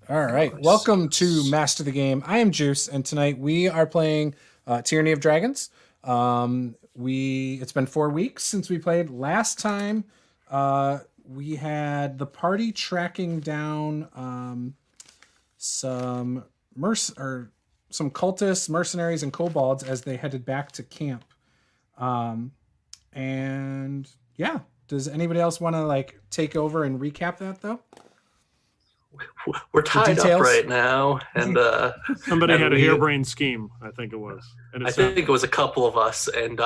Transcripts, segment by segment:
All right. Welcome to Master the Game. I am Juice, and tonight we are playing Tyranny of Dragons. It's been 4 weeks since we played. Last time, we had the party tracking down some some cultists, mercenaries, and kobolds as they headed back to camp. And yeah, does anybody else want to take over and recap that though? We're tied up right now, and somebody had a harebrained scheme. I think it was. And I think it was a couple of us, and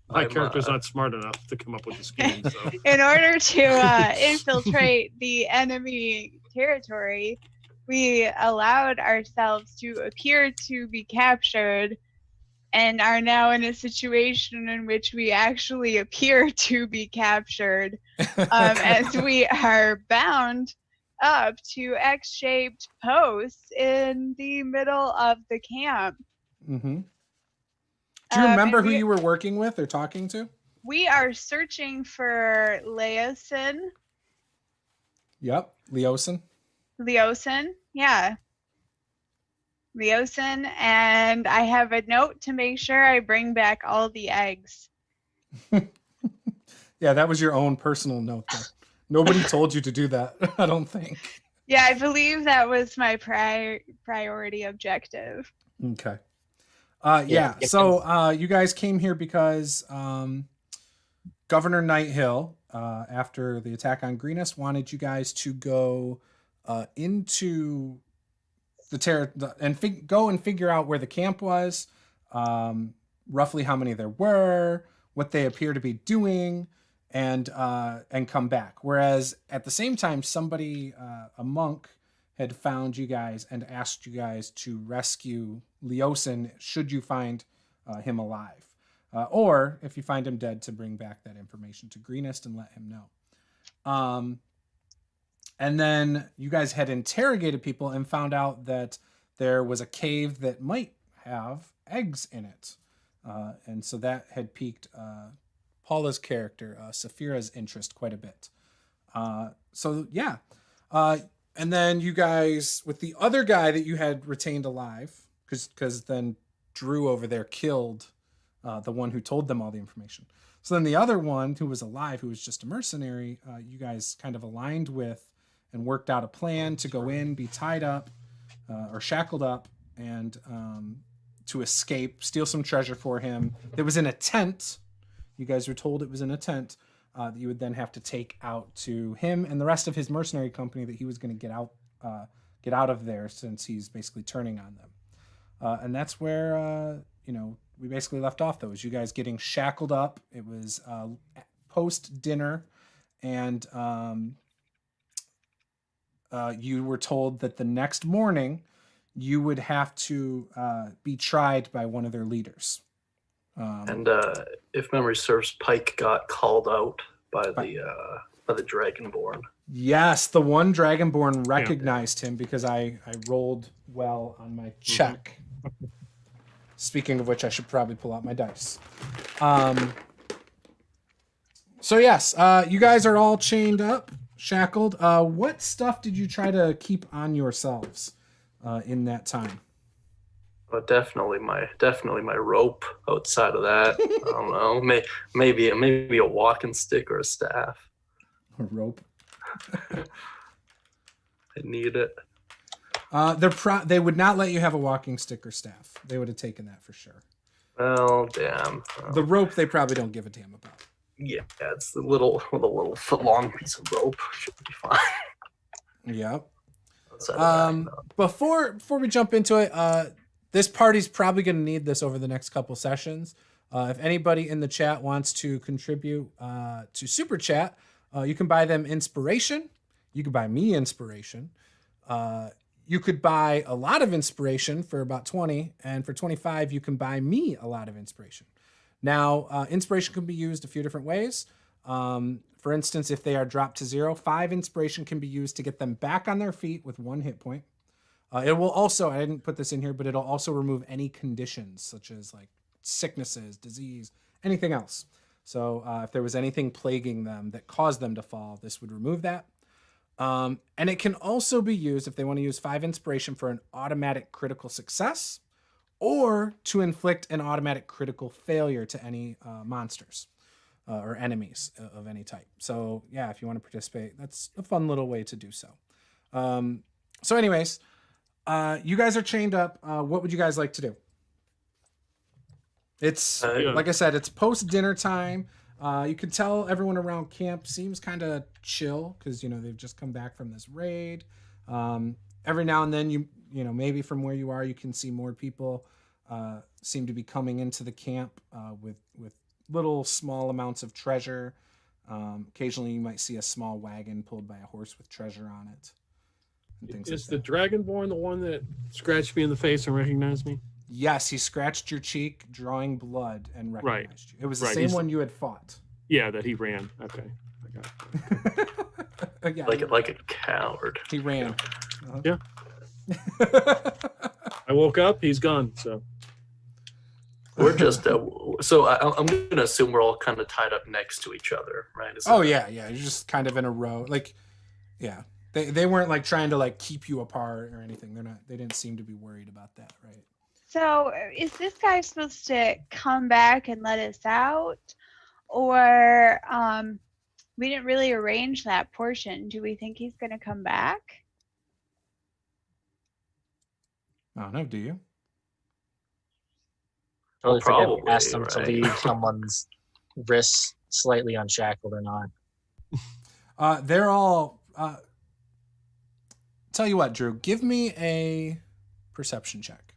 my character's not smart enough to come up with a scheme. So. In order to infiltrate the enemy territory, we allowed ourselves to appear to be captured, and are now in a situation in which we actually appear to be captured, as we are bound up to X-shaped posts in the middle of the camp. Mm-hmm. Do you remember who you were working with or talking to? We are searching for Leosin. Yep, Leosin, yeah. Leosin, and I have a note to make sure I bring back all the eggs. Yeah, that was your own personal note there. Nobody told you to do that, I don't think. Yeah, I believe that was my priority objective. Okay. So you guys came here because Governor Nighthill, after the attack on Greenest, wanted you guys to go into go and figure out where the camp was, roughly how many there were, what they appear to be doing, and come back. Whereas at the same time, somebody, a monk, had found you guys and asked you guys to rescue Leosin should you find him alive, or if you find him dead, to bring back that information to Greenest and let him know. And then you guys had interrogated people and found out that there was a cave that might have eggs in it. And so that had piqued Paula's character, Saphira's interest quite a bit. And then you guys, with the other guy that you had retained alive, because then Drew over there killed the one who told them all the information. So then the other one who was alive, who was just a mercenary, you guys kind of aligned with and worked out a plan to go in, be tied up or shackled up, and to escape, steal some treasure for him. It was in a tent. You guys were told it was in a tent that you would then have to take out to him and the rest of his mercenary company that he was going to get out of there, since he's basically turning on them. And that's where we basically left off, though, is you guys getting shackled up. It was post dinner, and you were told that the next morning you would have to be tried by one of their leaders. And if memory serves, Pike got called out by the Dragonborn. Yes, the one Dragonborn recognized him because I rolled well on my check. Mm-hmm. Speaking of which, I should probably pull out my dice. So yes, you guys are all chained up, shackled. What stuff did you try to keep on yourselves in that time? Well, definitely my rope. Outside of that, I don't know. Maybe a walking stick or a staff. A rope. I need it. They would not let you have a walking stick or staff. They would have taken that for sure. Well, damn. The rope they probably don't give a damn about. Yeah, it's the little foot long piece of rope. Should be fine. Yep. Before we jump into it, this party's probably going to need this over the next couple sessions. If anybody in the chat wants to contribute to Super Chat, you can buy them inspiration. You can buy me inspiration. You could buy a lot of inspiration for about 20, and for 25, you can buy me a lot of inspiration. Now, inspiration can be used a few different ways. For instance, if they are dropped to 0, 5 inspiration can be used to get them back on their feet with 1 hit point. It will also, I didn't put this in here, but it'll also remove any conditions such as like sicknesses, disease, anything else. So if there was anything plaguing them that caused them to fall, this would remove that. And it can also be used if they want to use 5 inspiration for an automatic critical success or to inflict an automatic critical failure to any monsters or enemies of any type. So yeah, if you want to participate, that's a fun little way to do so. So anyways, you guys are chained up. What would you guys like to do? It's like I said, it's post dinner time. You can tell everyone around camp seems kind of chill because they've just come back from this raid. Every now and then, you know maybe from where you are, you can see more people seem to be coming into the camp with little small amounts of treasure. Occasionally, you might see a small wagon pulled by a horse with treasure on it. Is the Dragonborn the one that scratched me in the face and recognized me? Yes, he scratched your cheek, drawing blood, and recognized you. It was the same one you had fought. Yeah, that he ran. Okay, I got it. Yeah, like a coward. he ran. Yeah. I woke up. He's gone. So We're just so I'm gonna assume we're all kind of tied up next to each other, right? Yeah. You're just kind of in a row. Like, yeah, they weren't like trying to like keep you apart or anything. They didn't seem to be worried about that, right? So is this guy supposed to come back and let us out? Or we didn't really arrange that portion. Do we think he's going to come back? I don't know. Do you? Totally forget we Probably, asked them to right. leave someone's wrists slightly unshackled or not. They're all. Tell you what, Drew. Give me a perception check.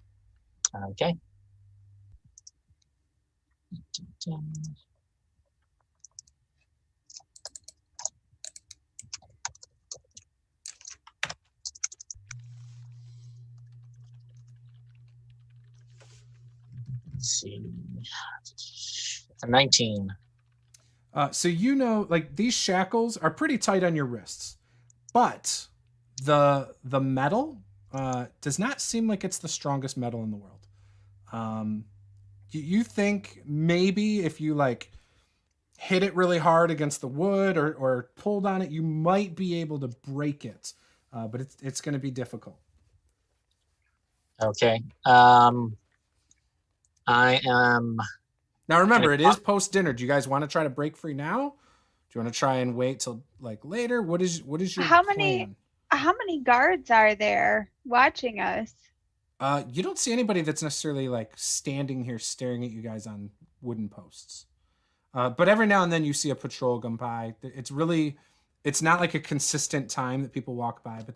Okay. Let's see. A 19. So like these shackles are pretty tight on your wrists, but the metal does not seem like it's the strongest metal in the world. You think maybe if you like hit it really hard against the wood or pulled on it, you might be able to break it, but it's going to be difficult. Okay. I am. Now remember, it is post dinner. Do you guys want to try to break free now? Do you want to try and wait till like later? What is your plan? How many guards are there watching us? You don't see anybody that's necessarily like standing here staring at you guys on wooden posts. But every now and then you see a patrol come by. It's not like a consistent time that people walk by, but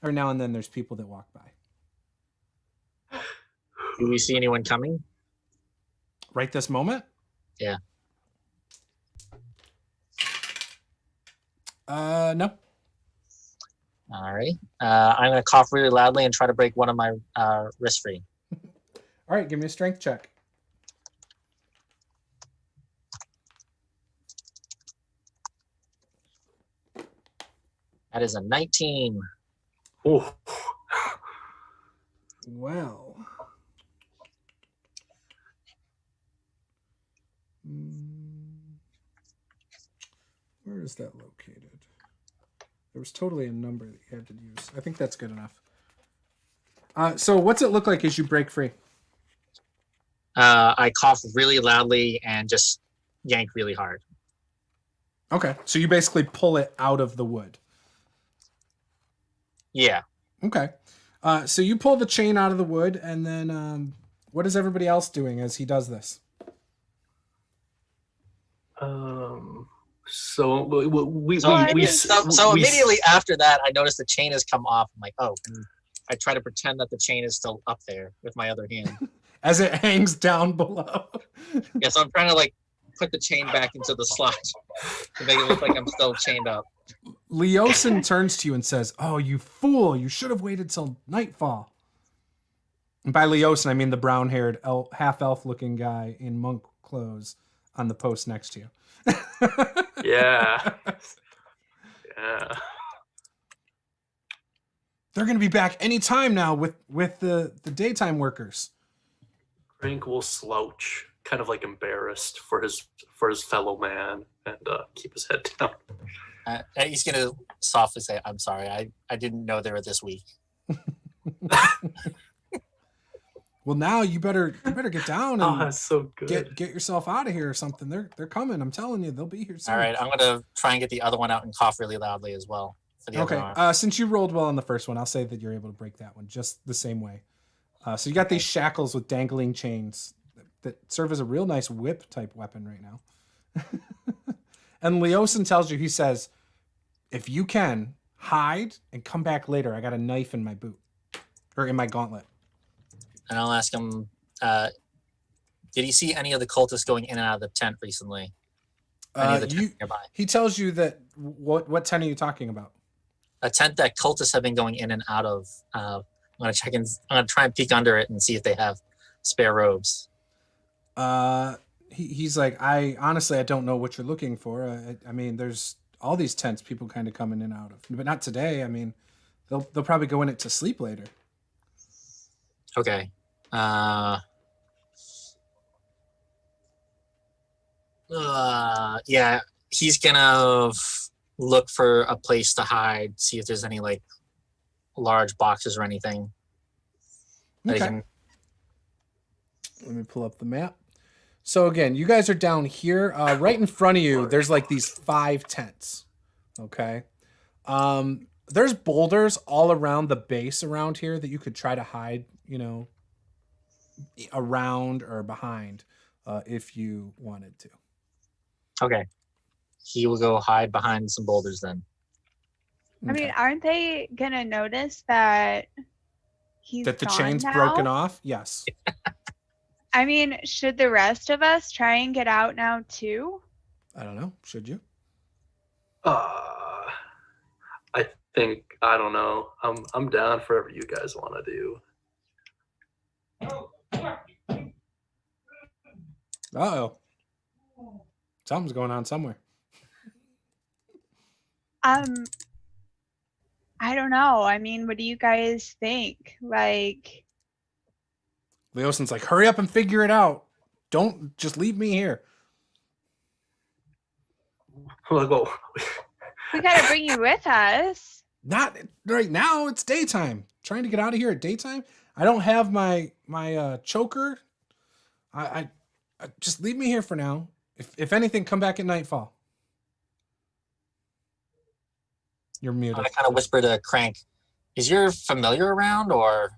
every now and then there's people that walk by. Do we see anyone coming? Right this moment? Yeah. No. All right. I'm going to cough really loudly and try to break one of my wrists free. All right, give me a strength check. That is a 19. Oh, Well. Where is that located? There was totally a number that you had to use. I think that's good enough. So what's it look like as you break free? I cough really loudly and just yank really hard. Okay, so you basically pull it out of the wood. Yeah. Okay. So you pull the chain out of the wood, and then what is everybody else doing as he does this? So immediately after that, I noticed the chain has come off. I'm like, oh, and I try to pretend that the chain is still up there with my other hand. As it hangs down below. Yeah, so I'm trying to like put the chain back into the slot to make it look like I'm still chained up. Leosin turns to you and says, "Oh, you fool! You should have waited till nightfall." And by Leosin, I mean the brown-haired, half-elf-looking guy in monk clothes on the post next to you. yeah. They're going to be back any time now with the daytime workers. Frank will slouch, kind of like embarrassed for his fellow man, and keep his head down. He's gonna softly say, "I'm sorry. I didn't know they were this weak." Well, now you better get down Oh, and that's so good. get yourself out of here or something. They're coming. I'm telling you, they'll be here soon. All right, I'm gonna try and get the other one out and cough really loudly as well for the other Okay. arm. Since you rolled well on the first one, I'll say that you're able to break that one just the same way. So you got these shackles with dangling chains that serve as a real nice whip type weapon right now. And Leosin tells you, he says, if you can, hide and come back later. I got a knife in my boot or in my gauntlet. And I'll ask him, did he see any of the cultists going in and out of the tent recently? Any of the tents nearby? He tells you that, what tent are you talking about? A tent that cultists have been going in and out of. I'm gonna check in. I'm gonna try and peek under it and see if they have spare robes. He's like, I don't know what you're looking for. I mean, there's all these tents people kind of come in and out of, but not today. I mean, they'll probably go in it to sleep later. Okay. Yeah, he's gonna look for a place to hide, see if there's any like large boxes or anything. Okay. Let me pull up the map. So again, you guys are down here. Right in front of you, there's like these 5 tents. Okay. There's boulders all around the base around here that you could try to hide, around or behind if you wanted to. Okay. He will go hide behind some boulders then. I mean, aren't they gonna notice that he's that the gone chain's now? broken off? Yes. I mean, should the rest of us try and get out now too? I don't know. Should you? I think, I don't know. I'm down for whatever you guys want to do. Uh-oh. Something's going on somewhere. I don't know. I mean, what do you guys think? Like, Leosin's like, hurry up and figure it out. Don't just leave me here. Well, we gotta bring you with us. Not right now. It's daytime. Trying to get out of here at daytime. I don't have my choker. I just leave me here for now. If anything, come back at nightfall. You're muted. I kind of whisper to Crank, is your familiar around or?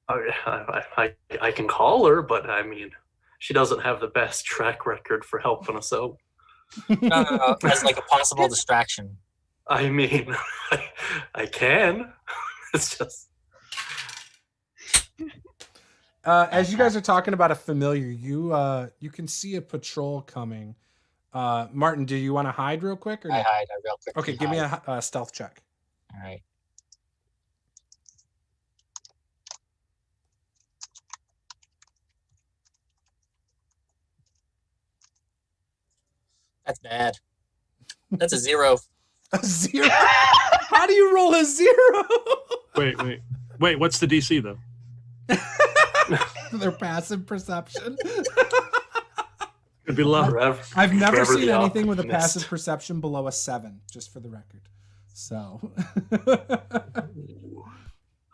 I can call her, but I mean, she doesn't have the best track record for helping us out. No, as like a possible distraction. I mean, I can. It's just. As you guys are talking about a familiar, you can see a patrol coming. Martin, do you want to hide real quick? Or I hide real quick. Okay, give me a stealth check. All right. That's bad. That's a 0. A 0? How do you roll a 0? Wait. What's the DC though? Their passive perception. Could be low. I've never seen anything with a passive perception below a 7, just for the record. So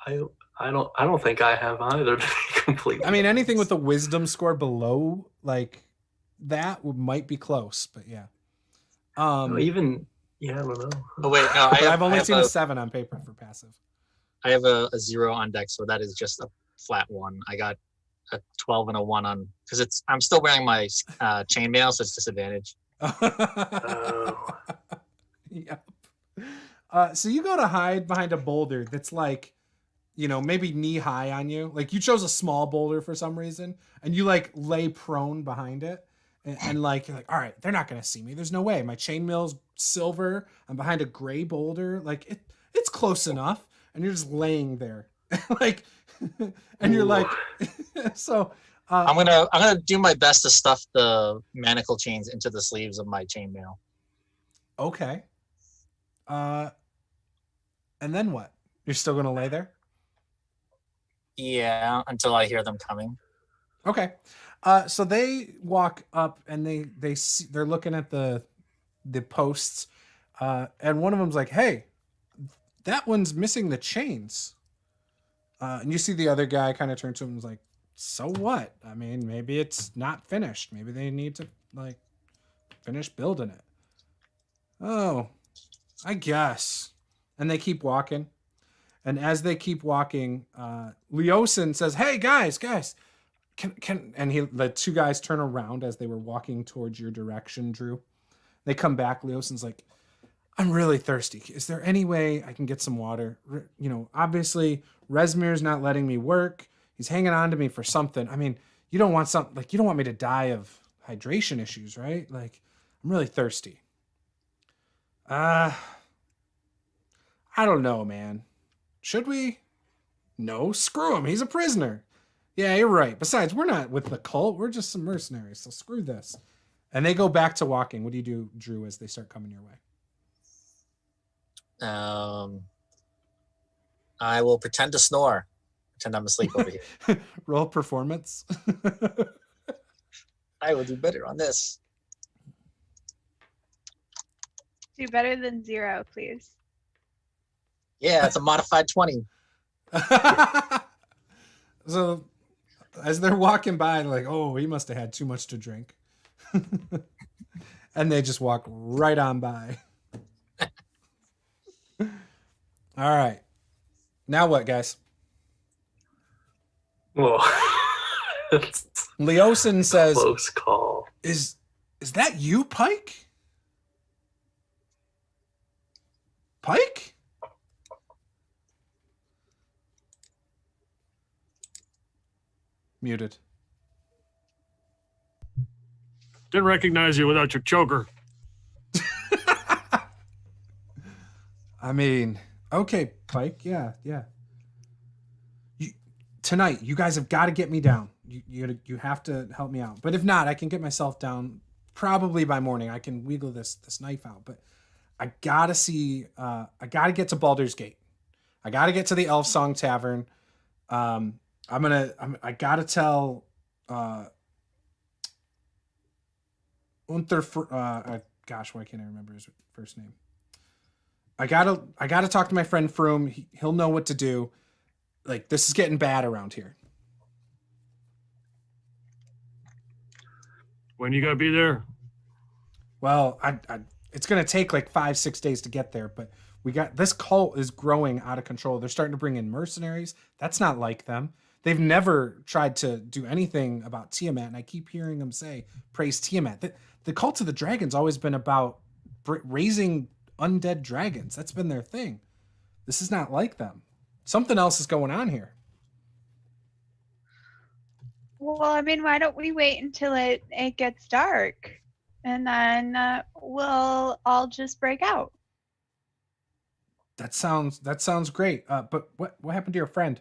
I don't think I have either, to be completely I mean, anything with a wisdom score below like that might be close, but yeah. I don't know. Oh wait, no, I've only seen a 7 on paper for passive. I have a 0 on deck, so that is just a flat 1. I got a 12 and a 1 on because I'm still wearing my chainmail, so it's disadvantage. Yep. So you go to hide behind a boulder that's like, maybe knee high on you. Like you chose a small boulder for some reason, and you like lay prone behind it, and like you're like, all right, they're not gonna see me. There's no way. My chainmail's silver. I'm behind a gray boulder. Like it's close enough, and you're just laying there, like, and you're like, so. I'm gonna do my best to stuff the manacle chains into the sleeves of my chainmail. Okay. And then what? You're still gonna lay there? Yeah, until I hear them coming. Okay. So they walk up and they're looking at the posts. And one of them's like, hey, that one's missing the chains. And you see the other guy kind of turn to him and is like, so what? I mean, maybe it's not finished. Maybe they need to like finish building it. Oh, I guess. And they keep walking. And as they keep walking, Leosin says, hey, guys, can the two guys turn around as they were walking towards your direction, Drew. They come back. Leosin's like, I'm really thirsty. Is there any way I can get some water? You know, obviously, Resmir's not letting me work. He's hanging on to me for something. I mean, you don't want you don't want me to die of hydration issues, right? Like, I'm really thirsty. I don't know, man. Should we? No, screw him. He's a prisoner. Yeah, you're right. Besides, we're not with the cult. We're just some mercenaries, so screw this. And they go back to walking. What do you do, Drew, as they start coming your way? I will pretend to snore. Pretend I'm asleep over here. Roll performance. I will do better on this. Do better than 0, please. Yeah, it's a modified 20. So as they're walking by, like, oh, he must have had too much to drink. And they just walk right on by. All right. Now what, guys? Well, Leosin says, close call. Is that you, Pike? Pike? Muted. Didn't recognize you without your choker. I mean, okay, Pike. Yeah. Tonight, you guys have got to get me down. You have to help me out. But if not, I can get myself down probably by morning. I can wiggle this knife out. But I gotta get to Baldur's Gate. I gotta get to the Elf Song Tavern. I gotta tell gosh, why can't I remember his first name? I gotta talk to my friend Froome. He'll know what to do. Like, this is getting bad around here. When you gotta be there? Well, it's gonna take like 5-6 days to get there, but this cult is growing out of control. They're starting to bring in mercenaries. That's not like them. They've never tried to do anything about Tiamat, and I keep hearing them say, praise Tiamat. The cult of the dragon's always been about raising undead dragons. That's been their thing. This is not like them. Something else is going on here. Well, I mean, why don't we wait until it gets dark, and then we'll all just break out. That sounds great. But what happened to your friend?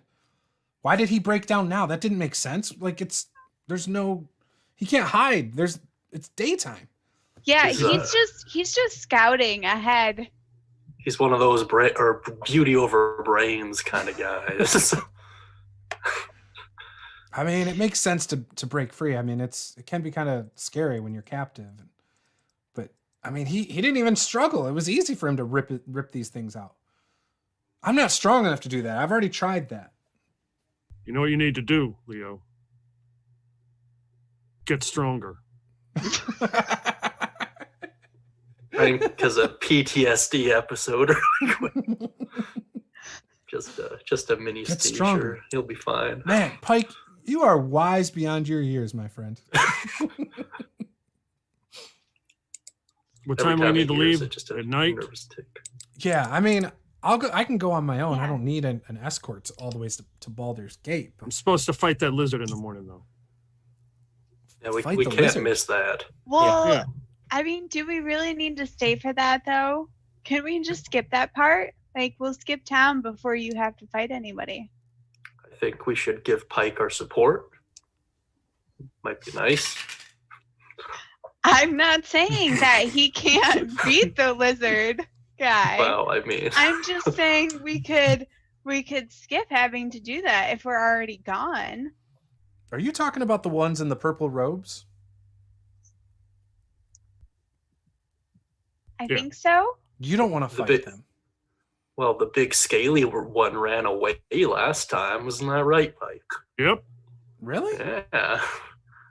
Why did he break down now? That didn't make sense. Like, he can't hide. It's daytime. Yeah, he's just scouting ahead. He's one of those beauty over brains kind of guys. I mean, it makes sense to break free. I mean, it can be kind of scary when you're captive. But I mean, he didn't even struggle. It was easy for him to rip these things out. I'm not strong enough to do that. I've already tried that. You know what you need to do, Leo? Get stronger. I think because a PTSD episode. just a mini Get seizure. stronger. He'll be fine. Man, Pike, you are wise beyond your years, my friend. What time do we need to leave? At night? Yeah, I mean, I can go on my own. Yeah. I don't need an escort all the way to Baldur's Gate. I'm supposed to fight that lizard in the morning, though. Yeah, we Fight the can't lizard. miss that. Well, Yeah. I mean, do we really need to stay for that, though? Can we just skip that part? Like, we'll skip town before you have to fight anybody. I think we should give Pike our support. Might be nice. I'm not saying that he can't beat the lizard guy. Well, I mean, I'm just saying we could skip having to do that if we're already gone. Are you talking about the ones in the purple robes? I Yeah. think so. You don't want to fight them. Well, the big scaly one ran away last time. Wasn't that right, Pike? Yep. Really? Yeah.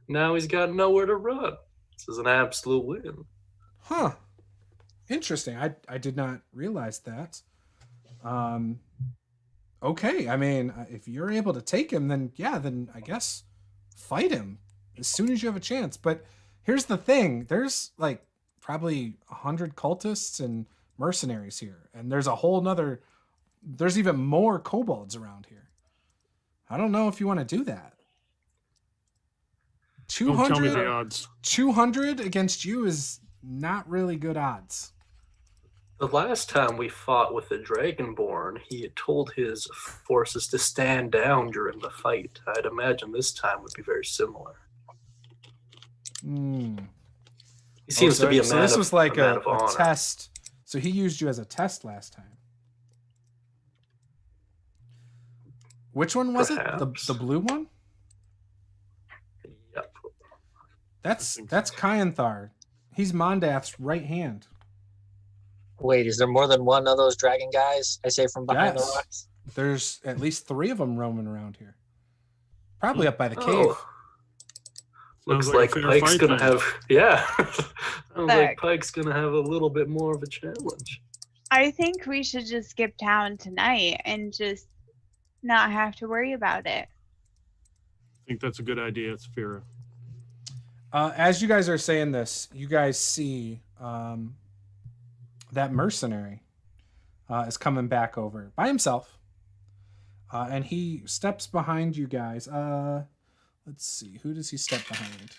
Now he's got nowhere to run. This is an absolute win. Huh. Interesting. I did not realize that. Okay. I mean, if you're able to take him, then I guess fight him as soon as you have a chance. But here's the thing. There's like probably 100 cultists and mercenaries here. And there's there's even more kobolds around here. I don't know if you want to do that. Don't tell me the odds. 200 against you is not really good odds. The last time we fought with the Dragonborn, he had told his forces to stand down during the fight. I'd imagine this time would be very similar. He seems to be a man. So this was like a honor. test. So he used you as a test last time. Which one was Perhaps. it? The blue one? Yep. That's Kyanthar. He's Mondath's right hand. Wait, is there more than one of those dragon guys? I say from behind the rocks. There's at least 3 of them roaming around here. Probably up by the cave. Oh. Looks like Pike's gonna have Sounds like Pike's gonna have a little bit more of a challenge. I think we should just skip town tonight and just not have to worry about it. I think that's a good idea, Sphera. As you guys are saying this, you guys see that mercenary is coming back over by himself. And he steps behind you guys. Let's see. Who does he step behind?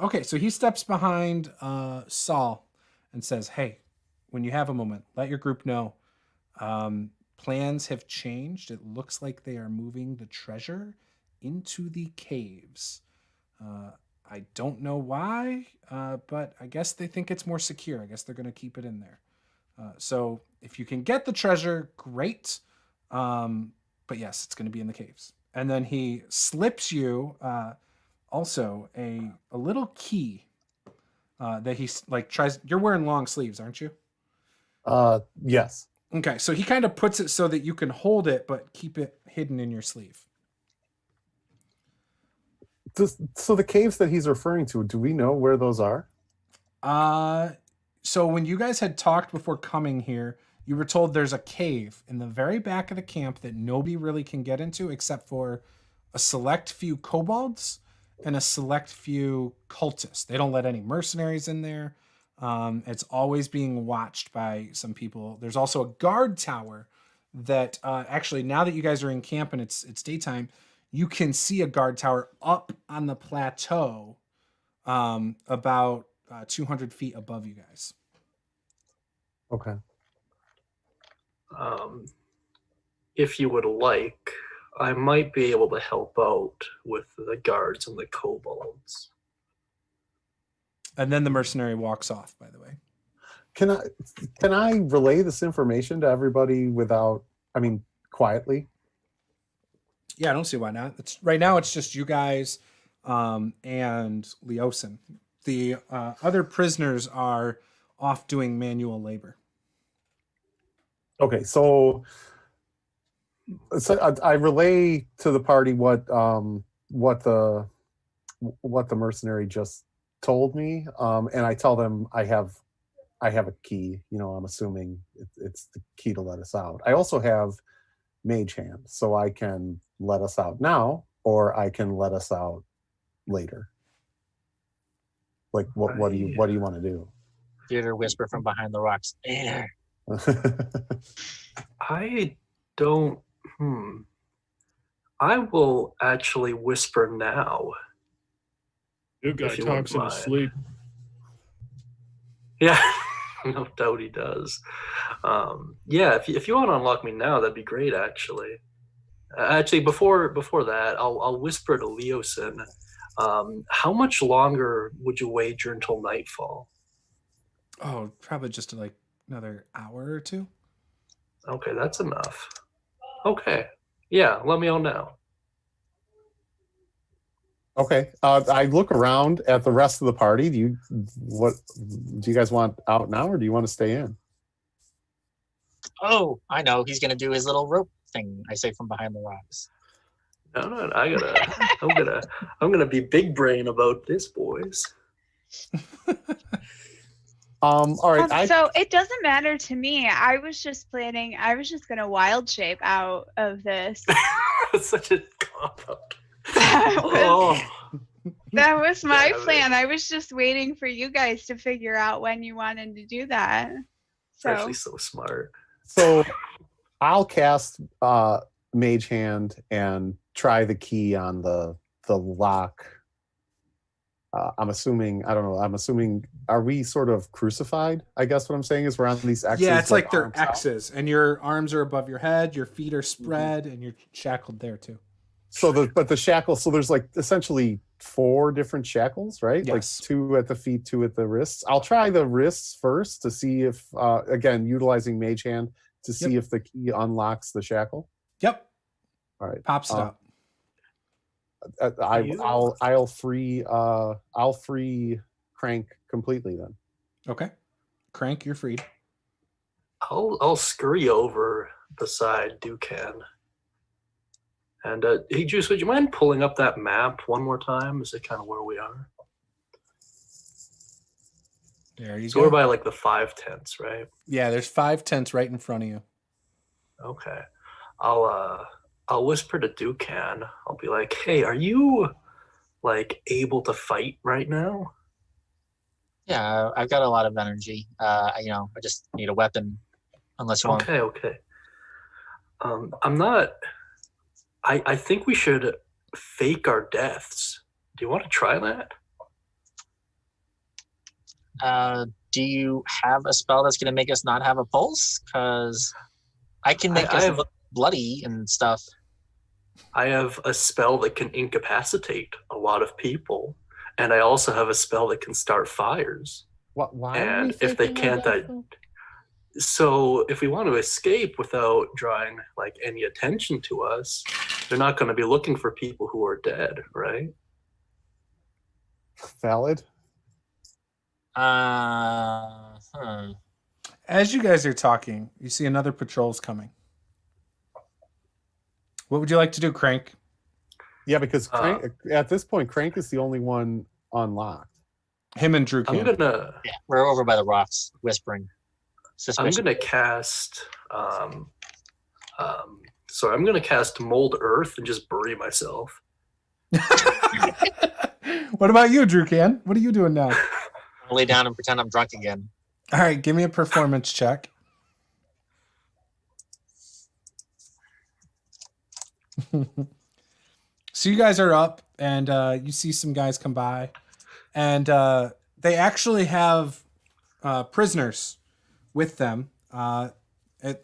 Okay, so he steps behind Saul and says, hey, when you have a moment, let your group know. Plans have changed. It looks like they are moving the treasure into the caves. I don't know why, but I guess they think it's more secure. I guess they're going to keep it in there. So if you can get the treasure, great. But yes, it's going to be in the caves. And then he slips you also a little key that he like tries. You're wearing long sleeves, aren't you? Yes. Okay, so he kind of puts it so that you can hold it, but keep it hidden in your sleeve. So the caves that he's referring to, do we know where those are? So when you guys had talked before coming here, you were told there's a cave in the very back of the camp that nobody really can get into except for a select few kobolds and a select few cultists. They don't let any mercenaries in there. It's always being watched by some people. There's also a guard tower that actually, now that you guys are in camp and it's daytime, you can see a guard tower up on the plateau about 200 feet above you guys. Okay. If you would like, I might be able to help out with the guards and the kobolds. And then the mercenary walks off, by the way. Can I relay this information to everybody quietly? Yeah, I don't see why not. Right now it's just you guys and Leosin. The other prisoners are off doing manual labor. Okay, so I relay to the party what the mercenary just told me, and I tell them I have a key. I'm assuming it's the key to let us out. I also have mage hand, so I can let us out now, or I can let us out later. Like, what do you want to do? Theater whisper from behind the rocks. Later. I don't. I will actually whisper now. New guy talks in his sleep. Yeah, no doubt he does. Yeah, if you want to unlock me now, that'd be great. Actually, before that, I'll whisper to Leosin. How much longer would you wager until nightfall? Oh, probably just like another hour or two. Okay, that's enough. Okay, yeah, let me know now. Okay. I look around at the rest of the party. Do you guys want out now, or do you want to stay in? Oh, I know. He's gonna do his little rope thing. I say from behind the rocks. No, I'm gonna be big brain about this, boys. All right. So it doesn't matter to me. I was just gonna wild shape out of this. That's such a cop out. That was my Damn it. plan. I was just waiting for you guys to figure out when you wanted to do that. It's actually so smart. So I'll cast Mage Hand and try the key on the lock. I'm assuming, I don't know, are we sort of crucified? I guess what I'm saying is we're on these X's. Yeah, it's like they're arms out. X's, and your arms are above your head, your feet are spread, and you're shackled there too. So the shackles, so there's like essentially 4 different shackles, right? Yes. Like 2 at the feet, 2 at the wrists. I'll try the wrists first to see if, again, utilizing Mage Hand to see if the key unlocks the shackle. Yep. All right. Pops it up. I'll free Crank completely then. Okay. Crank, you're freed. I'll scurry over beside Ducan. And hey, Juice, would you mind pulling up that map one more time? Is it kind of where we are? There you So go. we're by like the 5 tents, right? Yeah, there's 5 tents right in front of you. Okay. I'll whisper to Ducan. I'll be like, hey, are you like able to fight right now? Yeah, I've got a lot of energy. I just need a weapon. Unless you want. Okay. I'm not. I think we should fake our deaths. Do you want to try that? Do you have a spell that's going to make us not have a pulse? Because I can make us look bloody and stuff. I have a spell that can incapacitate a lot of people, and I also have a spell that can start fires. Why? And if they can't, so if we want to escape without drawing like any attention to us, they're not going to be looking for people who are dead, right? Valid. As you guys are talking, you see another patrol's coming. What would you like to do, Crank? Yeah, because Crank, at this point, Crank is the only one unlocked. Him and Drew can. Yeah, we're over by the rocks, whispering. I'm gonna cast. So I'm gonna cast Mold Earth and just bury myself. What about you, Drew Can? What are you doing now? I'll lay down and pretend I'm drunk again. All right, give me a performance check. So you guys are up, and you see some guys come by, and they actually have prisoners with them.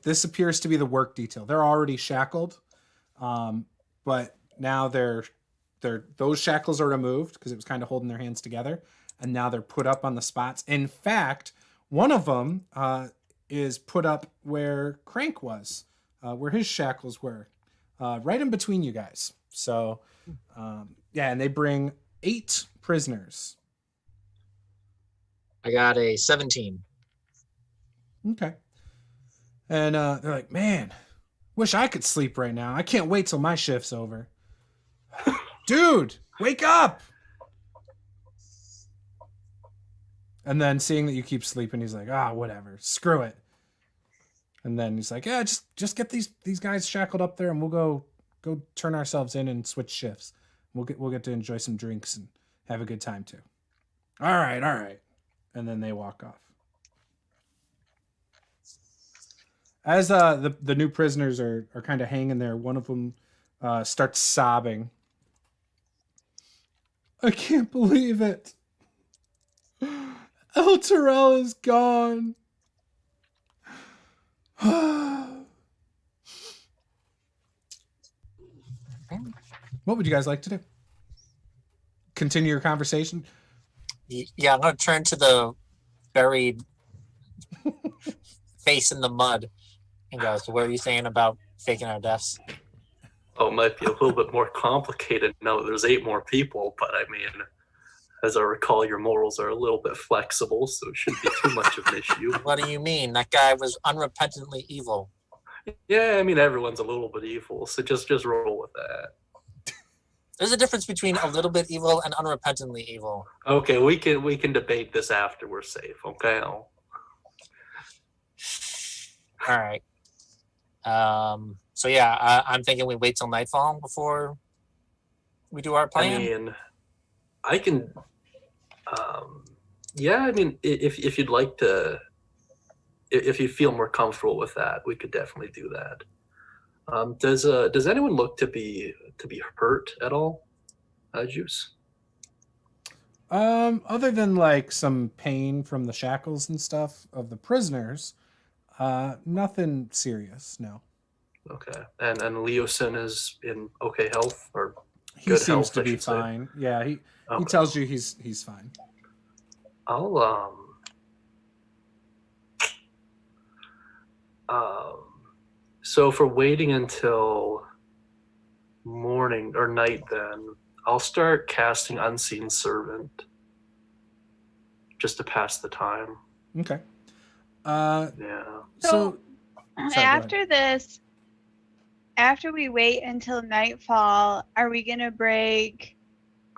This appears to be the work detail. They're already shackled, but now those shackles are removed because it was kind of holding their hands together, and now they're put up on the spots. In fact, one of them is put up where Crank was, where his shackles were, right in between you guys. So, and they bring 8 prisoners. I got a 17. Okay. And they're like, man, wish I could sleep right now. I can't wait till my shift's over. Dude, wake up! And then seeing that you keep sleeping, he's like, whatever, screw it. And then he's like, yeah, just get these guys shackled up there, and we'll go turn ourselves in and switch shifts. We'll get to enjoy some drinks and have a good time too. All right. And then they walk off. As the new prisoners are kind of hanging there, one of them starts sobbing. I can't believe it. El Terrell is gone. What would you guys like to do? Continue your conversation? Yeah, I'm going to turn to the buried face in the mud and go, so what are you saying about faking our deaths? Oh, it might be a little bit more complicated now that there's 8 more people, but I mean, as I recall, your morals are a little bit flexible, so it shouldn't be too much of an issue. What do you mean? That guy was unrepentantly evil. Yeah, I mean, everyone's a little bit evil, so just roll with that. There's a difference between a little bit evil and unrepentantly evil. Okay, we can debate this after we're safe, okay? All right. So yeah, I'm thinking we wait till nightfall before we do our plan. I mean, I can. Yeah, I mean, if you'd like to, if you feel more comfortable with that, we could definitely do that. Does anyone look to be hurt at all, Juice? Other than like some pain from the shackles and stuff of the prisoners, nothing serious. No. Okay, and Leosin is in okay health or He good seems health, to I be should say. fine. Yeah, he Okay. tells you he's fine. So for waiting until morning or night, then I'll start casting Unseen Servant just to pass the time. Okay. Yeah. So After this, after we wait until nightfall, are we gonna break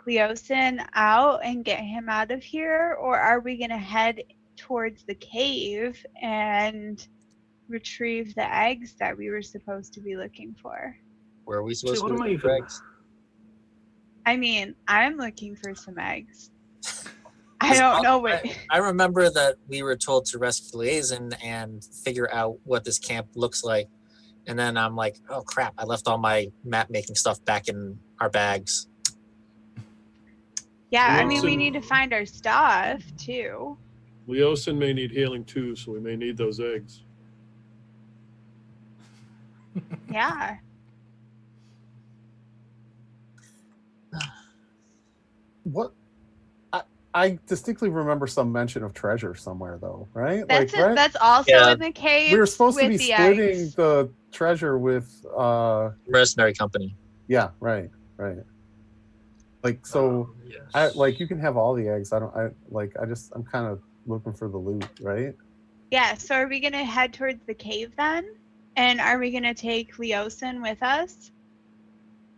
Leosin out and get him out of here, or are we gonna head towards the cave and retrieve the eggs that we were supposed to be looking for? Where are we supposed What to am I be? even? I mean, I'm looking for some eggs. I don't know what. I remember that we were told to rescue Leosin and figure out what this camp looks like. And then I'm like, oh crap, I left all my map making stuff back in our bags. Yeah, I mean, we Leosin- need to find our stuff too. Leosin may need healing too, so we may need those eggs. Yeah. What? I distinctly remember some mention of treasure somewhere, though, right? That's right? That's also Yeah. in the cave. We were supposed to with be the splitting eggs. the treasure with. Mercenary company. Yeah, right. Like so, Yes. you can have all the eggs. I'm kind of looking for the loot, right? Yeah, so are we gonna head towards the cave then? And are we gonna take Leosin with us?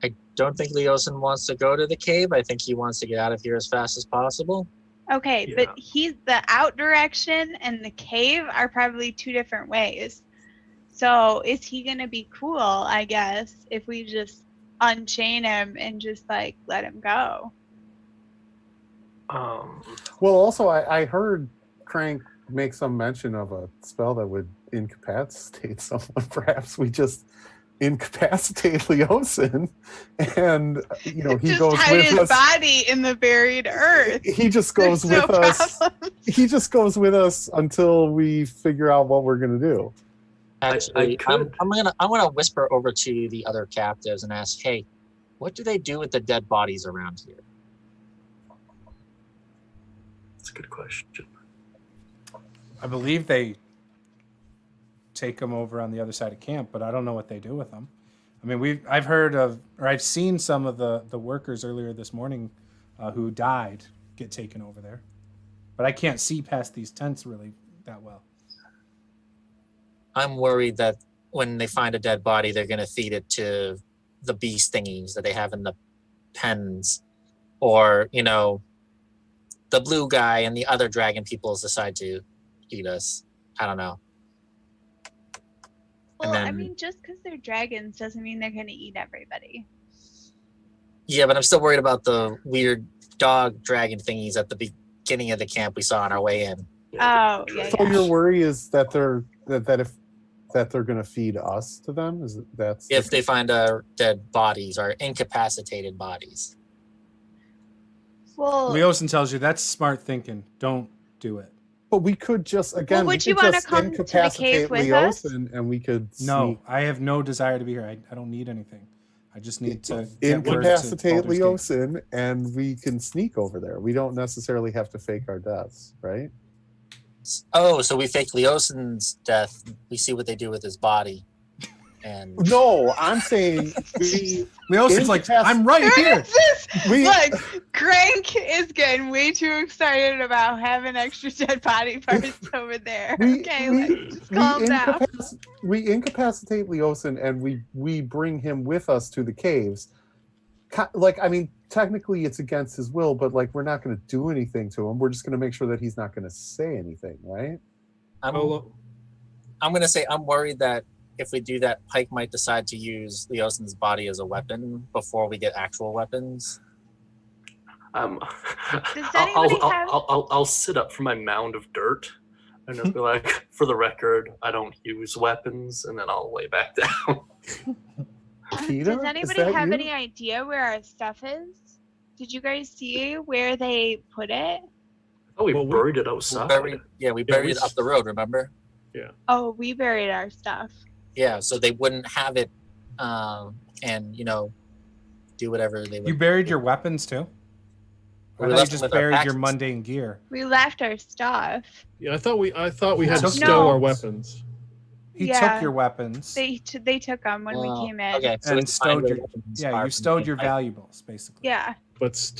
I don't think Leosin wants to go to the cave. I think he wants to get out of here as fast as possible. Okay, Yeah. but the out direction and the cave are probably 2 different ways. So is he gonna be cool, I guess, if we just unchain him and just like let him go? Well, also, I heard Crank make some mention of a spell that would incapacitate someone. Perhaps we just incapacitate Leosin, and he just goes hide with his us. body in the buried earth. He just goes There's with no us. problem. He just goes with us until we figure out what we're gonna do. Actually, could. I'm gonna whisper over to the other captives and ask, hey, what do they do with the dead bodies around here? That's a good question. I believe they take them over on the other side of camp, but I don't know what they do with them. I mean, I've heard of, or I've seen some of the workers earlier this morning who died get taken over there, but I can't see past these tents really that well. I'm worried that when they find a dead body, they're gonna feed it to the beast thingies that they have in the pens, or the blue guy and the other dragon peoples decide to eat us. I don't know. Well, And I then- mean, just because they're dragons doesn't mean they're gonna eat everybody. Yeah, but I'm still worried about the weird dog dragon thingies at the beginning of the camp we saw on our way in. Oh, yeah, So your worry is that they're gonna feed us to them? If they find dead bodies or incapacitated bodies. Well, Leosin tells you that's smart thinking. Don't do it. But we could just again. would we you could wanna just come to the incapacitate cave with us? Leosin, and we could No, I have no desire to be here. I don't need anything. I just need to get word to incapacitate Baldur's Gate. Leosin, and we can sneak over there. We don't necessarily have to fake our deaths, right? Oh, so we fake Leosin's death. We see what they do with his body. And No, I'm saying Leosin's like, I'm right here. Look, Crank is getting way too excited about having extra dead body parts over there. Just calm down. We incapacitate Leosin and we bring him with us to the caves. Like, I mean, technically it's against his will, but like, we're not going to do anything to him. We're just going to make sure that he's not going to say anything, right? I'm going to say I'm worried that if we do that, Pike might decide to use Leosin's body as a weapon before we get actual weapons. Does anybody have... I'll sit up from my mound of dirt and just be like, for the record, I don't use weapons, and then I'll lay back down. Does anybody have any idea where our stuff is? Did you guys see where they put it? Oh, we buried it outside. We buried it up the road, remember? Yeah. Oh, we buried our stuff. Yeah, so they wouldn't have it and, do whatever they would. You buried your weapons too? Or you just buried your mundane gear? We left our stuff. Yeah, I thought we had to stow our weapons. He took your weapons. They took them when we came in. Okay, so and stowed your you stowed your valuables, basically. Yeah. But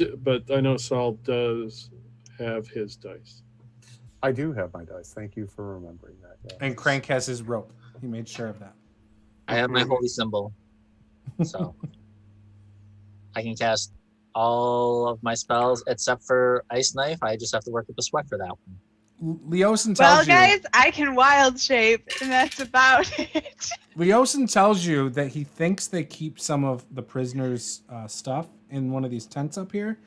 I know Saul does have his dice. I do have my dice. Thank you for remembering that. Yeah. And Crank has his rope. He made sure of that. I have my holy symbol, so I can cast all of my spells except for Ice Knife. I just have to work with the sweat for that one. Leosin tells you... Well, guys, I can wild shape, and that's about it. Leosin tells you that he thinks they keep some of the prisoners' stuff in one of these tents up here,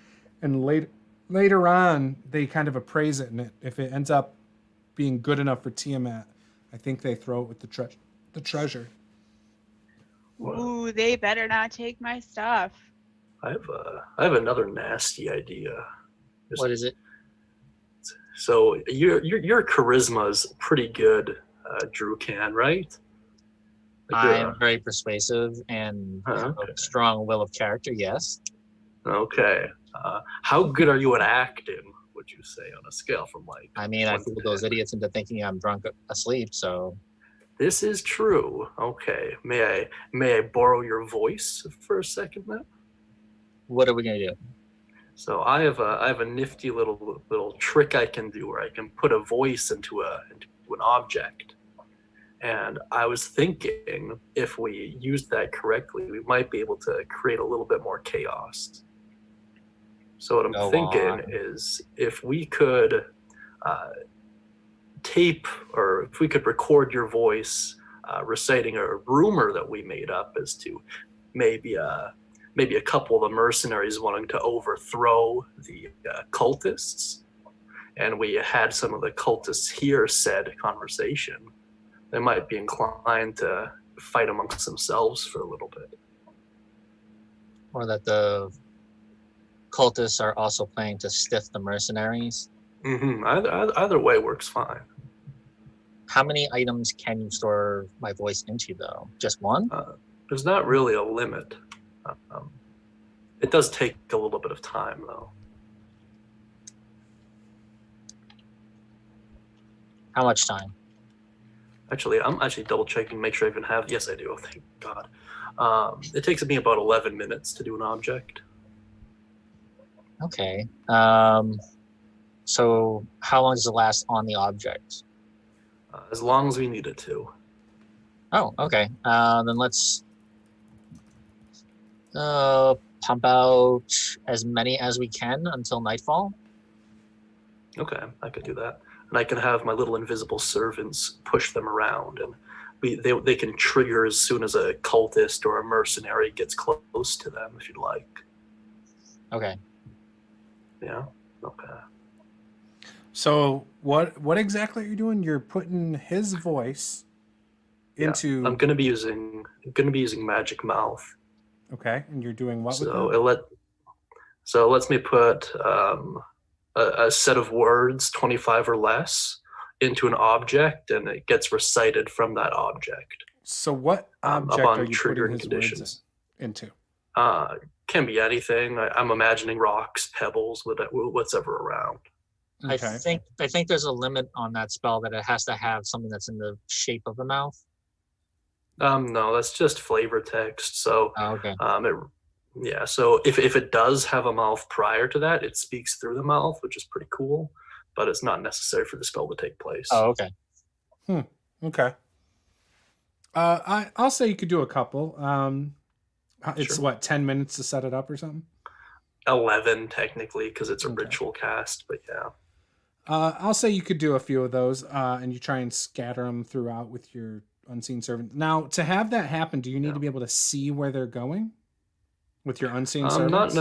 and later on, they kind of appraise it, and if it ends up being good enough for Tiamat, I think they throw it with the treasure. Ooh, they better not take my stuff. I have another nasty idea. What is it? So your charisma is pretty good, Drew Can, right? Like I'm very persuasive and have a strong will of character. Yes. Okay. How good are you at acting? Would you say on a scale from like? I mean, I fooled those idiots into thinking I'm drunk asleep. So. This is true. Okay. May I borrow your voice for a second, then? What are we gonna do? So I have a nifty little trick I can do where I can put a voice into an object. And I was thinking if we used that correctly, we might be able to create a little bit more chaos. So what I'm thinking is if we could tape or if we could record your voice reciting a rumor that we made up as to maybe a couple of the mercenaries wanting to overthrow the cultists, and we had some of the cultists hear said conversation, they might be inclined to fight amongst themselves for a little bit. Or that the cultists are also planning to stiff the mercenaries. Mm-hmm. Either way works fine. How many items can you store my voice into, though? Just one? There's not really a limit. It does take a little bit of time, though. How much time? Actually, I'm double checking, make sure I even have. Yes, I do. Oh, thank God. It takes me about 11 minutes to do an object. Okay. So how long does it last on the object? As long as we need it to. Oh, okay. Then let's pump out as many as we can until nightfall. Okay, I could do that. And I can have my little invisible servants push them around, and they can trigger as soon as a cultist or a mercenary gets close to them, if you'd like. Okay. Yeah? Okay. So what exactly are you doing? You're putting his voice into... I'm gonna be using Magic Mouth. Okay, and you're doing what with that? So it lets me put a set of words, 25 or less, into an object, and it gets recited from that object. So what object are you putting his words into? Can be anything. I'm imagining rocks, pebbles, what's ever around. Okay. I think there's a limit on that spell that it has to have something that's in the shape of a mouth. No, that's just flavor text. So, Oh, okay. yeah. So if it does have a mouth prior to that, it speaks through the mouth, which is pretty cool. But it's not necessary for the spell to take place. Oh, okay. Okay. I'll say you could do a couple. It's Sure. what, 10 minutes to set it up or something? 11 technically, because it's a Okay. ritual cast. But yeah. I'll say you could do a few of those, and you try and scatter them throughout with your unseen servant. Now, to have that happen, do you need to be able to see where they're going with your unseen servants?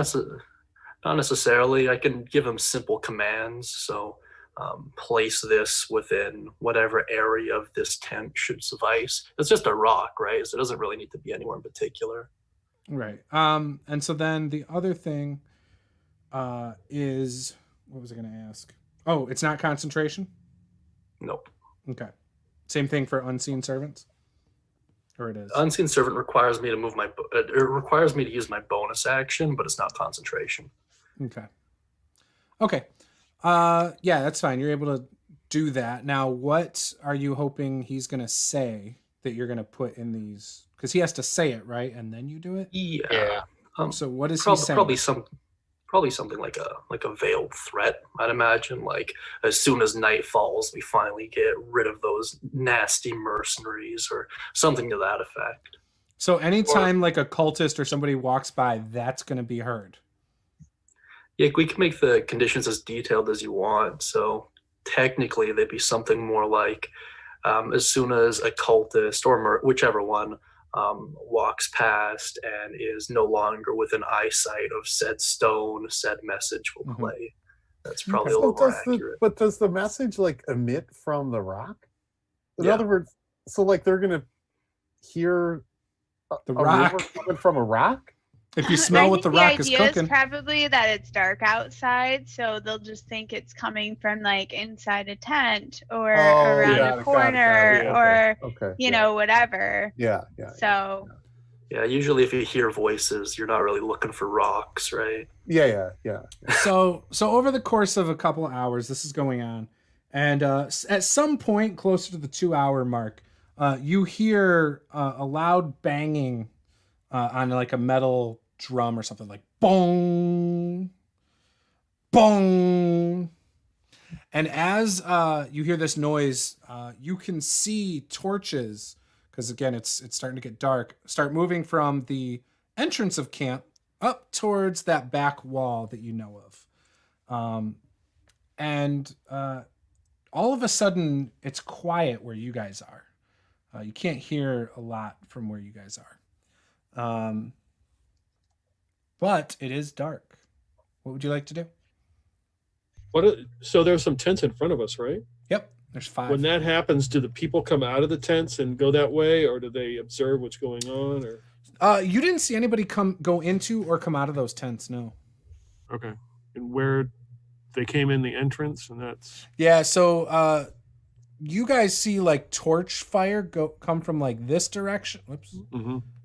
Not necessarily. I can give them simple commands. So place this within whatever area of this tent should suffice. It's just a rock, right? So it doesn't really need to be anywhere in particular. Right. And so then the other thing is, what was I going to ask? Oh, it's not concentration? Nope. Okay. Same thing for unseen servants? Or it is? Unseen servant requires me to move it requires me to use my bonus action, but it's not concentration. Okay. Okay. Yeah, that's fine. You're able to do that. Now, what are you hoping he's going to say that you're going to put in these? Because he has to say it, right? And then you do it? Yeah. So what is he saying? Probably something like a veiled threat, I'd imagine. Like, as soon as night falls, we finally get rid of those nasty mercenaries, or something to that effect. So anytime like a cultist or somebody walks by, that's going to be heard. Yeah, we can make the conditions as detailed as you want. So technically, they'd be something more like, as soon as a cultist or whichever one walks past and is no longer within eyesight of said stone, said message will play. That's probably a little more accurate. But does the message like emit from the rock? In Yeah. other words, so like they're gonna hear The a rock. river coming from a rock? If you smell what the rock is The idea cooking. is probably that it's dark outside, so they'll just think it's coming from like inside a tent or around a corner or you know, whatever. Yeah. So Yeah, usually if you hear voices, you're not really looking for rocks, right? Yeah. So over the course of a couple of hours, this is going on, and at some point closer to the 2-hour mark, you hear a loud banging on like a metal drum or something, like bong, bong. And as you hear this noise, you can see torches, because again, it's starting to get dark, start moving from the entrance of camp up towards that back wall that you know of. And all of a sudden, it's quiet where you guys are. You can't hear a lot from where you guys are. But it is dark. What would you like to do? So there's some tents in front of us, right? Yep, there's 5. When that happens, do the people come out of the tents and go that way, or do they observe what's going on? Or you didn't see anybody go into or come out of those tents, no. Okay. And where they came in the entrance, and that's So you guys see like torch fire come from like this direction. Whoops.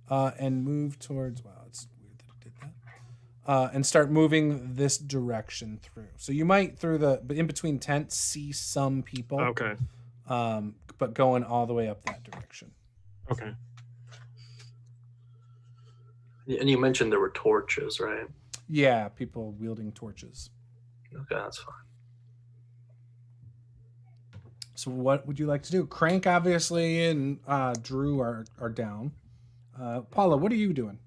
And move towards. Wow, it's weird that it did that. And start moving this direction through. So you might but in between tents see some people. Okay. But going all the way up that direction. Okay. And you mentioned there were torches, right? Yeah, people wielding torches. Okay, that's fine. So what would you like to do? Crank, obviously, and Drew are down. Paula, what are you doing?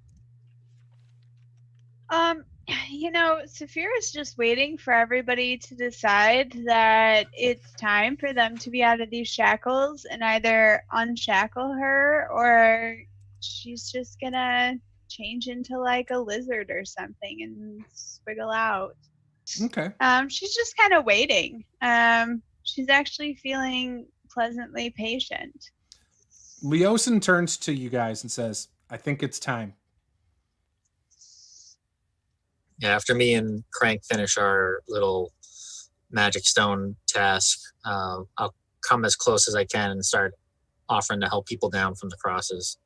You know, Saphira's just waiting for everybody to decide that it's time for them to be out of these shackles and either unshackle her, or she's just gonna change into like a lizard or something and squiggle out. Okay. She's just kind of waiting. She's actually feeling pleasantly patient. Leosin turns to you guys and says, I think it's time. Yeah, after me and Crank finish our little magic stone task, I'll come as close as I can and start offering to help people down from the crosses.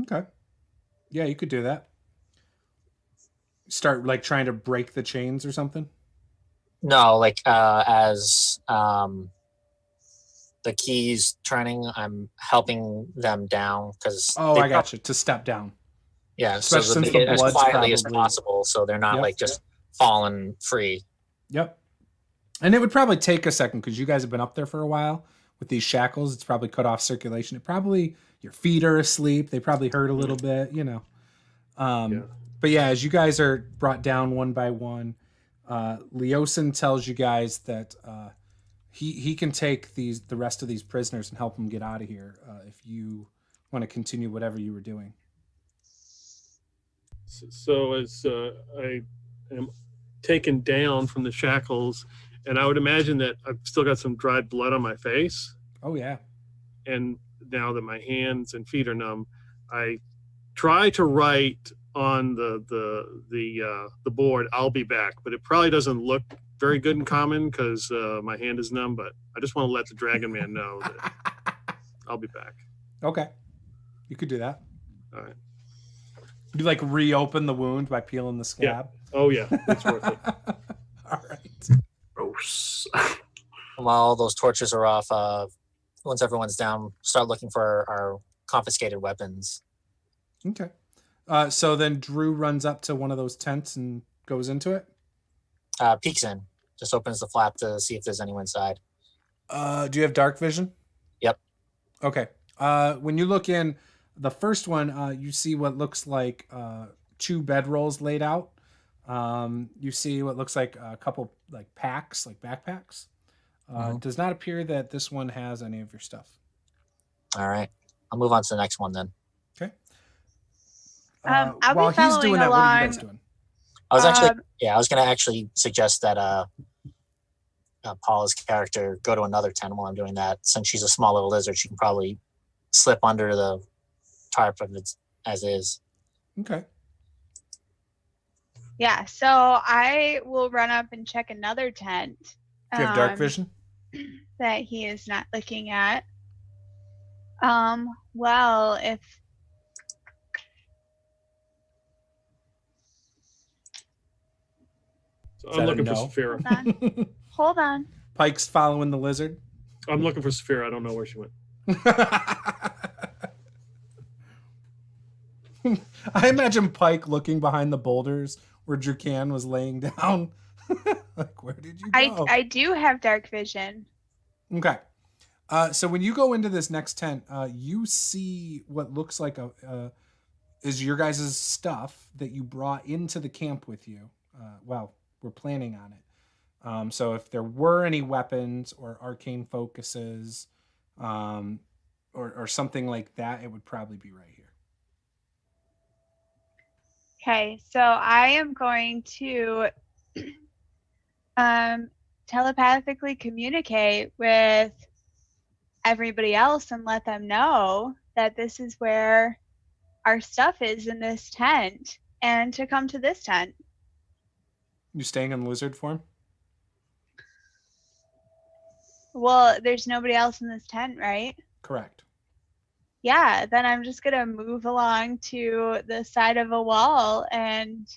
Okay. Yeah, you could do that. Start like trying to break the chains or something? No, like as the keys turning, I'm helping them down because. Oh, I got you. To step down. Yeah, Especially so since they the get as blood's quietly as probably- possible, so they're not Yep. like just falling free. Yep. And it would probably take a second because you guys have been up there for a while with these shackles. It's probably cut off circulation. It probably, your feet are asleep. They probably hurt a little bit, you know. But yeah, as you guys are brought down one by one, Leosin tells you guys that he can take the rest of these prisoners and help them get out of here if you want to continue whatever you were doing. So as I am taken down from the shackles, and I would imagine that I've still got some dried blood on my face, Oh yeah. and now that my hands and feet are numb, I try to write on the board, "I'll be back," but it probably doesn't look very good in common because my hand is numb. But I just want to let the Dragon Man know that I'll be back. Okay. You could do that. All right. You like reopen the wound by peeling the scab. Oh yeah, it's worth it. All right. Gross. While all those torches are off, once everyone's down, start looking for our confiscated weapons. Okay. So then Drew runs up to one of those tents and goes into it. Peeks in, just opens the flap to see if there's anyone inside. Do you have dark vision? Yep. Okay. When you look in the first one, you see what looks like 2 bedrolls laid out. You see what looks like a couple like packs, like backpacks. Does not appear that this one has any of your stuff. All right. I'll move on to the next one then. Okay. I'll while be he's doing following that, what are you guys along. doing? I was actually, I was going to actually suggest that Paula's character go to another tent while I'm doing that. Since she's a small little lizard, she can probably slip under the tarp if it's as is. Okay. Yeah, so I will run up and check another tent. Do you have dark vision? That he is not looking at. Well, if So Is I'm that a looking for no? Saphira. hold on. Pike's following the lizard. I'm looking for Saphira. I don't know where she went. I imagine Pike looking behind the boulders where Drukan was laying down. Like, where did you go? I do have dark vision. Okay. So when you go into this next tent, you see what looks like is your guys' stuff that you brought into the camp with you. Well, we're planning on it. So if there were any weapons or arcane focuses, or something like that, it would probably be right here. Okay, so I am going to telepathically communicate with everybody else and let them know that this is where our stuff is in this tent and to come to this tent. You staying in lizard form? Well, there's nobody else in this tent, right? Correct. Yeah, then I'm just gonna move along to the side of a wall and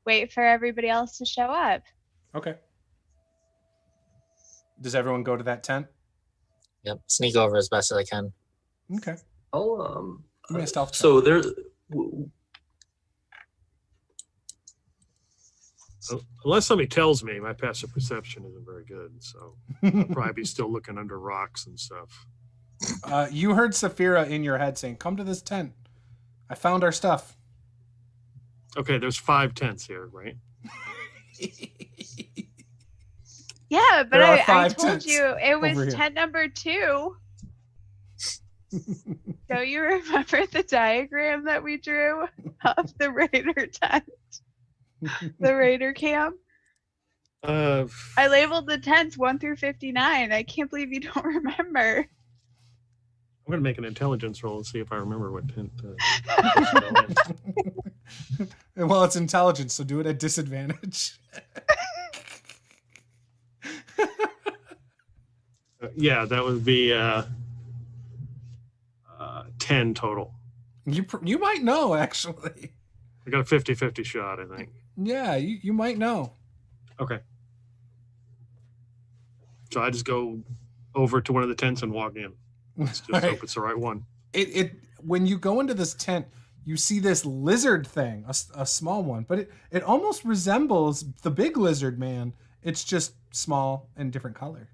wait for everybody else to show up. Okay. Does everyone go to that tent? Yep. Sneak over as best as I can. Okay. I'll Give me a stealth check. so there. Unless somebody tells me, my passive perception isn't very good. So I'll probably be still looking under rocks and stuff. You heard Saphira in your head saying, "Come to this tent. I found our stuff." Okay, there's 5 tents here, right? Yeah, but There are I 5 told tents you it over here. was tent number 2. Don't you remember the diagram that we drew of the raider tent? The raider camp? I labeled the tents 1 through 59. I can't believe you don't remember. I'm going to make an intelligence roll and see if I remember what tent. Well, it's intelligence, so do it at disadvantage. Yeah, that would be 10 total. You might know, actually. I got a 50-50 shot, I think. Yeah, you might know. Okay. So I just go over to one of the tents and walk in. Let's just Right. hope it's the right one. It when you go into this tent, you see this lizard thing, a small one, but it almost resembles the big lizard man. It's just small and different color.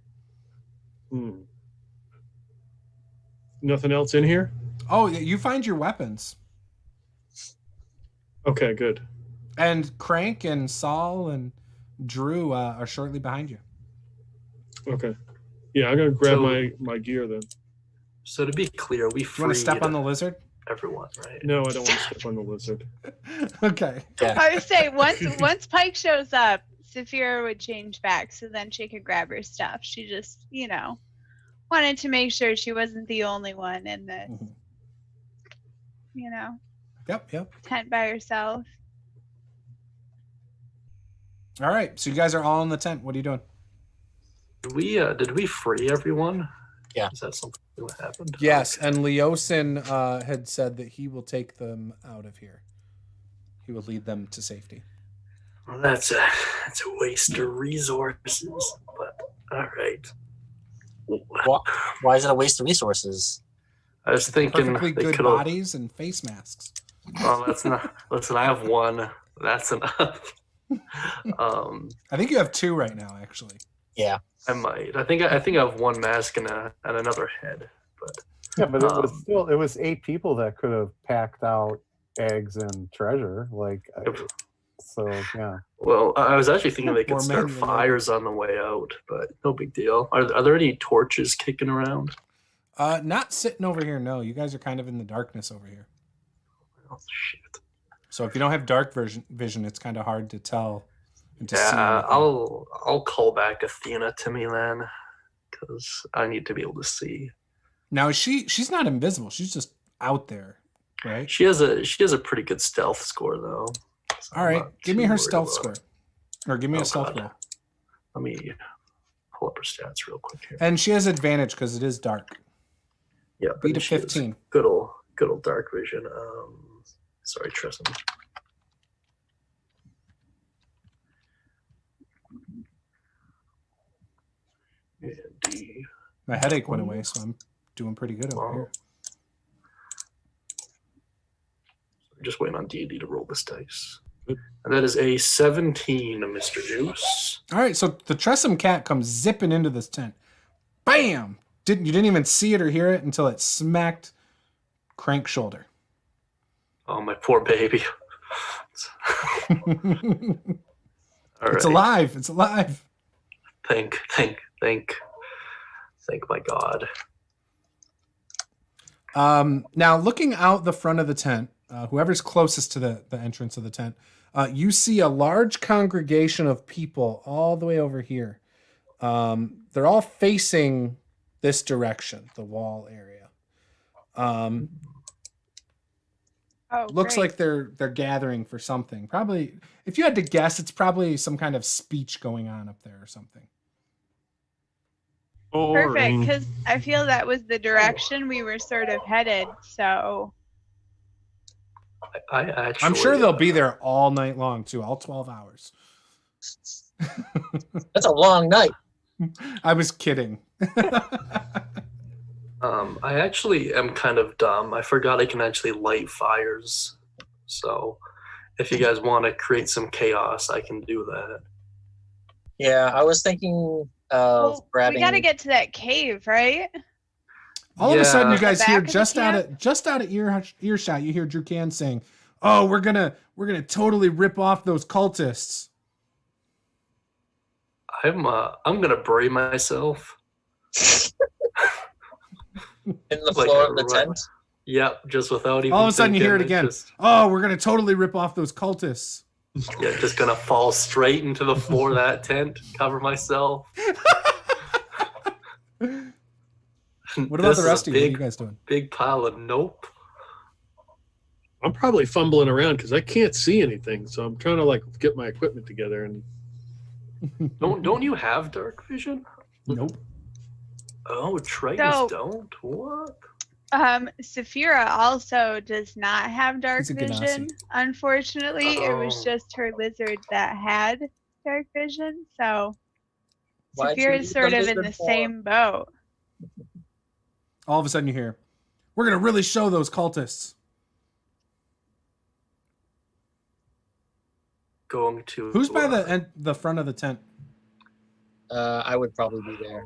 Nothing else in here? Oh, you find your weapons. Okay, good. And Crank and Saul and Drew are shortly behind you. Okay. Yeah, I'm gonna grab So- my gear then. So to be clear, we You want freed to step on the lizard? everyone, right? No, I don't want to step on the lizard. Okay. I would say once Pike shows up, Saphira would change back, so then she could grab her stuff. She just, wanted to make sure she wasn't the only one in this, Mhm. Yep. tent by herself. All right. So you guys are all in the tent. What are you doing? Did we free everyone? Yeah. Is that something that happened? Yes, and Leosin had said that he will take them out of here. He will lead them to safety. Well, that's a waste of resources. But all right. Why is it a waste of resources? I was thinking Perfectly they good could've- bodies and face masks. Well, that's not. Listen, I have one. That's enough. I think you have 2 right now, actually. Yeah. I might. I think I have one mask and another head. But Yeah, but it was 8 people that could have packed out eggs and treasure. So yeah. well, I was actually thinking they More could start manual labor. fires on the way out, but no big deal. Are there any torches kicking around? Not sitting over here. No, you guys are kind of in the darkness over here. Oh shit. So if you don't have dark vision, it's kind of hard to tell and to see. Yeah, anything. I'll call back Athena to me then, because I need to be able to see. Now she's not invisible. She's just out there, right? She has a pretty good stealth score though. So All I'm right, not give me too her worried stealth about score, it. or give me Oh, a stealth God. roll. Let me pull up her stats real quick here. And she has advantage because it is dark. Yeah, Beat a but she has 15. Good old dark vision. Sorry, Tristan. And D. My headache went away, so I'm doing pretty good over Wow. here. I'm just waiting on D&D to roll this dice. Good. And that is a 17, Mr. Juice. All right, so the Tressum cat comes zipping into this tent. Bam! You didn't even see it or hear it until it smacked Crank's shoulder. Oh, my poor baby. All It's right. alive. It's alive. Thank my God. Now, looking out the front of the tent, whoever's closest to the entrance of the tent, you see a large congregation of people all the way over here. They're all facing this direction, the wall area. Looks Great. like they're gathering for something. Probably, if you had to guess, it's probably some kind of speech going on up there or something. Perfect, because I feel that was the direction we were sort of headed. So I actually. I'm sure they'll be there all night long too, all 12 hours. That's a long night. I was kidding. I actually am kind of dumb. I forgot I can actually light fires. So, if you guys want to create some chaos, I can do that. Yeah, I was thinking of grabbing. we got to get to that cave, right? All of a sudden, you Yeah. guys The hear back of the just out of earshot, you hear Drukan saying, "Oh, we're gonna totally rip off those cultists." I'm gonna bury myself. in the Like floor of the right- tent. Yep, just without even. All of a sudden, you hear it thinking, again. Just, Oh, we're gonna totally rip off those cultists. yeah, just gonna fall straight into the floor of that tent, cover myself. What about the rest of you? What are you guys doing? Big pile of nope. I'm probably fumbling around because I can't see anything, so I'm trying to get my equipment together. And Don't you have dark vision? Nope. Oh, Tritons So- don't. What? Saphira also does not have dark He's a Ganassi. vision. Unfortunately, it was Oh. just her lizard that had dark vision. So Why'd you Saphira's use sort the of in lizard the for? same boat. All of a sudden you hear, "We're going to really show those cultists." Going to Who's by the front of the tent? I would probably be there.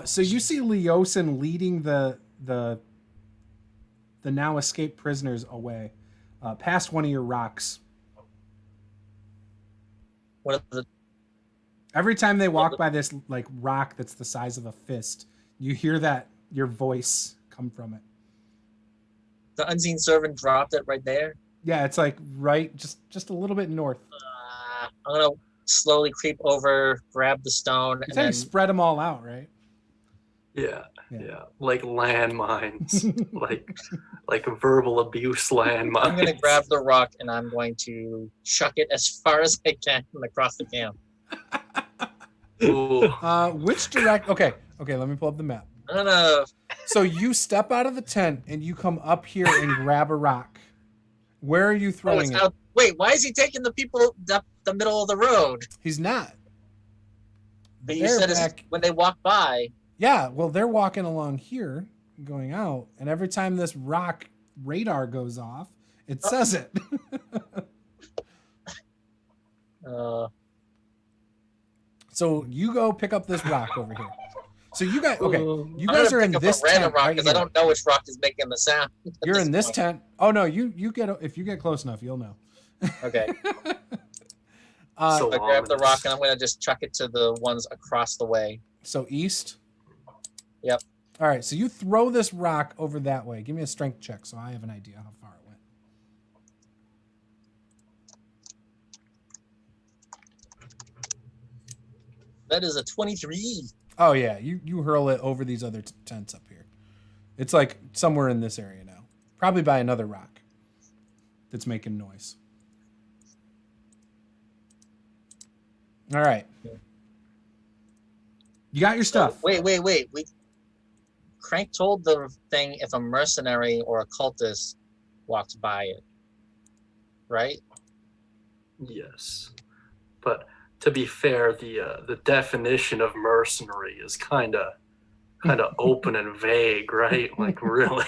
So you see Leosin leading the now escaped prisoners away, past one of your rocks. What are the Every time they walk by this like rock that's the size of a fist, you hear that your voice come from it. the unseen servant dropped it right there? Yeah, it's like right, just a little bit north. I'm gonna slowly creep over, grab the stone, It's and how you then spread them all out, right? Yeah, Yeah. yeah, like landmines, like verbal abuse landmines. I'm gonna grab the rock and I'm going to chuck it as far as I can across the camp. Ooh. Which direct? Okay, let me pull up the map. I'm gonna. So you step out of the tent and you come up here and grab a rock. Where are you Oh, throwing it's it? out. Wait, why is he taking the people up the middle of the road? He's not. But you They're said it's back- when they walk by. Yeah, well, they're walking along here, going out, and every time this rock radar goes off, it says it. So you go pick up this rock over here. So you guys, okay, you guys are in this tent rock right because I here. don't know which rock is making the sound. at You're in this point. tent. Oh no, you get if you get close enough, you'll know. Okay, So I grab the ominous. rock and I'm gonna just chuck it to the ones across the way. So east. Yep. All right, so you throw this rock over that way. Give me a strength check so I have an idea how far it went. That is a 23. Oh yeah, you hurl it over these other tents up here. It's like somewhere in this area now. Probably by another rock that's making noise. All right. You got your stuff. Wait. Crank told the thing if a mercenary or a cultist walks by it, right? Yes, but to be fair, the definition of mercenary is kind of open and vague, right? Like really,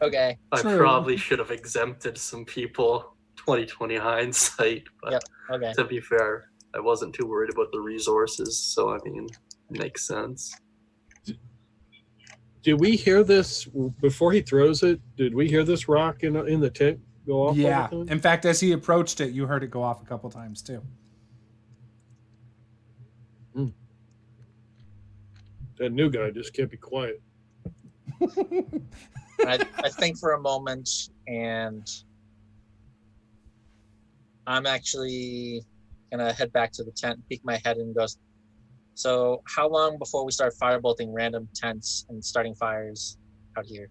Okay. I True. probably should have exempted some people. 2020 hindsight, but Yep. Okay. to be fair, I wasn't too worried about the resources, so I mean, it makes sense. Did we hear this before he throws it? Did we hear this rock in the tent go off? all the Yeah. time? In fact, as he approached it, you heard it go off a couple times too. That new guy just can't be quiet. I think for a moment, and I'm actually gonna head back to the tent, peek my head, and goes. So, how long before we start firebolting random tents and starting fires out here?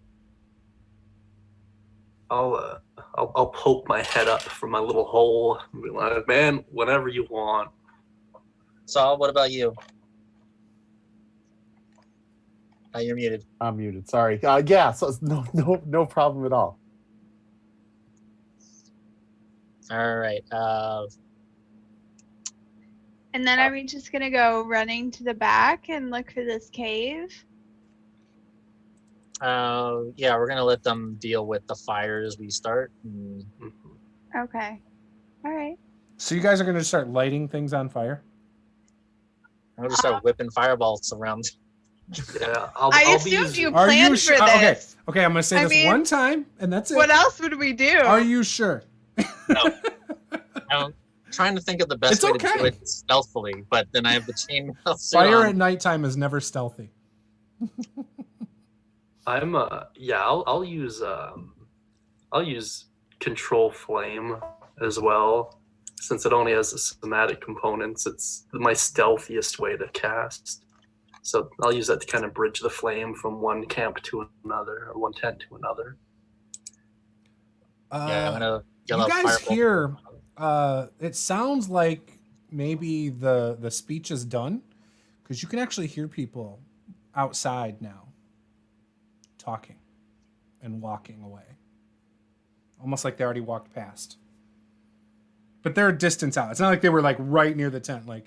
I'll poke my head up from my little hole and be like, man, whenever you want. Saul, what about you? You're muted. I'm muted. Sorry. Yeah. So no problem at all. All right. And then are we just gonna go running to the back and look for this cave? Yeah, we're gonna let them deal with the fire as we start. Okay. All right. So you guys are going to start lighting things on fire? I'm gonna start whipping fireballs around. Yeah, I I'll be assumed using- you Are you planned for sure? this. Okay. I'm going to say I this mean, one time, and that's it. What else would we do? Are you sure? I'm trying to think of the best It's way okay. to do it stealthily, but then I have the chainmail suit Fire on. at nighttime is never stealthy. I'm yeah, I'll use control flame as well, since it only has the somatic components. It's my stealthiest way to cast, so I'll use that to kind of bridge the flame from one camp to another, or one tent to another. Yeah, I'm gonna yell You out guys fireball. hear? It sounds like maybe the speech is done, because you can actually hear people outside now talking and walking away, almost like they already walked past. But they're a distance out. It's not like they were like right near the tent. Like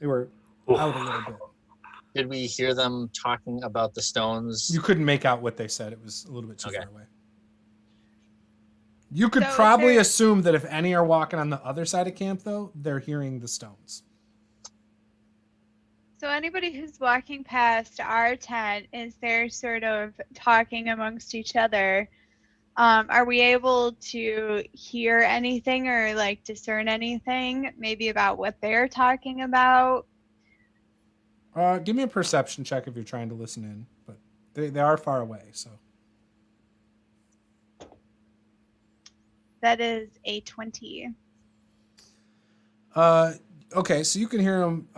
they were out a little bit. Did we hear them talking about the stones? You couldn't make out what they said. It was a little bit too Okay. far away. You could So is probably there- assume that if any are walking on the other side of camp, though, they're hearing the stones. So anybody who's walking past our tent, is they're sort of talking amongst each other. Are we able to hear anything or like discern anything maybe about what they're talking about? Give me a perception check if you're trying to listen in, but they are far away, so. That is a 20. Okay, so you can hear them.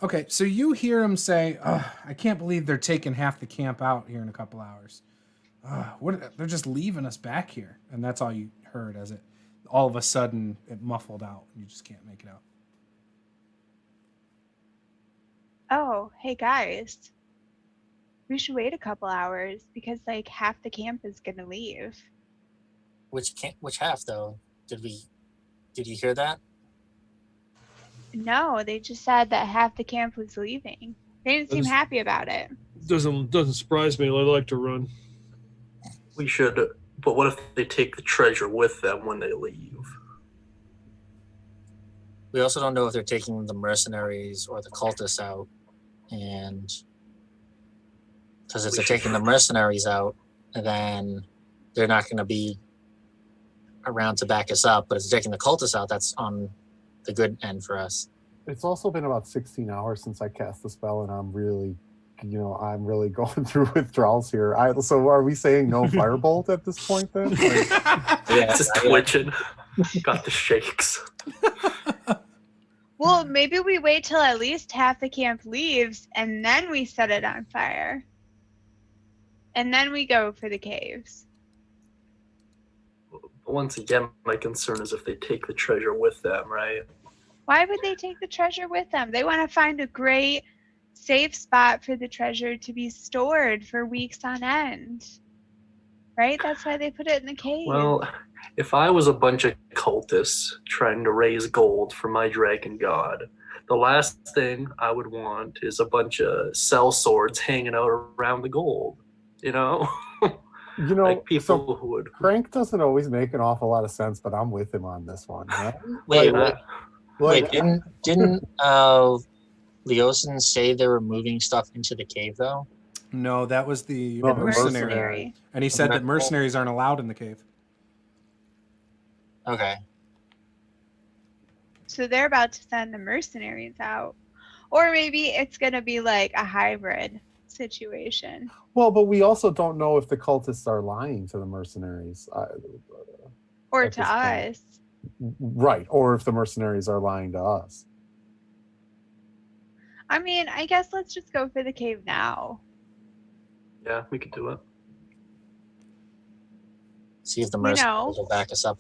Okay, so you hear them say, I can't believe they're taking half the camp out here in a couple hours. They're just leaving us back here. And that's all you heard as it, all of a sudden, it muffled out. You just can't make it out. Oh, hey guys. We should wait a couple hours because like half the camp is gonna leave. Which half though? Did you hear that? No, they just said that half the camp was leaving. They didn't seem happy about it. Doesn't surprise me. I like to run. We should, but what if they take the treasure with them when they leave? We also don't know if they're taking the mercenaries or the cultists out, and because if they're taking the mercenaries out, then they're not going to be around to back us up. But if they're taking the cultists out, that's on the good end for us. It's also been about 16 hours since I cast the spell, and I'm really going through withdrawals here. So are we saying no firebolt at this point then? Like, Yeah, Just twitching. Got the shakes. Well, maybe we wait till at least half the camp leaves and then we set it on fire. And then we go for the caves. Once again, my concern is if they take the treasure with them, right? Why would they take the treasure with them? They want to find a great safe spot for the treasure to be stored for weeks on end. Right? That's why they put it in the cave. Well, if I was a bunch of cultists trying to raise gold for my dragon god, the last thing I would want is a bunch of cell swords hanging out around the gold. You know? Like people who would. Crank doesn't always make an awful lot of sense, but I'm with him on this one. Right? Wait, Like, didn't Leosin say they were moving stuff into the cave though? No, that was the No, mercenary. mercenary. And he said that mercenaries aren't allowed in the cave. Okay. So they're about to send the mercenaries out. Or maybe it's going to be like a hybrid situation. well, but we also don't know if the cultists are lying to the mercenaries. Or At to this point. us. Right, or if the mercenaries are lying to us. I mean, I guess let's just go for the cave now. Yeah, we could do it. See if the You mercenaries know. will back us up.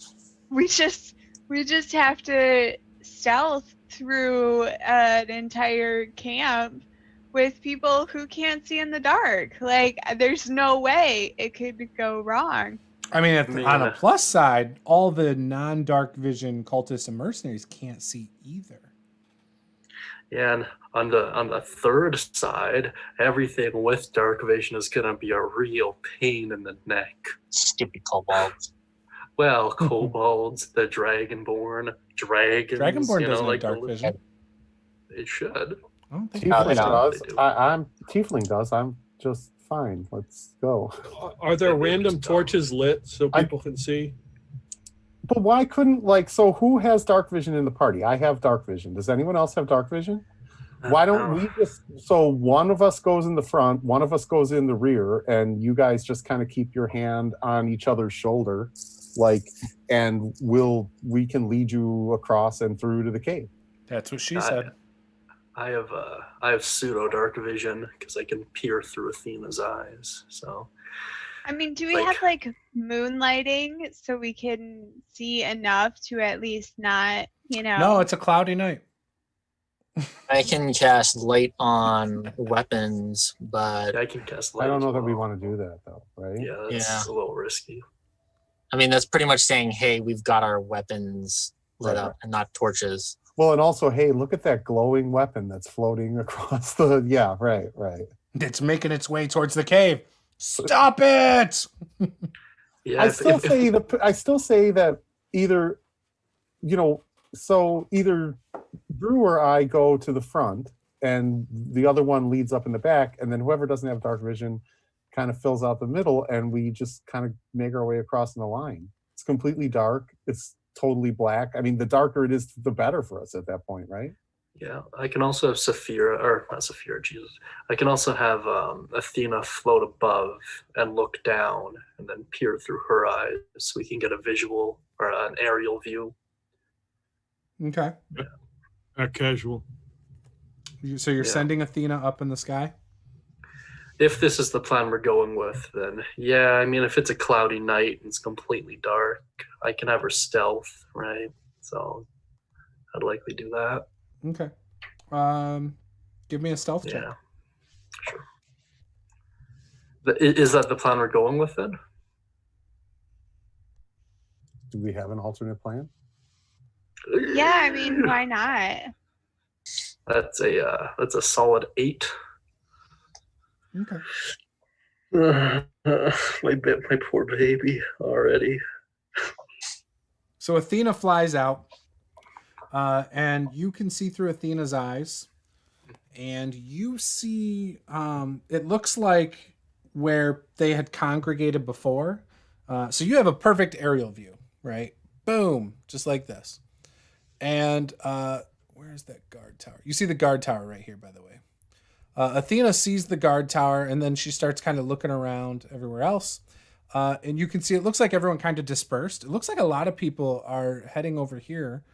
We just have to stealth through an entire camp with people who can't see in the dark. Like, there's no way it could go wrong. I mean, on a plus side, all the non-dark vision cultists and mercenaries can't see either. Yeah, and on the third side, everything with dark vision is gonna be a real pain in the neck. Stupid kobolds. Well, kobolds, the dragonborn, dragons. Dragonborn doesn't have like dark vision. It should. I don't think Tiefling no. does. They do. Tiefling does. I'm just fine. Let's go. Are there They do random just torches lit so people can see? But why couldn't so who has dark vision in the party? I have dark vision. Does anyone else have dark vision? Why don't we just one of us goes in the front, one of us goes in the rear, and you guys just kind of keep your hand on each other's shoulder, and we can lead you across and through to the cave. That's what she said. I have pseudo dark vision because I can peer through Athena's eyes. So I mean, do we have like moonlighting so we can see enough to at least not, No, it's a cloudy night. I can cast light on weapons, but I can cast light. I don't as know that we well. want to do that though, right? Yeah, that's Yeah. a little risky. I mean that's pretty much saying, hey, we've got our weapons lit Right. up and not torches. Well, and also, hey, look at that glowing weapon that's floating across the. Yeah, right. It's making its way towards the cave. Stop it! Yeah, I still say that either, so either Drew or I go to the front, and the other one leads up in the back, and then whoever doesn't have dark vision kind of fills out the middle, and we just kind of make our way across in the line. It's completely dark. It's totally black. I mean, the darker it is, the better for us at that point, right? Yeah, I can also have Saphira, or not Saphira, Jesus. I can also have Athena float above and look down and then peer through her eyes so we can get a visual or an aerial view. Okay. Casual. So you're sending Athena up in the sky? If this is the plan we're going with, then yeah, I mean, if it's a cloudy night and it's completely dark, I can have her stealth, right? So I'd likely do that. Okay. Give me a stealth check. Yeah, sure. Is that the plan we're going with then? Do we have an alternate plan? Yeah, I mean, why not? That's a solid 8. Okay. My poor baby already. So Athena flies out, and you can see through Athena's eyes, and you see it looks like where they had congregated before. So you have a perfect aerial view, right? Boom, just like this. And where's that guard tower? You see the guard tower right here, by the way. Athena sees the guard tower, and then she starts kind of looking around everywhere else. And you can see it looks like everyone kind of dispersed. It looks like a lot of people are heading over here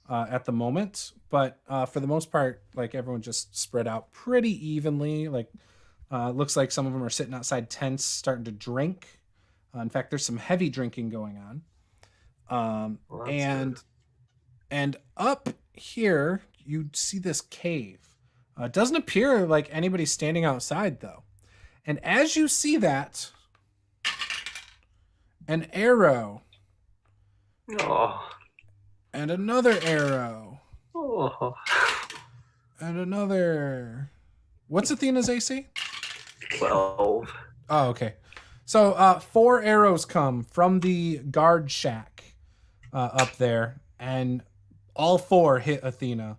at the moment. But for the most part, like everyone just spread out pretty evenly. Like looks like some of them are sitting outside tents starting to drink. In fact, there's some heavy drinking going on. Well, and up here, you see this cave. It doesn't appear like anybody's standing outside, though. And as you see that, an arrow. Oh. And another arrow. Oh. And another. What's Athena's AC? 12. Oh, okay. So 4 arrows come from the guard shack up there, and all 4 hit Athena.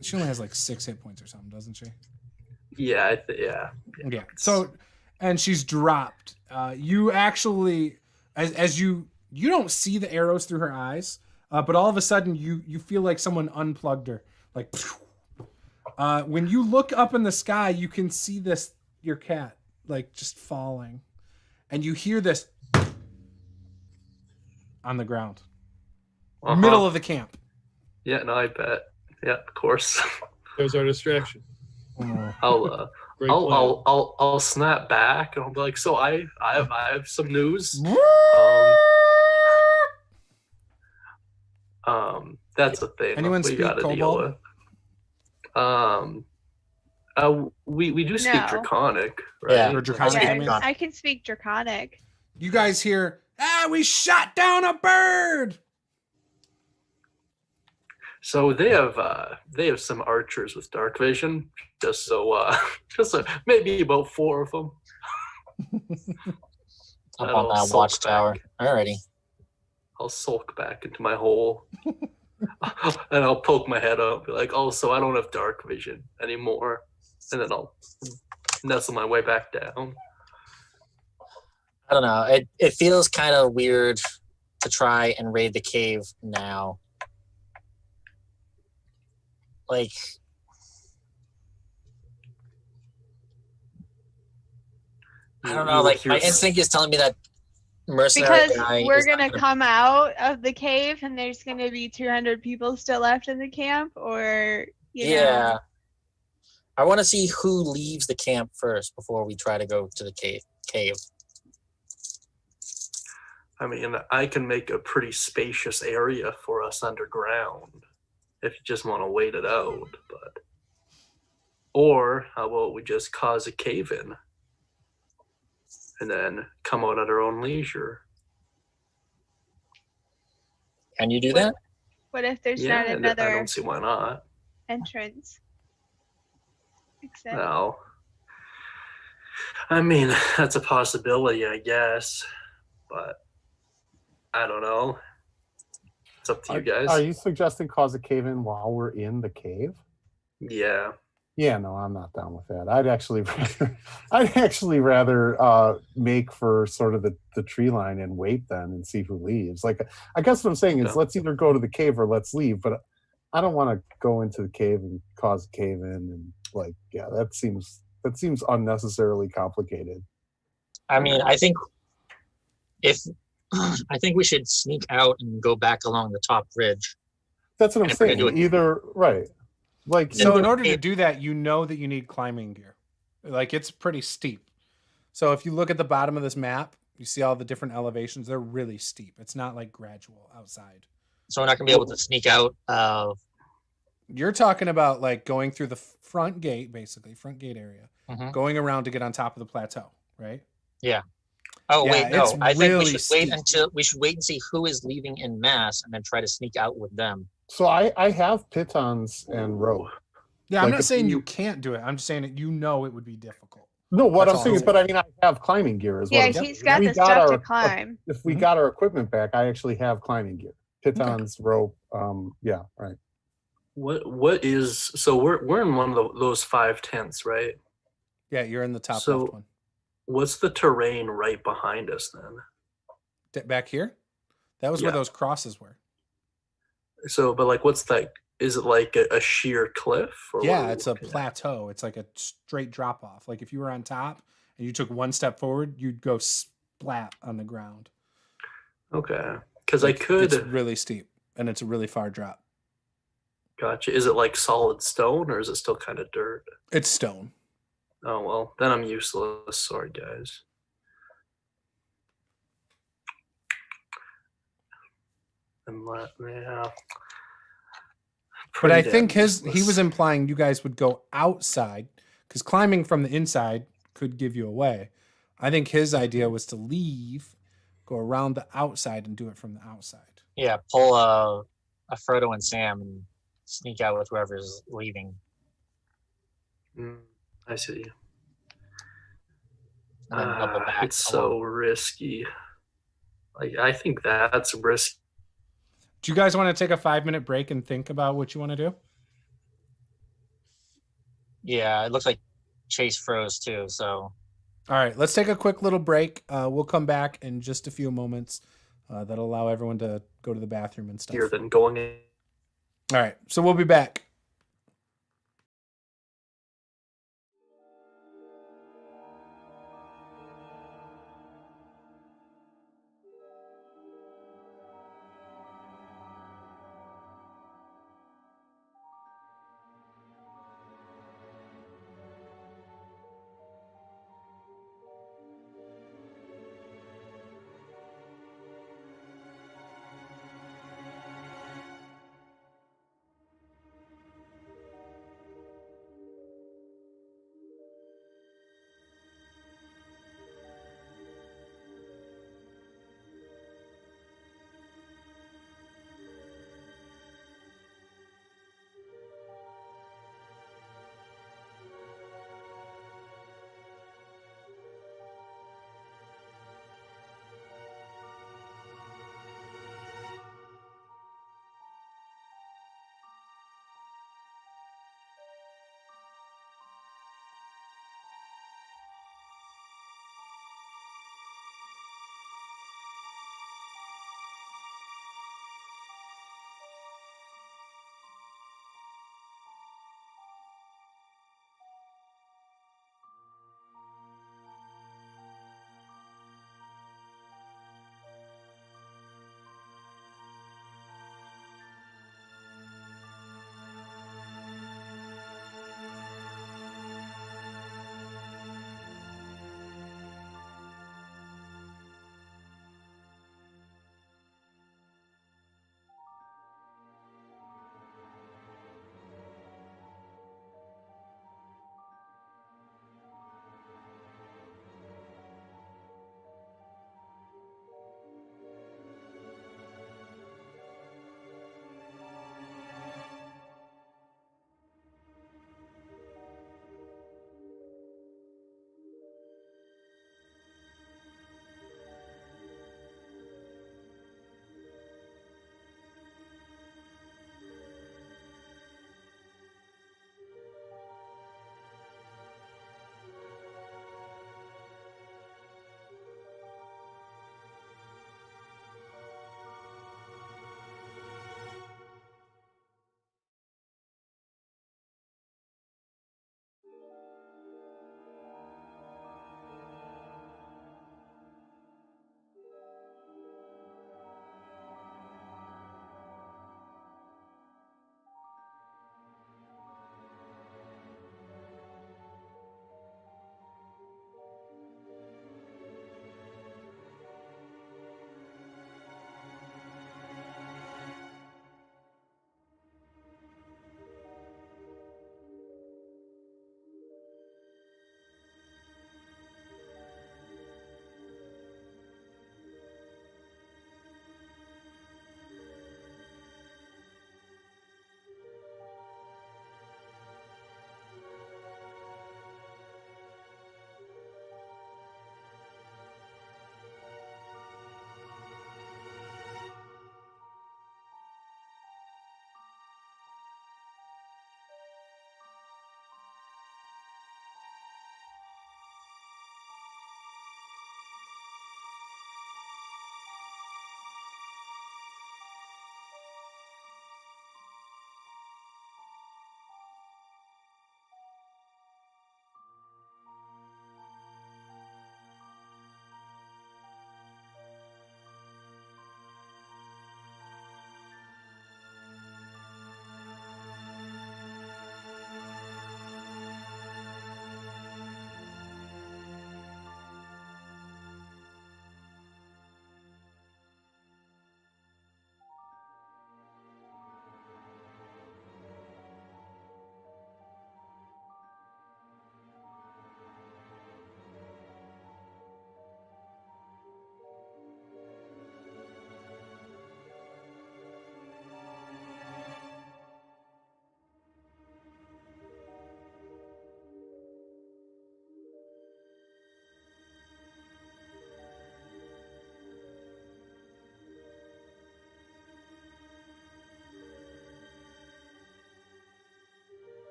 She only has like 6 hit points or something, doesn't she? Yeah, Yeah. So, and she's dropped. You actually, as you don't see the arrows through her eyes, but all of a sudden you feel like someone unplugged her. Like, when you look up in the sky, you can see your cat like just falling, and you hear this on the ground, middle of the camp. Yeah, no, I bet. Yeah, of course. There's our distraction. I'll snap back and I'll be like, so I have some news. That's the thing. Anyone we speak gotta deal Kobold? with. We do speak No. Draconic, right? Yeah. Or Draconic, Yeah, I mean. I can speak Draconic. You guys hear, we shot down a bird. So they have some archers with dark vision, just maybe about 4 of them. Up on that watchtower. Alrighty. I'll sulk back into my hole, and I'll poke my head up, be like, "Oh, so I don't have dark vision anymore," and then I'll nestle my way back down. I don't know. It feels kind of weird to try and raid the cave now. Like, I don't know. Like, my instinct is telling me that mercenary Because guy we're is not gonna come out of the cave and there's gonna be 200 people still left in the camp, or you know. I want to see who leaves the camp first before we try to go to the cave. I mean, I can make a pretty spacious area for us underground if you just want to wait it out. But or how about we just cause a cave-in and then come out at our own leisure? Can you do that? What if there's Yeah, not I another don't see why not. entrance? Except No. I mean, that's a possibility, I guess. But I don't know. It's up to you guys. Are you suggesting cause a cave in while we're in the cave? Yeah. Yeah, no, I'm not down with that. I'd actually rather make for sort of the tree line and wait then and see who leaves. Like, I guess what I'm saying is Okay. let's either go to the cave or let's leave. But I don't want to go into the cave and cause a cave in and like, yeah, that seems unnecessarily complicated. I mean, I think we should sneak out and go back along the top ridge. That's what I'm And if we're saying. gonna do it- Either right, like So in either- order to do that, you know that you need climbing gear. Like it's pretty steep. So if you look at the bottom of this map, you see all the different elevations. They're really steep. It's not like gradual outside. So we're not gonna be able to sneak out. You're talking about like going through the front gate, basically front gate area, Mhm. going around to get on top of the plateau, right? Oh Yeah, wait, no. it's I think really we should wait and see who is leaving in mass, and then try to sneak out with them. so I have pitons and rope. Yeah, I'm Like not if saying you- you can't do it. I'm just saying that you know it would be difficult. No, what That's I'm all saying I'm is, but I mean, I have climbing gear as well. Yeah, Yep. he's got We the got stuff our- to climb. If we got our equipment back, I actually have climbing gear, pitons, rope. Yeah, right. What is so we're in one of those 5 tents, right? Yeah, you're in the top So- left one. What's the terrain right behind us then? Back here? That was where Yeah. those crosses were. So, but like, what's that? Is it like a sheer cliff? Or what Yeah, are we it's a looking at? plateau. It's like a straight drop off. Like if you were on top and you took one step forward, you'd go splat on the ground. Okay, because I could. It's really steep and it's a really far drop. Gotcha. Is it like solid stone or is it still kind of dirt? It's stone. Oh well, then I'm useless. Sorry, guys. Yeah. But I Pretty think damn he was useless. implying you guys would go outside because climbing from the inside could give you away. I think his idea was to leave, go around the outside and do it from the outside. Yeah, pull a Frodo and Sam and sneak out with whoever's leaving. I see. And then double back It's so risky. Like I think that's risky. Do you guys want to take a 5-minute break and think about what you want to do? Yeah, it looks like Chase froze too. So All right, let's take a quick little break. We'll come back in just a few moments. That'll allow everyone to go to the bathroom and stuff. Here than going in. All right, so we'll be back.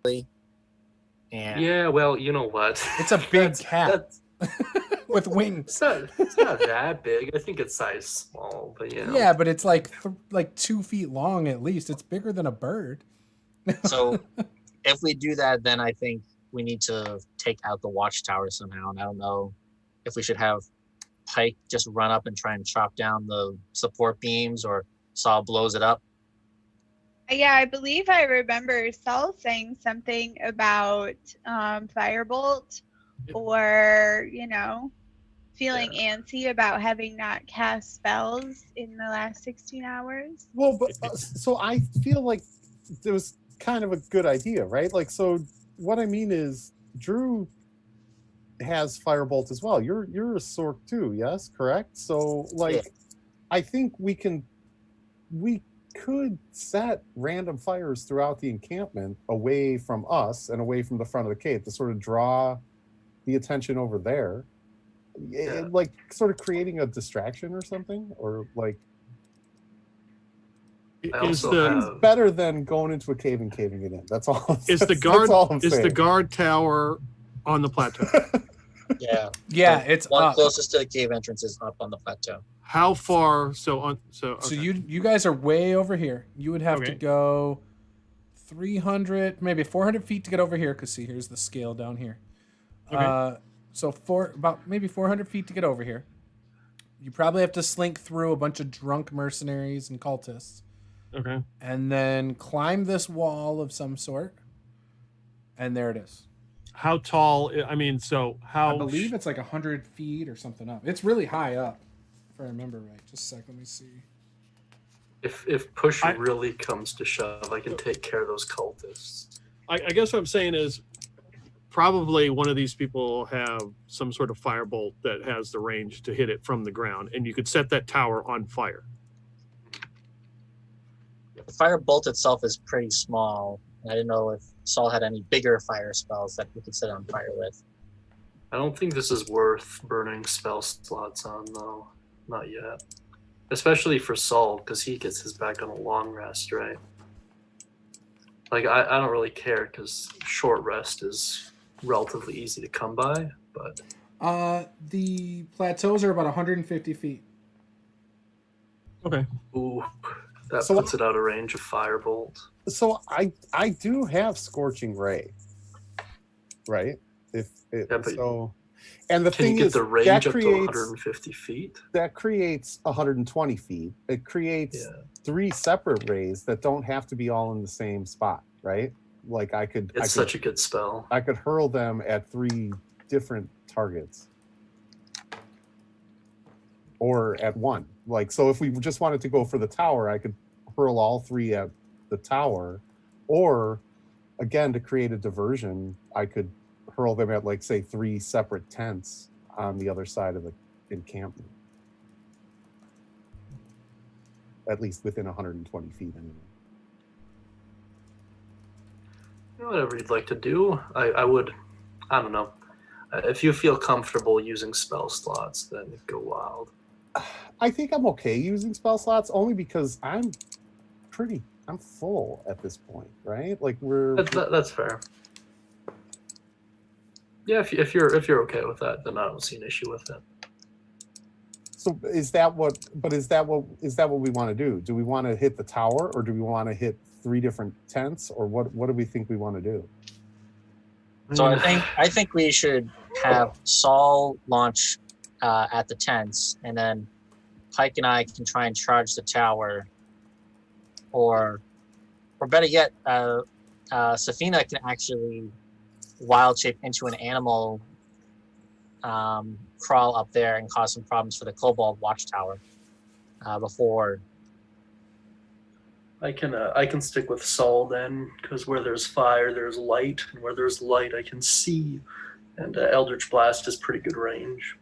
And Yeah, well, you know what? It's a big cat That's, with wings. it's not that big. I think it's size small, but you know. Yeah, but it's like 2 feet long at least. It's bigger than a bird. so if we do that, then I think we need to take out the watchtower somehow. And I don't know if we should have Pike just run up and try and chop down the support beams, or Saul blows it up. Yeah, I believe I remember Saul saying something about Firebolt, or feeling antsy about having not cast spells in the last 16 hours. Well, but so I feel like it was kind of a good idea, right? Like, so what I mean is, Drew has Firebolt as well. You're a Sork too, yes, correct? So, like, Yeah. I think we could set random fires throughout the encampment away from us and away from the front of the cave to sort of draw the attention over there. Yeah. Like sort of creating a distraction or something, or like I Is also the have- better than going into a cave and caving it in. That's all. is the that's guard all I'm is the saying. guard tower on the plateau? Yeah. Yeah, The it's one up. closest to the cave entrance is up on the plateau. How far? So So okay. you guys are way over here. You would have to Okay. go 300, maybe 400 feet to get over here. Because see, here's the scale down here. Okay. So about maybe 400 feet to get over here. You probably have to slink through a bunch of drunk mercenaries and cultists, Okay. and then climb this wall of some sort. And there it is. How tall? I mean, so how? I believe it's like 100 feet or something up. It's really high up, if I remember right. Just a sec, let me see. If push I- really comes to shove, I can take care of those cultists. I guess what I'm saying is, probably one of these people have some sort of firebolt that has the range to hit it from the ground, and you could set that tower on fire. The fire bolt itself is pretty small. I didn't know if Saul had any bigger fire spells that we could set on fire with. I don't think this is worth burning spell slots on, though. Not yet. Especially for Saul, because he gets his back on a long rest, right? Like, I don't really care, because short rest is relatively easy to come by, but The plateaus are about 150 feet. Okay. ooh, that So- puts it out of range of Firebolt. So I do have Scorching Ray, right? If it, Yeah, but so, and the Can thing you get is the range that up to creates 150 feet? 120 feet. It creates Yeah. 3 separate rays that don't have to be all in the same spot, right? Like I could It's such a good spell. I could hurl them at 3 different targets. Or at one. Like, so if we just wanted to go for the tower, I could hurl all 3 at the tower. Or, again, to create a diversion, I could hurl them at, like, say, 3 separate tents on the other side of the encampment. At least within 120 feet, anyway. Whatever you'd like to do, I would, I don't know. If you feel comfortable using spell slots, then go wild. I think I'm okay using spell slots only because I'm full at this point, right? Like That's fair. Yeah, if you're okay with that, then I don't see an issue with it. So is that what we want to do? Do we want to hit the tower, or do we want to hit 3 different tents, or what do we think we want to do? So I think we should have Saul launch at the tents, and then Pike and I can try and charge the tower, or better yet, Safina can actually wild shape into an animal, crawl up there and cause some problems for the Kobold Watchtower before. I can stick with Saul then, because where there's fire, there's light, and where there's light, I can see. And Eldritch Blast is pretty good range.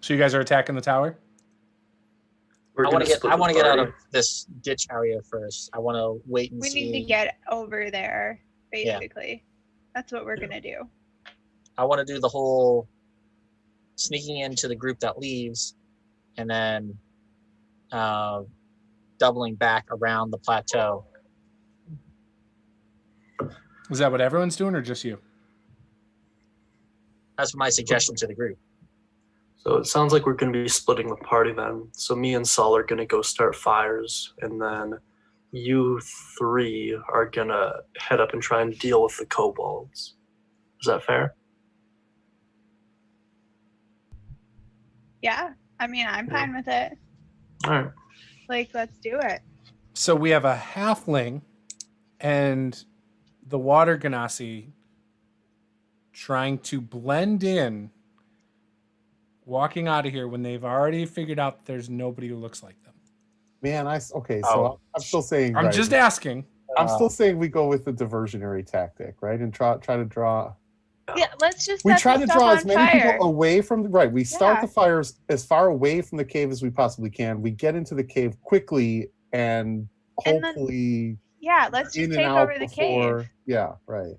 So you guys are attacking the tower? We're I want gonna to split the get out party. of this ditch area first. I want to wait and We see. need to get over there, Yeah. basically. That's what we're gonna do. I want to do the whole sneaking into the group that leaves, and then doubling back around the plateau. Is that what everyone's doing, or just you? That's my suggestion to the group. So it sounds like we're going to be splitting the party then. So me and Saul are going to go start fires, and then you three are going to head up and try and deal with the kobolds. Is that fair? Yeah, I mean, I'm fine with it. All right. Like, let's do it. So we have a halfling and the water ganassi trying to blend in, walking out of here when they've already figured out there's nobody who looks like them. Man, so I'm still saying. I'm just asking. I'm still saying we go with the diversionary tactic, right? And try to draw. Yeah, let's just. We set try the to stuff draw on as many fire. people away from the We start Yeah. the fires as far away from the cave as we possibly can. We get into the cave quickly and And then- hopefully Yeah, let's in just and take out over the before. cave. Yeah, right.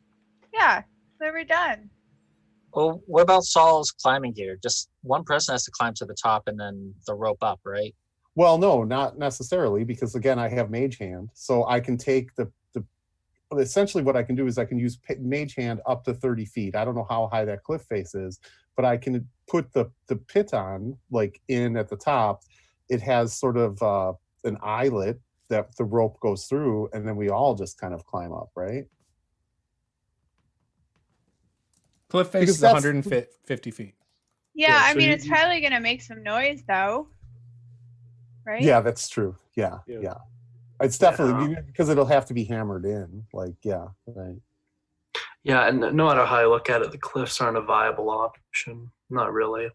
Yeah, so we're done. Well, what about Saul's climbing gear? Just one person has to climb to the top and then the rope up, right? Well, no, not necessarily, because again, I have Mage Hand, so I can take the. Essentially, what I can do is I can use Mage Hand up to 30 feet. I don't know how high that cliff face is, but I can put the piton like in at the top. It has sort of an eyelet that the rope goes through, and then we all just kind of climb up, right? Cliff face Because is that's- 150 feet. Yeah, Yeah, I so mean, you- it's probably gonna make some noise though, right? Yeah, that's true. Yeah. It's definitely because it'll have to be hammered in. Like, yeah, right. Yeah, and no matter how I look at it, the cliffs aren't a viable option. Not really.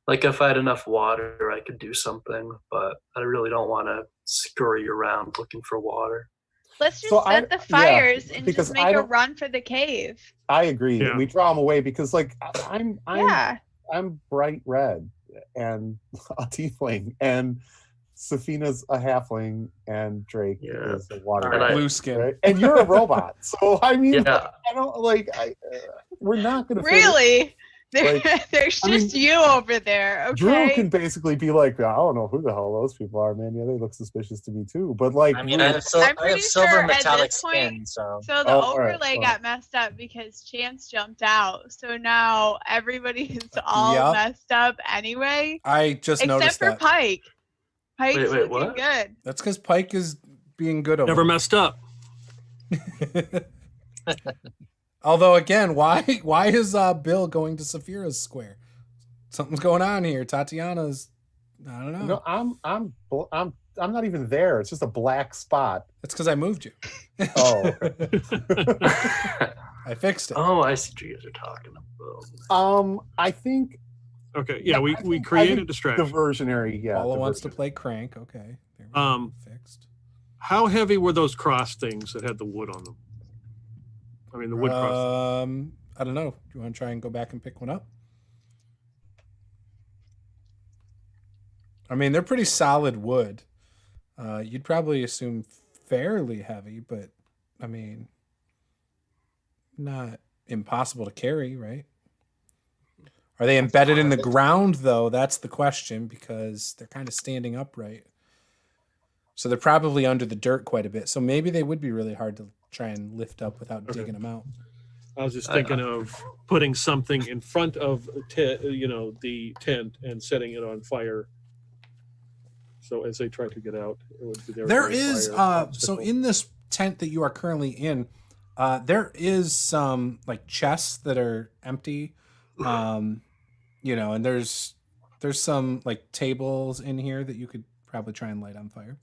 Like, if I had enough water, I could do something, but I really don't want to scurry around looking for water. Let's just So set the fires and because just I make a don't- run for the cave. I agree. Yeah. We draw them away because, like, I'm bright red and a tiefling, and Safina's a halfling, and Drake Yeah. is a water And rat, Blue skin. right? And you're a robot, so I mean, Yeah. I don't like. We're not gonna fit in. Really? There, Like, there's I mean, just you over there, okay? Drew can basically be like, I don't know who the hell those people are, man. Yeah, they look suspicious to me too. But like, I mean, I have, I'm I have pretty silver sure at metallic this point- skin, so So the Oh, all right, overlay well. got messed up because Chance jumped out. So now everybody is all Yep. messed up anyway, I just except noticed for that. Pike. Pike's Wait, looking what? good. That's because Pike is being good over Never there. messed up. Although again, why is Bill going to Saphira's square? Something's going on here. Tatiana's, I don't know. no, I'm not even there. It's just a black spot. That's because I moved you. Oh, I fixed it. Oh, I see what you guys are talking about. I think Okay, yeah, we I think created a distraction. diversionary. Yeah, Paula wants to diversionary. play Crank. Okay. There we go. Fixed. How heavy were those cross things that had the wood on them? I mean, the wood cross. I don't know. Do you want to try and go back and pick one up? I mean, they're pretty solid wood. You'd probably assume fairly heavy, but I mean, not impossible to carry, right? Are they embedded in the ground, though? That's the question, because they're kind of standing upright. So they're probably under the dirt quite a bit. So maybe they would be really hard to try and lift up without digging them out. I was just thinking of putting something in front of the tent and setting it on fire. So as they try to get out, it would be There on is fire. so in this tent that you are currently in, there is some like chests that are empty, and there's some like tables in here that you could probably try and light on fire.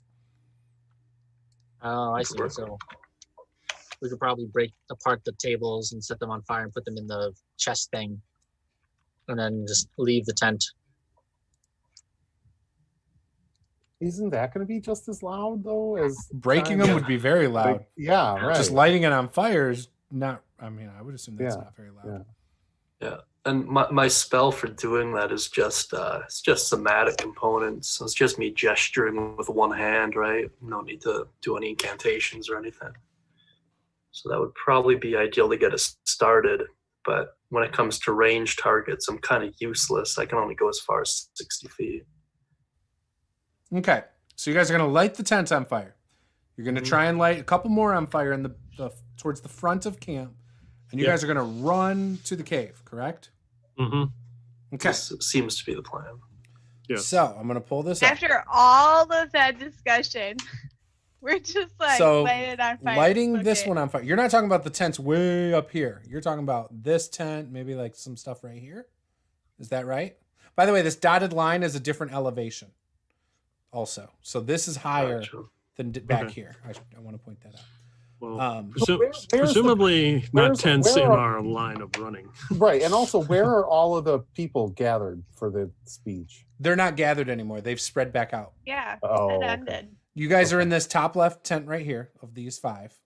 oh, I see. So we could probably break apart the tables and set them on fire and put them in the chest thing, and then just leave the tent. Isn't that going to be just as loud though as Breaking trying them to- would be very loud. like, yeah, right. Just lighting it on fire is not. I mean, I would assume that's Yeah, not very loud. yeah. And my spell for doing that is just it's just somatic components. It's just me gesturing with one hand, right? No need to do any incantations or anything. So that would probably be ideal to get us started. But when it comes to range targets, I'm kind of useless. I can only go as far as 60 feet. Okay. So you guys are going to light the tent on fire. You're going to try and light a couple more on fire in the towards the front of camp. And you guys are going to run to the cave, correct? Mm-hmm. Okay. This seems to be the plan. Yeah. So I'm going to pull this up. After all of that discussion, we're just like light it on fire. Lighting this one on fire. You're not talking about the tents way up here. You're talking about this tent, maybe like some stuff right here. Is that right? By the way, this dotted line is a different elevation also. So this is higher than back here. I want to point that out. Well, where's presumably not where's- tents where in are- our line of running. Right, and also, where are all of the people gathered for the speech? They're not gathered anymore. They've spread back out. Yeah, Oh, it okay. ended. You guys are in this top left tent right here of these 5.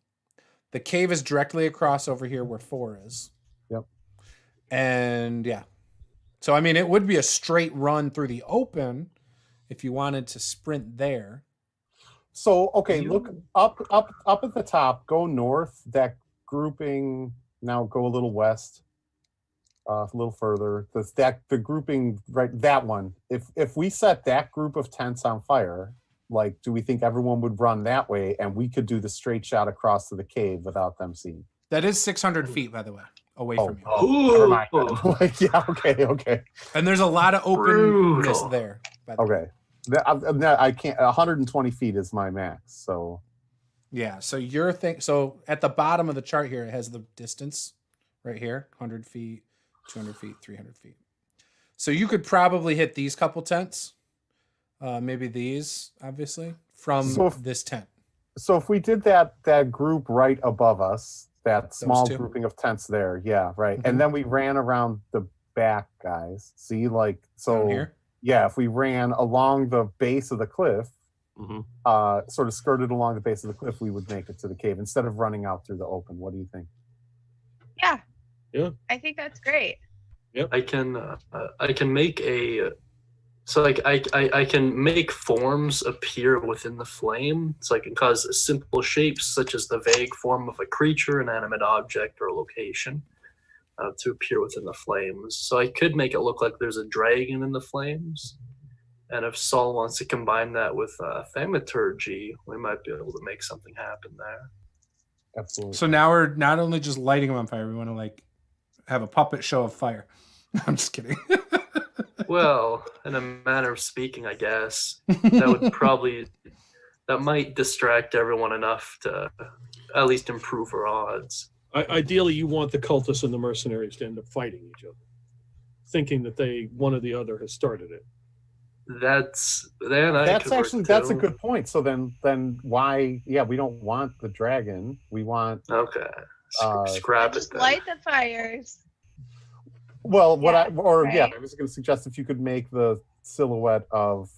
The cave is directly across over here where 4 is. Yep. And yeah. So, I mean, it would be a straight run through the open if you wanted to sprint there. So, okay, look up at the top, go north, that grouping, now go a little west, a little further. The grouping, right, that one. If we set that group of tents on fire, like, do we think everyone would run that way and we could do the straight shot across to the cave without them seeing? That is 600 feet, by the way, away from you. Oh, never mind. Like, yeah, okay. And there's a lot of openness there. By the way. Okay. I can't. 120 feet is my max. So Yeah. So so at the bottom of the chart here, it has the distance right here, 100 feet, 200 feet, 300 feet. So you could probably hit these couple tents, maybe these, obviously, from this tent. So if we did that group right above us, that small 2. grouping of tents there, yeah, right, Mhm. and then we ran around the back, guys. See, like, so Down here? yeah, if we ran along the base of the cliff, sort of skirted along the base of the cliff, we would make it to the cave instead of running out through the open. What do you think? Yeah. Yeah. I think that's great. I can make a so like I can make forms appear within the flame. So I can cause simple shapes such as the vague form of a creature, an animate object, or a location to appear within the flames. So I could make it look like there's a dragon in the flames. And if Saul wants to combine that with thaumaturgy, we might be able to make something happen there. Absolutely. So now we're not only just lighting them on fire, we want to like have a puppet show of fire. I'm just kidding. Well, in a manner of speaking, I guess that might distract everyone enough to at least improve our odds. Ideally, you want the cultists and the mercenaries to end up fighting each other, thinking that one or the other has started it. That's a good point. So then why? Yeah, we don't want the dragon. We want scrap it. Just Then. light the fires. Well, I right? was going to suggest if you could make the silhouette of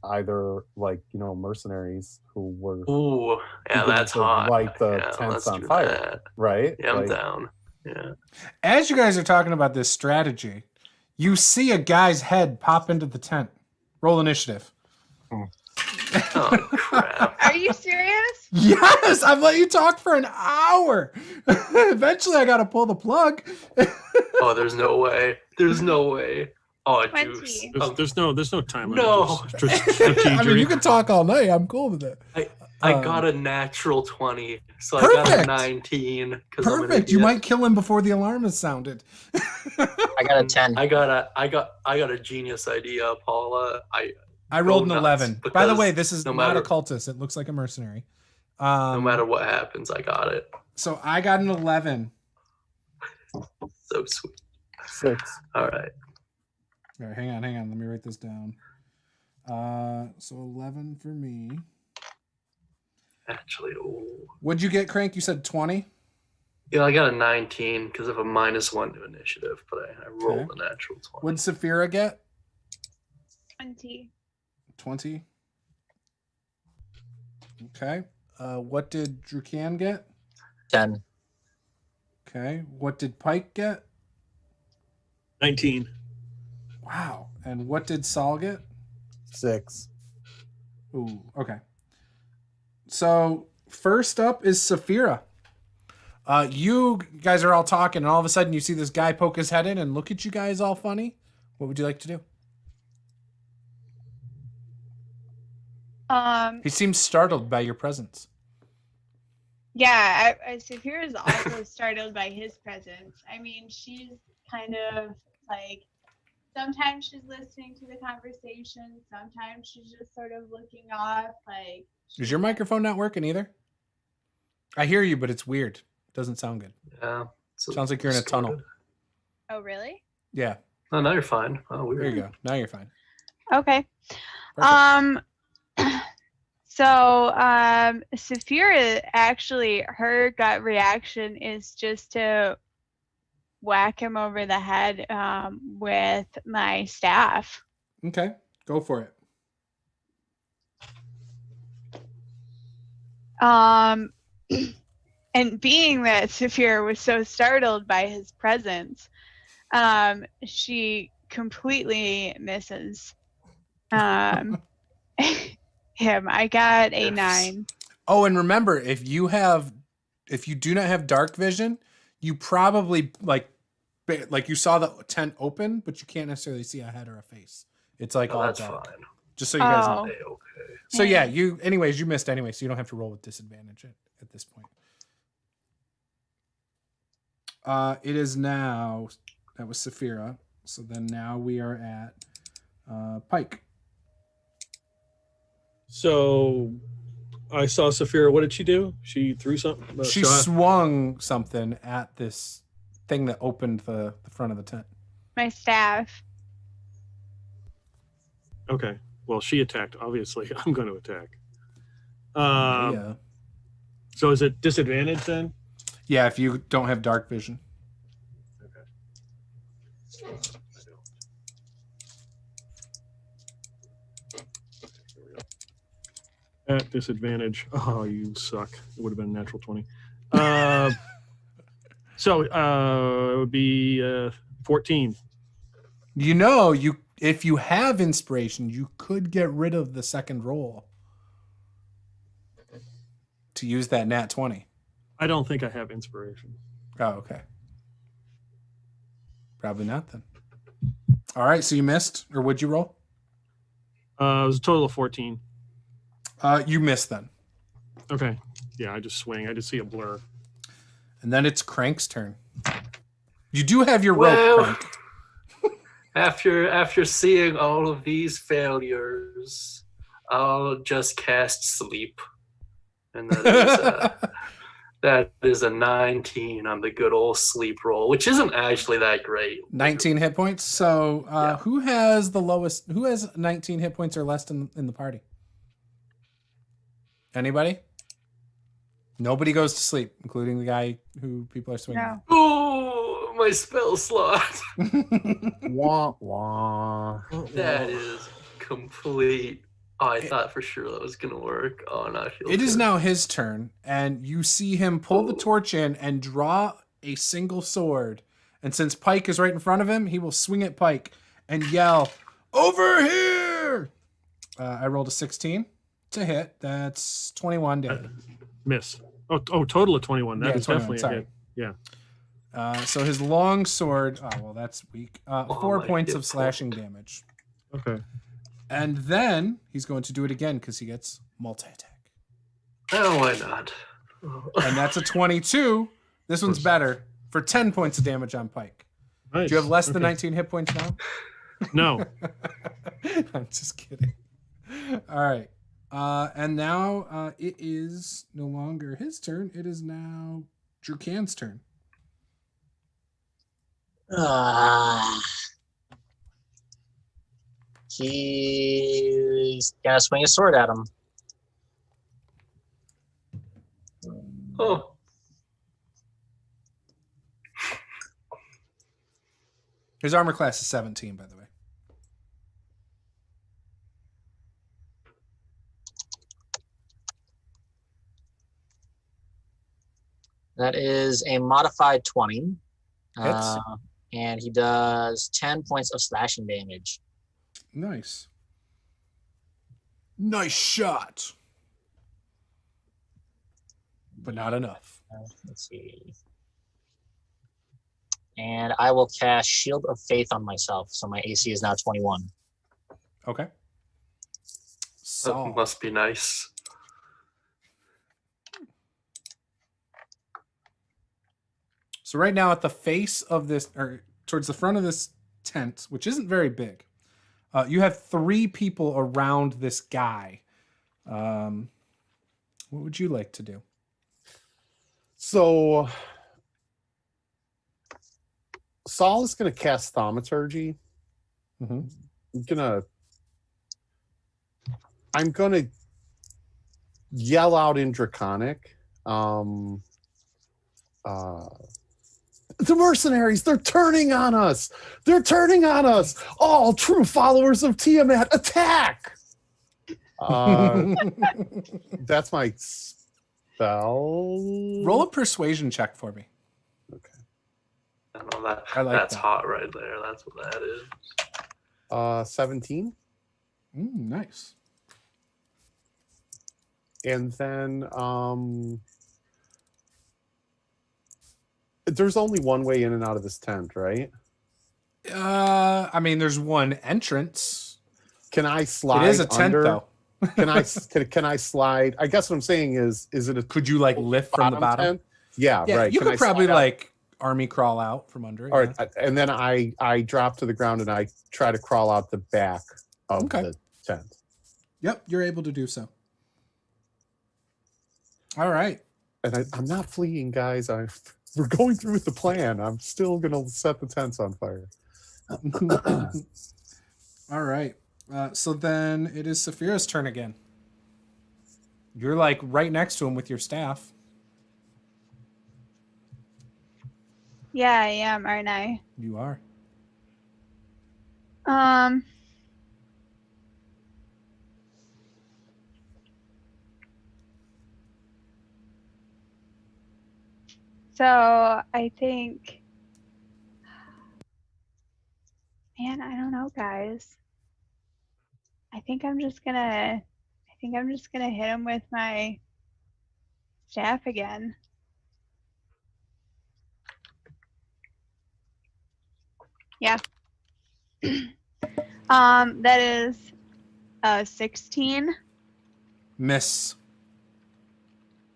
either mercenaries who were. Ooh, yeah, beginning that's to hot. light the Yeah, tents let's on do fire, that. right? Yeah, I'm down. Yeah. As you guys are talking about this strategy, you see a guy's head pop into the tent. Roll initiative. Oh crap! Are you serious? Yes, I've let you talk for an hour. Eventually, I got to pull the plug. Oh, there's no way. There's no way. Oh, 20. Juice. There's no time limit. No. I mean, you can talk all night. I'm cool with it. I got a natural 20, so I got Perfect. a 19. Perfect. You might kill him before the alarm has sounded. I got a 10. I got a genius idea, Paula. I rolled an nuts 11. By the because way, this is no not a matter- cultist. It looks like a mercenary. No matter what happens, I got it. So I got an 11. So sweet. 6. All right. All right, hang on. Let me write this down. So 11 for me. Actually, What'd you get, Crank? You said 20? yeah, I got a 19 because of a -1 to initiative, but I rolled a natural 20. What'd Saphira get? 20. 20. Okay. What did Drukan get? 10. Okay. What did Pike get? 19. Wow. And what did Saul get? 6. Ooh, okay. So first up is Saphira. You guys are all talking, and all of a sudden you see this guy poke his head in and look at you guys all funny. What would you like to do? He seems startled by your presence. Yeah, Saphira is also startled by his presence. I mean, she's kind of like, sometimes she's listening to the conversation, sometimes she's just sort of looking off. Like, Is your microphone not working either? I hear you, but it's weird. It doesn't sound good. Yeah. Sounds like you're in a tunnel. oh, really? Yeah. Oh, now you're fine. Oh, weird. There you go. Now you're fine. Okay. Perfect. So, Saphira, actually, her gut reaction is just to whack him over the head with my staff. Okay. Go for it. And being that Saphira was so startled by his presence, she completely misses him. I got a 9. Oh, and remember, if you do not have dark vision, you probably like you saw the tent open, but you can't necessarily see a head or a face. It's like all that's dark. fine. Just so you guys know. Okay. So yeah, you missed anyway, so you don't have to roll with disadvantage at this point. It is now, that was Saphira. So then now we are at Pike. So I saw Saphira. What did she do? She threw something? She swung something at this thing that opened the front of the tent. My staff. Okay. Well, she attacked. Obviously, I'm going to attack. Yeah. So is it disadvantage then? Yeah, if you don't have dark vision. Okay. At disadvantage. Oh, you suck. It would have been a natural 20. So it would be 14. If you have inspiration, you could get rid of the second roll to use that nat 20. I don't think I have inspiration. Oh, okay. Probably not then. All right, so you missed, or would you roll? It was a total of 14. You missed then. Okay. Yeah, I just swing. I just see a blur. And then it's Crank's turn. You do have your rope, Crank. After seeing all of these failures, I'll just cast sleep, and that is a 19 on the good old sleep roll, which isn't actually that great. 19 hit points. So who has the lowest? Who has 19 hit points or less in the party? Anybody? Nobody goes to sleep, including the guy who people are swinging at. Oh, my spell slot. Wah, wah. That is complete. Oh, I thought for sure that was going to work. Oh, no, I feel It is good. now his turn, and you see him pull the torch in and draw a single sword. And since Pike is right in front of him, he will swing at Pike and yell, "Over here!" I rolled a 16 to hit. That's 21 damage. Miss. Oh, total of 21. That is 21, definitely a hit. Yeah. So his long sword, that's weak. 4 my points of hip slashing damage. Okay. And then he's going to do it again because he gets multi-attack. Oh, why not? And that's a 22. This one's better for 10 points of damage on Pike. Nice. Do you have less than Okay. 19 hit points now? No. I'm just kidding. All right. And now it is no longer his turn. It is now Drukan's turn. He's gonna swing his sword at him. Oh, His armor class is 17, by the way. That is a modified 20. Hits. And he does 10 points of slashing damage. Nice. Nice shot. But not enough. Let's see. And I will cast Shield of Faith on myself, so my AC is now 21. Okay. Saul. Must be nice. So right now at the face of this, or towards the front of this tent, which isn't very big, you have 3 people around this guy. What would you like to do? So Saul is going to cast Thaumaturgy. Mm-hmm. I'm gonna yell out in Draconic. The mercenaries, they're turning on us. They're turning on us. All true followers of Tiamat, attack. That's my spell. Roll a persuasion check for me. Okay. I know that. I like That's that. hot right there. That's what that is. 17. Nice. And then there's only one way in and out of this tent, right? I mean, there's one entrance. Can I slide? It is a tent, under? though. Can I slide? I guess what I'm saying is it a Could you like lift from the bottom? tent? Yeah, right. You Can could I probably slide out? like army crawl out from under it. All right, and then I drop to the ground and I try to crawl out the back of the tent. Yep, you're able to do so. All right. And I'm not fleeing, guys. We're going through with the plan. I'm still gonna set the tents on fire. All right. So then it is Saphira's turn again. You're like right next to him with your staff. Yeah, I am, aren't I? You are. So I think, man, I don't know, guys. I think I'm just gonna hit him with my staff again. Yeah. That is 16. Miss.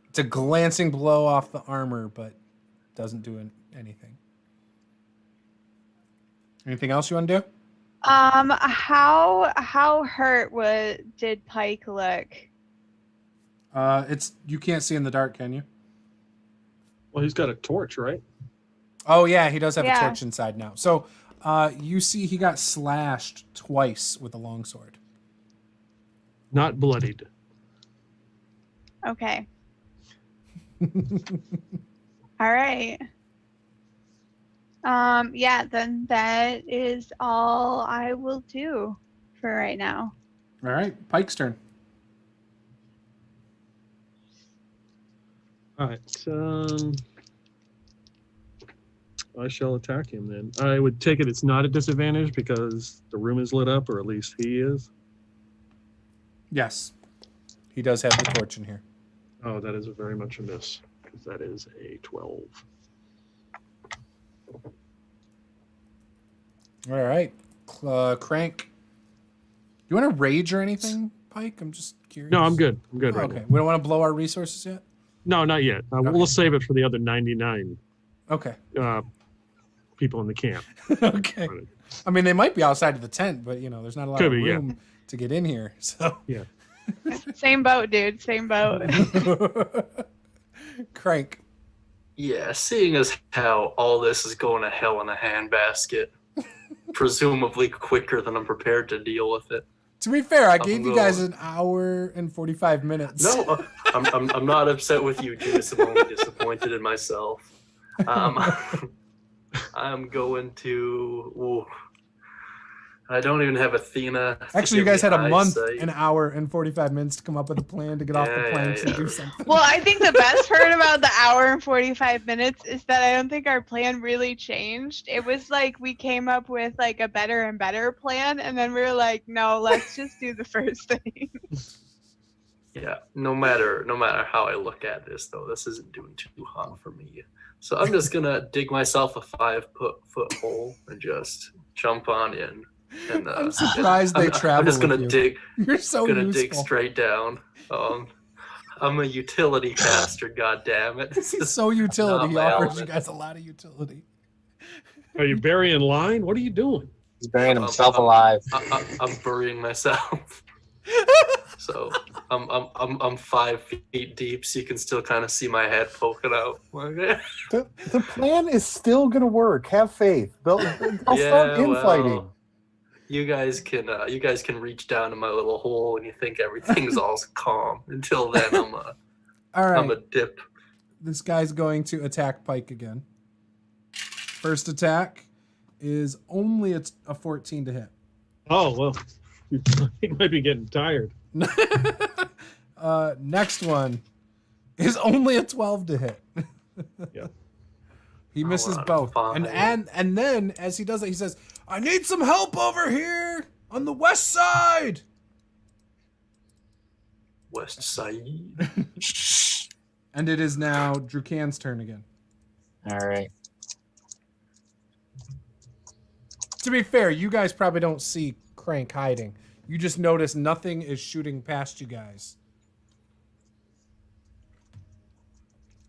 It's a glancing blow off the armor, but doesn't do anything. Anything else you want to do? How hurt did Pike look? You can't see in the dark, can you? Well, he's got a torch, right? Oh yeah, he does have a torch inside now. So you see he got slashed twice with a longsword. Not bloodied. Okay. All right. Yeah, then that is all I will do for right now. All right, Pike's turn. All right. I shall attack him then. I would take it it's not a disadvantage because the room is lit up, or at least he is. Yes, he does have the torch in here. Oh, that is very much a miss because that is a 12. All right, Crank. You want to rage or anything, Pike? I'm just curious. No, I'm good. I'm good right Okay, now. we don't want to blow our resources yet? No, not yet. We'll save it for the other 99 Okay. people in the camp. Okay. I mean, they might be outside of the tent, but, there's not a lot of room to get in here. So Yeah. Same boat, dude. Same boat. Crank. Yeah, seeing as how all this is going to hell in a handbasket, presumably quicker than I'm prepared to deal with it. To be fair, I gave you guys an hour and 45 minutes. No, I'm not upset with you, Juice. I'm only disappointed in myself. I'm going to. Ooh, I don't even have Athena. Actually, you guys had a month, an hour, and 45 minutes to come up with a plan to get off the planks and do something. Well, I think the best part about the hour and 45 minutes is that I don't think our plan really changed. It was like we came up with like a better and better plan, and then we were like, no, let's just do the first thing. Yeah, no matter how I look at this, though, this isn't doing too hot for me. So I'm just gonna dig myself a 5-foot hole and just jump on in. And I'm surprised they travel. I'm just gonna with you. dig. You're so Gonna useful. dig straight down. I'm a utility caster. God damn it! He's so utility. Not He my offers you element. guys a lot of utility. Are you burying line? What are you doing? He's burying himself alive. I'm burying myself. So I'm 5 feet deep, so you can still kind of see my head poking out. The plan is still gonna work. Have faith. They'll start infighting. You guys can reach down in my little hole and you think everything's all calm. Until then, All right. I'm a dip. This guy's going to attack Pike again. First attack is only a 14 to hit. Oh, well, he might be getting tired. Next one is only a 12 to hit. Yeah. He misses on, both. fine. And then as he does it, he says, I need some help over here on the west side. West side. And it is now Drukan's turn again. All right. To be fair, you guys probably don't see Crank hiding. You just notice nothing is shooting past you guys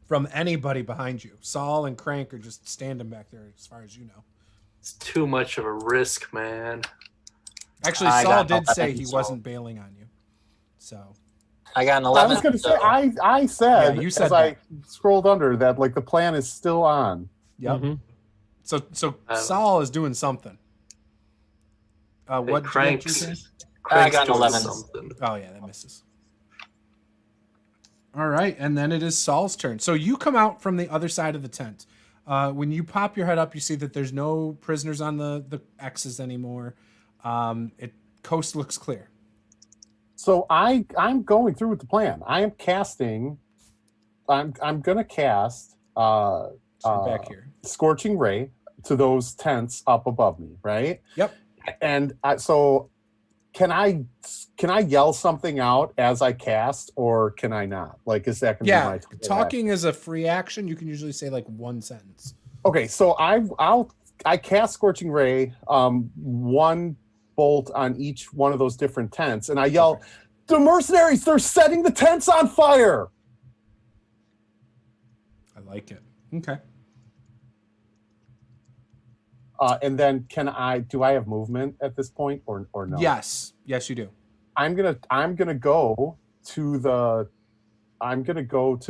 from anybody behind you. Saul and Crank are just standing back there as far as you know. It's too much of a risk, man. Actually, I Saul got did say 11, he so- wasn't bailing on you. So, I got an I 11. was gonna say so- I said, Yeah, you said as I scrolled under that like the plan is still on. yep. Mhm. So Saul is doing something. What Crank's, did you get, I got an doing 11. something. Oh, yeah, that misses. All right, and then it is Saul's turn. So you come out from the other side of the tent. When you pop your head up, you see that there's no prisoners on the X's anymore. Coast looks clear. So I'm going through with the plan. I am casting. I'm gonna cast So back here. Scorching Ray to those tents up above me, right? Yep. And so can I yell something out as I cast, or can I not? Like, is that gonna be Yeah, my talking is a free action. You can usually say like one sentence. Okay, so I cast Scorching Ray, one bolt on each one of those different tents, and I yell, Okay. "The mercenaries! They're setting the tents on fire!" I like it. Okay. And then do I have movement at this point or no? Yes, you do. I'm gonna go to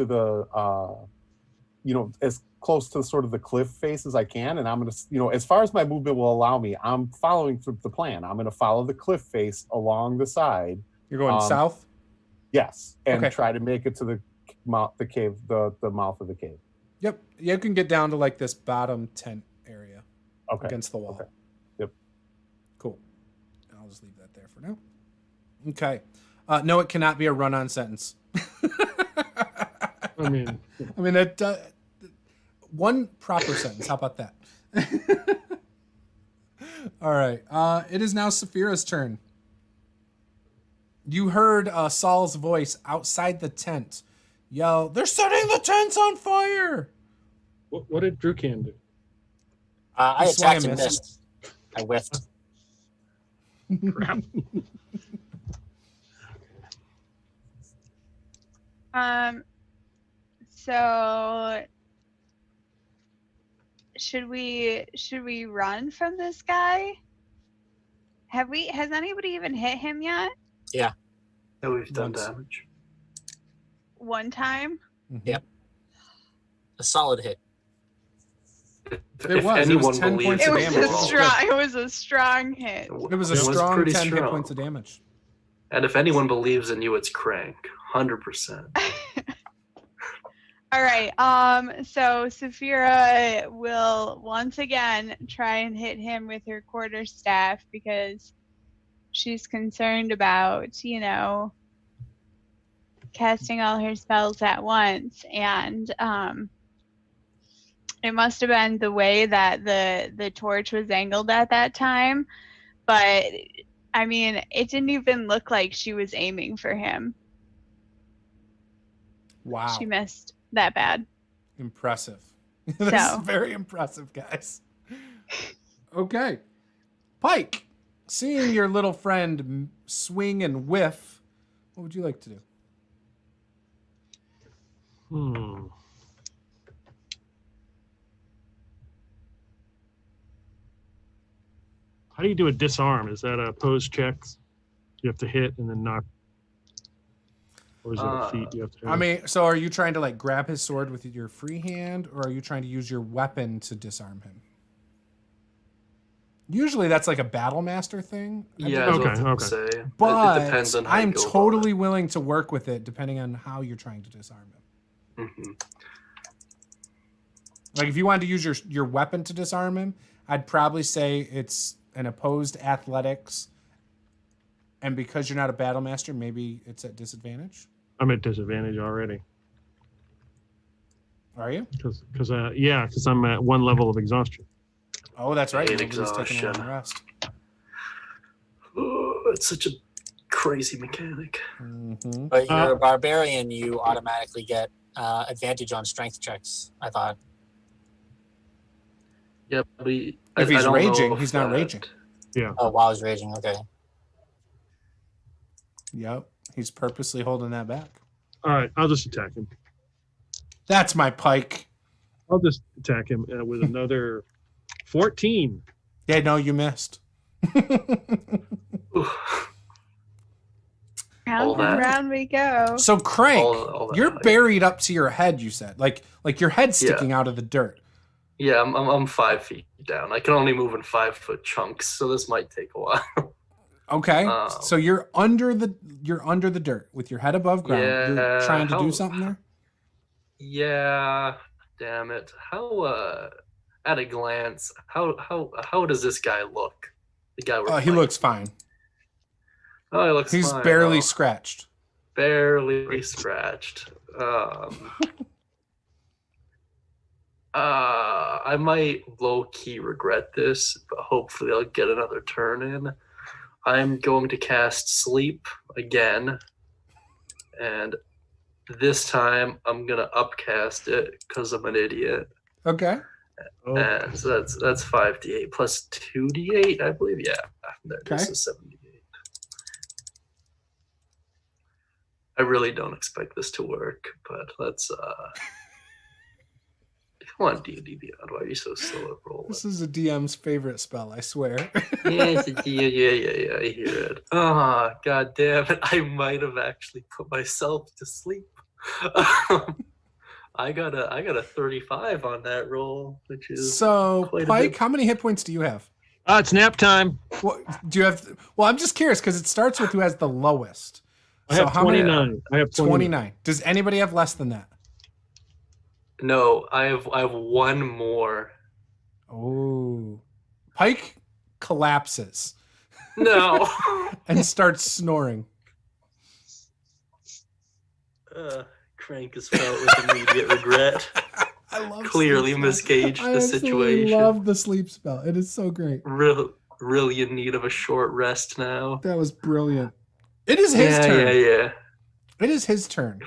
the as close to sort of the cliff face as I can, and I'm gonna as far as my movement will allow me, I'm following through the plan. I'm gonna follow the cliff face along the side. You're going south. Yes, and Okay. try to make it to the cave, the mouth of the cave. Yep, you can get down to like this bottom tent area against the wall. Okay. Yep. Cool. I'll just leave that there for now. Okay. No, it cannot be a run-on sentence. I mean, it one proper sentence. How about that? All right. It is now Saphira's turn. You heard Saul's voice outside the tent yell, "They're setting the tents on fire!" what did Drukan do? I You swung attacked and and missed. missed. I whiffed. Crap. So should we run from this guy? Has anybody even hit him yet? Yeah, we've done Once. damage. One time? Yep. A solid hit. It was 10 points It of was damage. it was a strong hit. It was a strong 10 hit points of damage. And if anyone believes in you, it's Crank. 100%. All right. So Saphira will once again try and hit him with her quarterstaff because she's concerned about, casting all her spells at once. And it must have been the way that the torch was angled at that time. But I mean, it didn't even look like she was aiming for him. Wow. She missed that bad. Impressive. This So. is very impressive, guys. Okay. Pike, Seeing your little friend swing and whiff, what would you like to do? How do you do a disarm? Is that a pose checks? You have to hit and then knock. Or is it a feat you have to hit? I mean, so are you trying to like grab his sword with your free hand, or are you trying to use your weapon to disarm him? Usually that's like a battle master thing. Yeah, Okay. Say. But it depends on how I'm you go totally willing to work with it depending on how you're trying to disarm him. Mm-hmm. Like if you wanted to use your weapon to disarm him, I'd probably say it's an opposed athletics. And because you're not a battle master, maybe it's at disadvantage. I'm at disadvantage already. Are you? Because I'm at 1 level of exhaustion. Oh, that's right. Eight Nobody's taking a long exhaustion. rest. Oh, it's such a crazy mechanic. Mm-hmm. But you're a barbarian, you automatically get advantage on strength checks, I thought. Yeah, but If he's raging, he's not raging. Yeah. Oh, while he's raging, okay. Yep. He's purposely holding that back. All right, I'll just attack him. That's my pike. I'll just attack him with another 14. Yeah, no, you missed. Round and round we go. So Crank, All that you're height. buried up to your head, you said. Like your head's sticking out of the dirt. Yeah, I'm 5 feet down. I can only move in 5-foot chunks, so this might take a while. Okay. So you're under the dirt with your head above ground. You're Yeah, trying to do something there? Yeah, damn it. How at a glance, how does this guy look? The guy we're He fighting. looks fine. Oh, he looks He's fine. barely Oh, scratched. barely scratched. I might low-key regret this, but hopefully I'll get another turn in. I'm going to cast Sleep again, and this time I'm going to upcast it because I'm an idiot. Okay. Oh, And so that's 5d8 plus 2d8, I believe. Yeah, this Okay. is 7d8. I really don't expect this to work, but let's come on, D&D Beyond. Why are you so slow at rolling? This is a DM's favorite spell, I swear. Yeah, I hear it. Ah, god damn it. I might have actually put myself to sleep. I got a 35 on that roll, which is So, quite a Pike, bit. how many hit points do you have? it's nap time. What do you have? Well, I'm just curious because it starts with who has the lowest. I So have how many? 29. I have 29. Does anybody have less than that? No, I have one more. Oh. Pike collapses No. and starts snoring. Crank is felt with immediate regret. I love Clearly sleep spells. misgauged I the absolutely situation. love the sleep spell. It is so great. Really in need of a short rest now. That was brilliant. It is his turn. Yeah. It is his turn.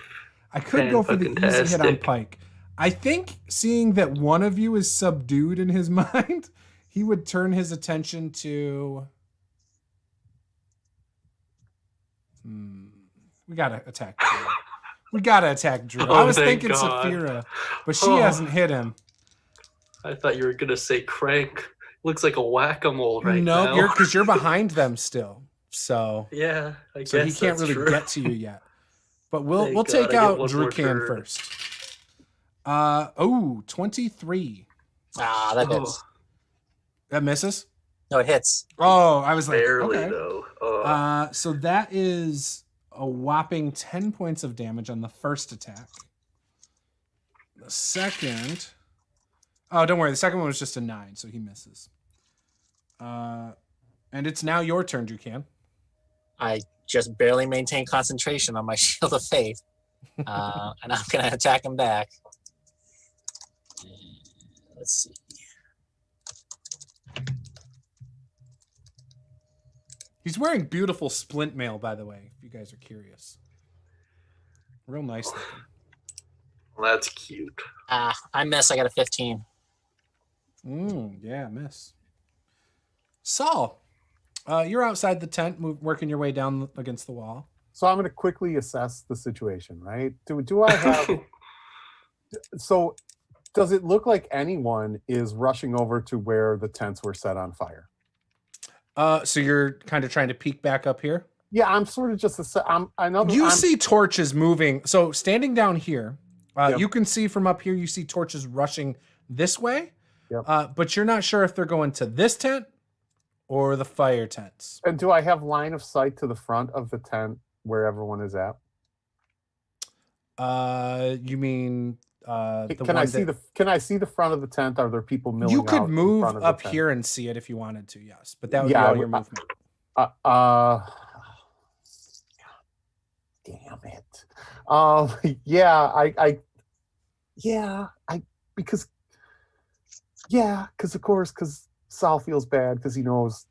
I could go for the easy hit on Fan-fucking-tastic. Pike. I think seeing that one of you is subdued in his mind, he would turn his attention to. We gotta attack Drew. I Oh, was thank thinking God. Saphira, but she Oh. hasn't hit him. I thought you were gonna say Crank. Looks like a whack-a-mole right No, now. because you're behind them still. So Yeah, I so he guess can't that's really true. get to you yet. But we'll Thank take God I get out one more Drukan turn. first. 23. Ah, that hits. That misses? No, it hits. Oh, I was like, Barely okay. though. So that is a whopping 10 points of damage on the first attack. The second. Oh, don't worry. The second one was just a 9, so he misses. And it's now your turn, Drukan. I just barely maintain concentration on my Shield of Faith. And I'm going to attack him back. Let's see. He's wearing beautiful splint mail, by the way, if you guys are curious. Real nice looking. Well, that's cute. I miss. I got a 15. Yeah, miss. Saul, You're outside the tent, working your way down against the wall. So I'm going to quickly assess the situation, right? Do I have... So does it look like anyone is rushing over to where the tents were set on fire? So you're kind of trying to peek back up here? Yeah, I'm sort of just... You see torches moving. So standing down here, Yep. you can see from up here, you see torches rushing this way. Yep. But you're not sure if they're going to this tent or the fire tents. And do I have line of sight to the front of the tent where everyone is at? You mean Can I see the front of the tent? Are there people milling You out could in move front of the up tent? here and see it if you wanted to, yes. But that would Yeah, be all your movement. Damn it. Because Sal feels bad because he knows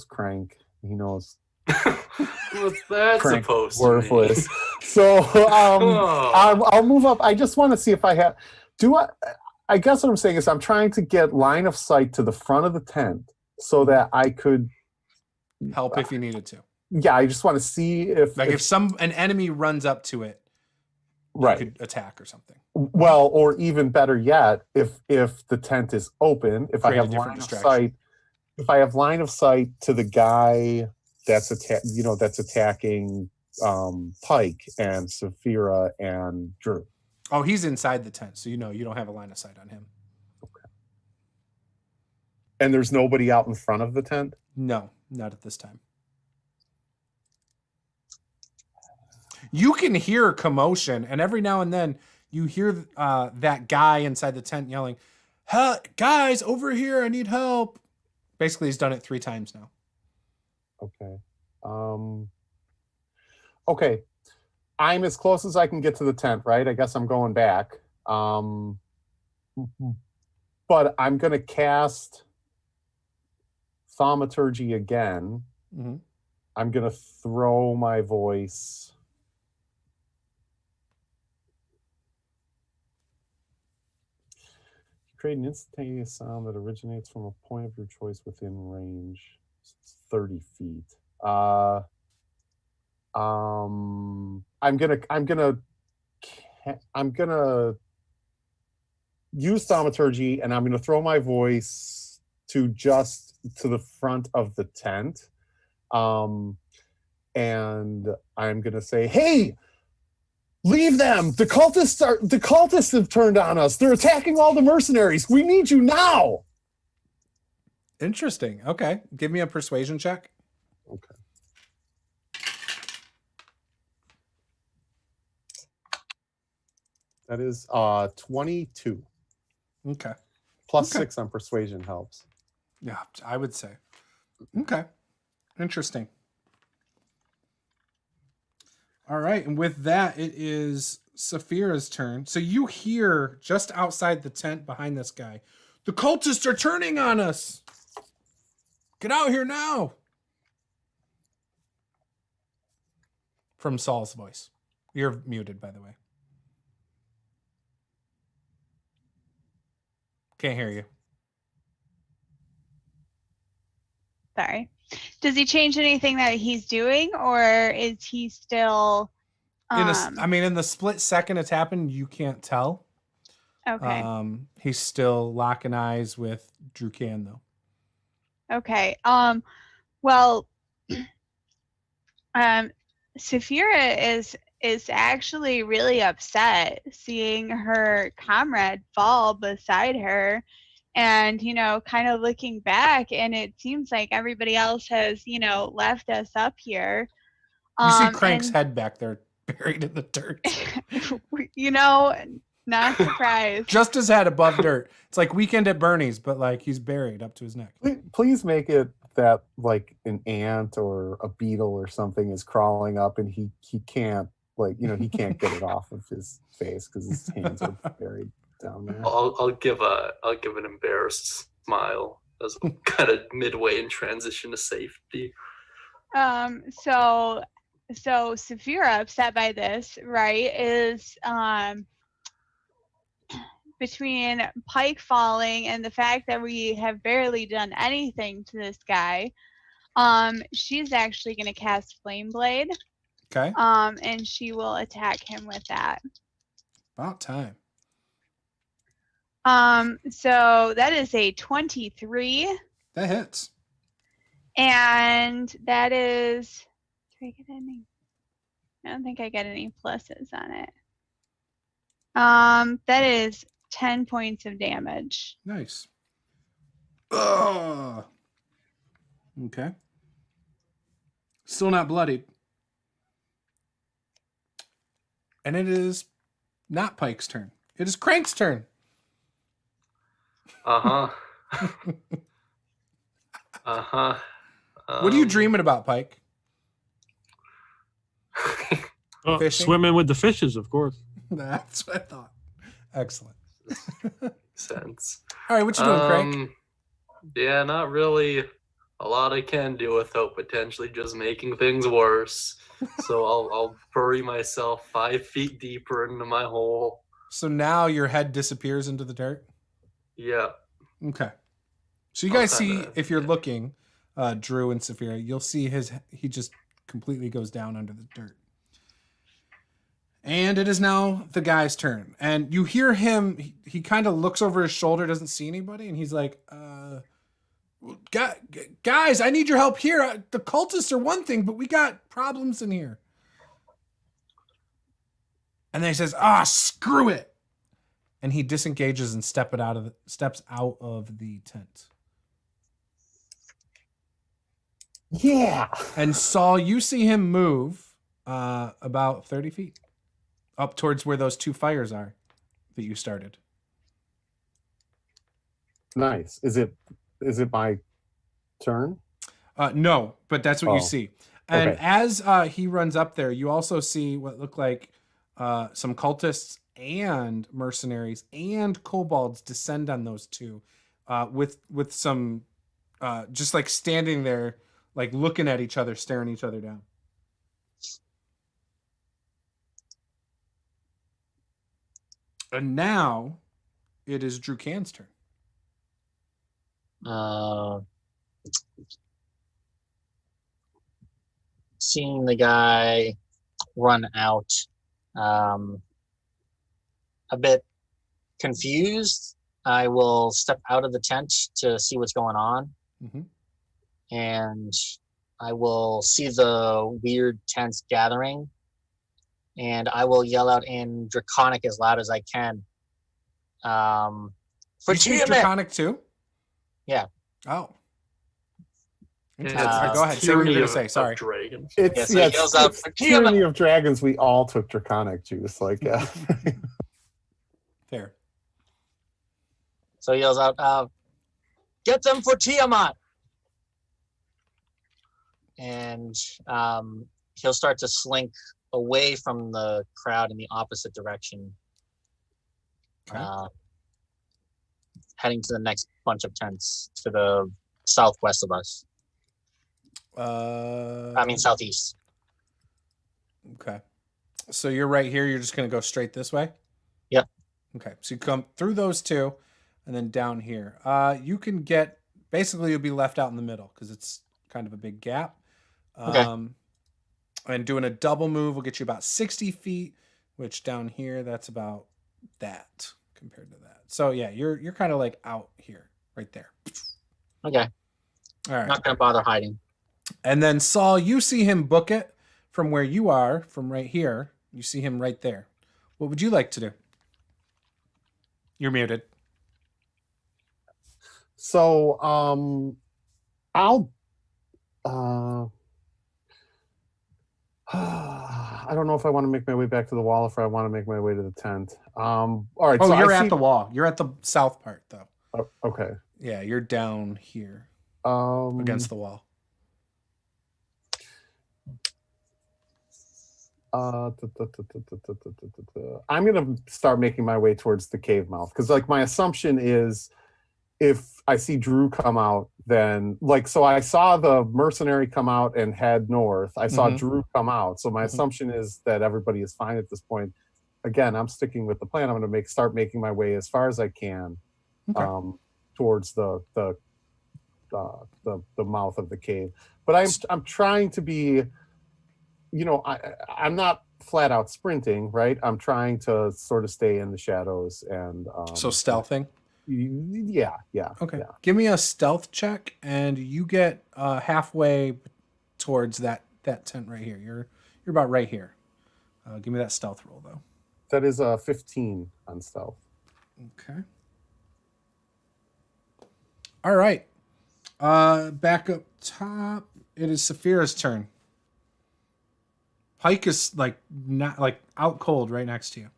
Crank. He knows What's that Crank supposed to worthless. mean? So Oh. I'll move up. I just want to see if I have. I guess what I'm saying is I'm trying to get line of sight to the front of the tent so that I could Help if you needed to. Yeah, I just want to see if an enemy runs up to it, right, you could attack or something. Well, or even better yet, if the tent is open, if I Create a have different line of distraction. sight, if I have line of sight to the guy that's attacking Pike and Saphira and Drew. Oh, he's inside the tent, so you don't have a line of sight on him. Okay. And there's nobody out in front of the tent? No, not at this time. You can hear commotion, and every now and then you hear that guy inside the tent yelling, "Guys, over here, I need help." Basically, he's done it 3 times now. Okay. Okay. I'm as close as I can get to the tent, right? I guess I'm going back. But I'm going to cast Thaumaturgy again. Mm-hmm. I'm going to throw my voice. Create an instantaneous sound that originates from a point of your choice within range. It's 30 feet. I'm gonna use Thaumaturgy, and I'm gonna throw my voice to just to the front of the tent, and I'm gonna say, "Hey, leave them! The cultists have turned on us. They're attacking all the mercenaries. We need you now!" Interesting. Okay. Give me a persuasion check. Okay. That is 22. Okay. Plus Okay. 6 on persuasion helps. Yeah, I would say. Okay. Interesting. All right. And with that, it is Saphira's turn. So you hear just outside the tent behind this guy, "The cultists are turning on us. Get out here now." From Saul's voice. You're muted, by the way. Can't hear you. Sorry. Does he change anything that he's doing, or is he still? In the split second it's happened, you can't tell. Okay. He's still locking eyes with Drukan, though. Okay. Well, Saphira is actually really upset seeing her comrade fall beside her, and kind of looking back, and it seems like everybody else has left us up here. You see Crank's head back there, buried in the dirt. Not surprised. Just his head above dirt. It's like Weekend at Bernie's, but like he's buried up to his neck. Please make it that like an ant or a beetle or something is crawling up, and he can't he can't get it off of his face because his hands are buried down there. I'll give an embarrassed smile as a kind of midway in transition to safety. So Saphira, upset by this, right, is between Pike falling and the fact that we have barely done anything to this guy, She's actually going to cast Flame Blade. Okay. And she will attack him with that. About time. So that is a 23. That hits. And that is, do I get any? I don't think I get any pluses on it. That is 10 points of damage. Nice. Ugh. Okay. Still not bloodied. And it is not Pike's turn. It is Crank's turn. Uh-huh. Uh-huh. What are you dreaming about, Pike? Oh, Fishing? swimming with the fishes, of course. That's what I thought. Excellent. Sense. All right, what you doing, Crank? Yeah, not really a lot I can do without potentially just making things worse. So I'll bury myself 5 feet deeper into my hole. So now your head disappears into the dirt? Yeah. Okay. So you guys see, kinda, if you're looking, Drew and Saphira, you'll see he just completely goes down under the dirt. And it is now the guy's turn. And you hear him, he kind of looks over his shoulder, doesn't see anybody, and he's like, guys, I need your help here. The cultists are one thing, but we got problems in here. And then he says, screw it. And he disengages and steps out of the tent. Yeah. And Saul, you see him move about 30 feet up towards where those 2 fires are that you started. Nice. Is it my turn? No, but that's what you see. And Okay. as he runs up there, you also see what look like some cultists and mercenaries and kobolds descend on those 2 with some just like standing there, like looking at each other, staring each other down. And now it is Drew Can's turn. Seeing the guy run out, a bit confused, I will step out of the tent to see what's going on. Mm-hmm. And I will see the weird tents gathering, and I will yell out in Draconic as loud as I can. For You speak Tiamat! Draconic too? Yeah. Oh. It's Go ahead. Say what you're going to say. Sorry. Dragons. It's he yells out it's for Tyranny Tiamat! of Dragons. We all took Draconic Juice. Like, Fair. So he yells out, get them for Tiamat! And he'll start to slink away from the crowd in the opposite direction, Okay. heading to the next bunch of tents to the southwest of us. Southeast. Okay. So you're right here. You're just going to go straight this way? Yep. Okay. So you come through those 2 and then down here. You can get, basically you'll be left out in the middle because it's kind of a big gap. Okay. And doing a double move will get you about 60 feet, which down here, that's about that compared to that. So yeah, you're kind of like out here, right there. Okay. All right. Not gonna bother hiding. And then Saul, you see him book it from where you are, from right here. You see him right there. What would you like to do? You're muted. so I'll I don't know if I want to make my way back to the wall or if I want to make my way to the tent. All right. Oh, so you're I at see- the wall. You're at the south part, though. Oh, okay. Yeah, you're down here against the wall. I'm gonna start making my way towards the cave mouth because, like, my assumption is if I see Drew come out, then so I saw the mercenary come out and head north. I saw Mhm. Drew come out, so my Mhm. assumption is that everybody is fine at this point. Again, I'm sticking with the plan. I'm gonna start making my way as far as I can Okay. towards the the mouth of the cave. But I'm trying to be, I'm not flat out sprinting, right? I'm trying to sort of stay in the shadows and So stealthing. Yeah. Okay. Yeah. Give me a stealth check, and you get halfway towards that tent right here. You're about right here. Give me that stealth roll though. That is a 15 on stealth. Okay. All right. Back up top. It is Saphira's turn. Pike is not out cold right next to you.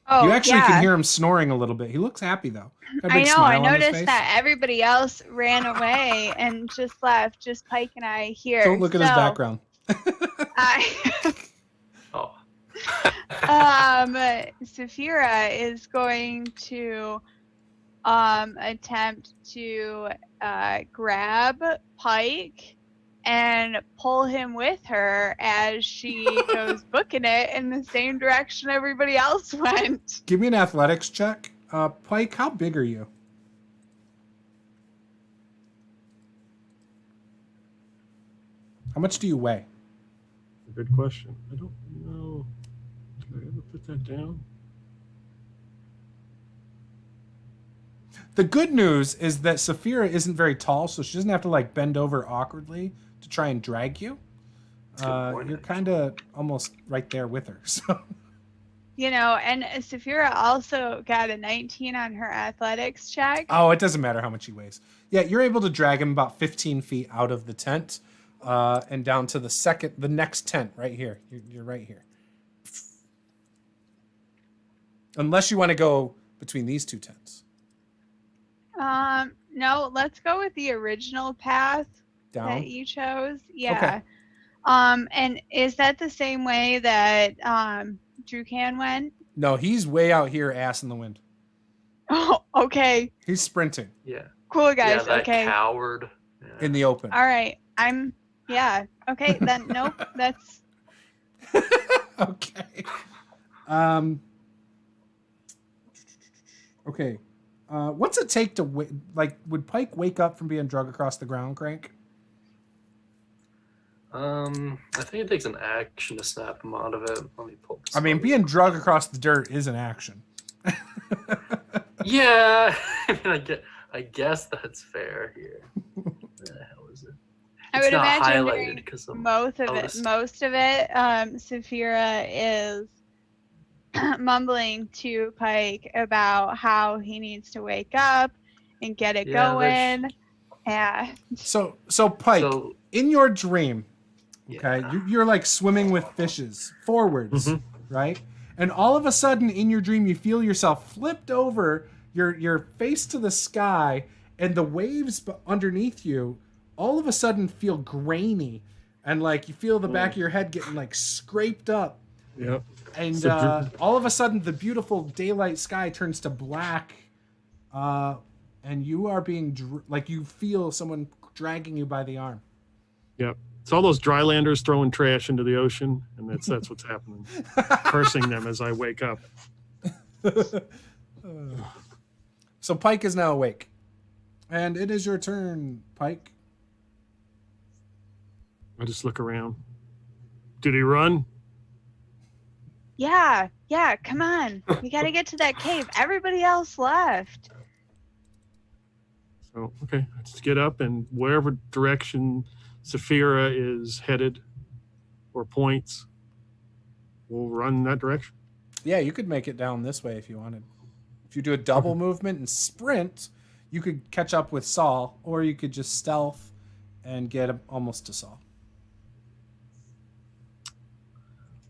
Oh, You actually yeah. can hear him snoring a little bit. He looks happy though. Got a I big know. smile I on his noticed face. that everybody else ran away and just left. Just Pike and I here. Don't look at his So, background. Oh. Saphira is going to attempt to grab Pike and pull him with her as she goes booking it in the same direction everybody else went. Give me an athletics check. Pike, how big are you? How much do you weigh? Good question. I don't know. Did I ever put that down? The good news is that Saphira isn't very tall, so she doesn't have to bend over awkwardly to try and drag you. You're kind of almost right there with her. So. And Saphira also got a 19 on her athletics check. Oh, it doesn't matter how much he weighs. Yeah, you're able to drag him about 15 feet out of the tent and down to the next tent right here. You're right here. Unless you want to go between these two tents. No, let's go with the original path Down. that you chose. Yeah. Okay. And is that the same way that Drukan went? No, he's way out here, ass in the wind. Oh, okay. He's sprinting Yeah. Cool, guys. Yeah, that Okay. coward. Yeah. in the open. All right. Okay, then nope. That's Okay. Okay. What's it take to would Pike wake up from being drug across the ground, Crank? I think it takes an action to snap him out of it. Let me pull this I mean, up. being drug across the dirt is an action. Yeah, I guess that's fair here. What the hell is it? I It's would not imagine highlighted during because most of it, Saphira is mumbling to Pike about how he needs to wake up and get it going. Yeah. So Pike, in your dream, okay, Yeah. you're swimming with fishes forwards, right? And all of a sudden in your dream, you feel yourself flipped over, your face to the sky, and the waves underneath you all of a sudden feel grainy, and you feel the back of your head getting scraped up. Yep. And all of a sudden, the beautiful daylight sky turns to black, and you are being you feel someone dragging you by the arm. Yep. It's all those drylanders throwing trash into the ocean, and that's what's happening. Cursing them as I wake up. So Pike is now awake, and it is your turn, Pike. I just look around. Did he run? Yeah, come on. We got to get to that cave. Everybody else left. So, okay, let's get up, and wherever direction Saphira is headed or points, we'll run in that direction. Yeah, you could make it down this way if you wanted. If you do a double movement and sprint, you could catch up with Saul, or you could just stealth and get almost to Saul.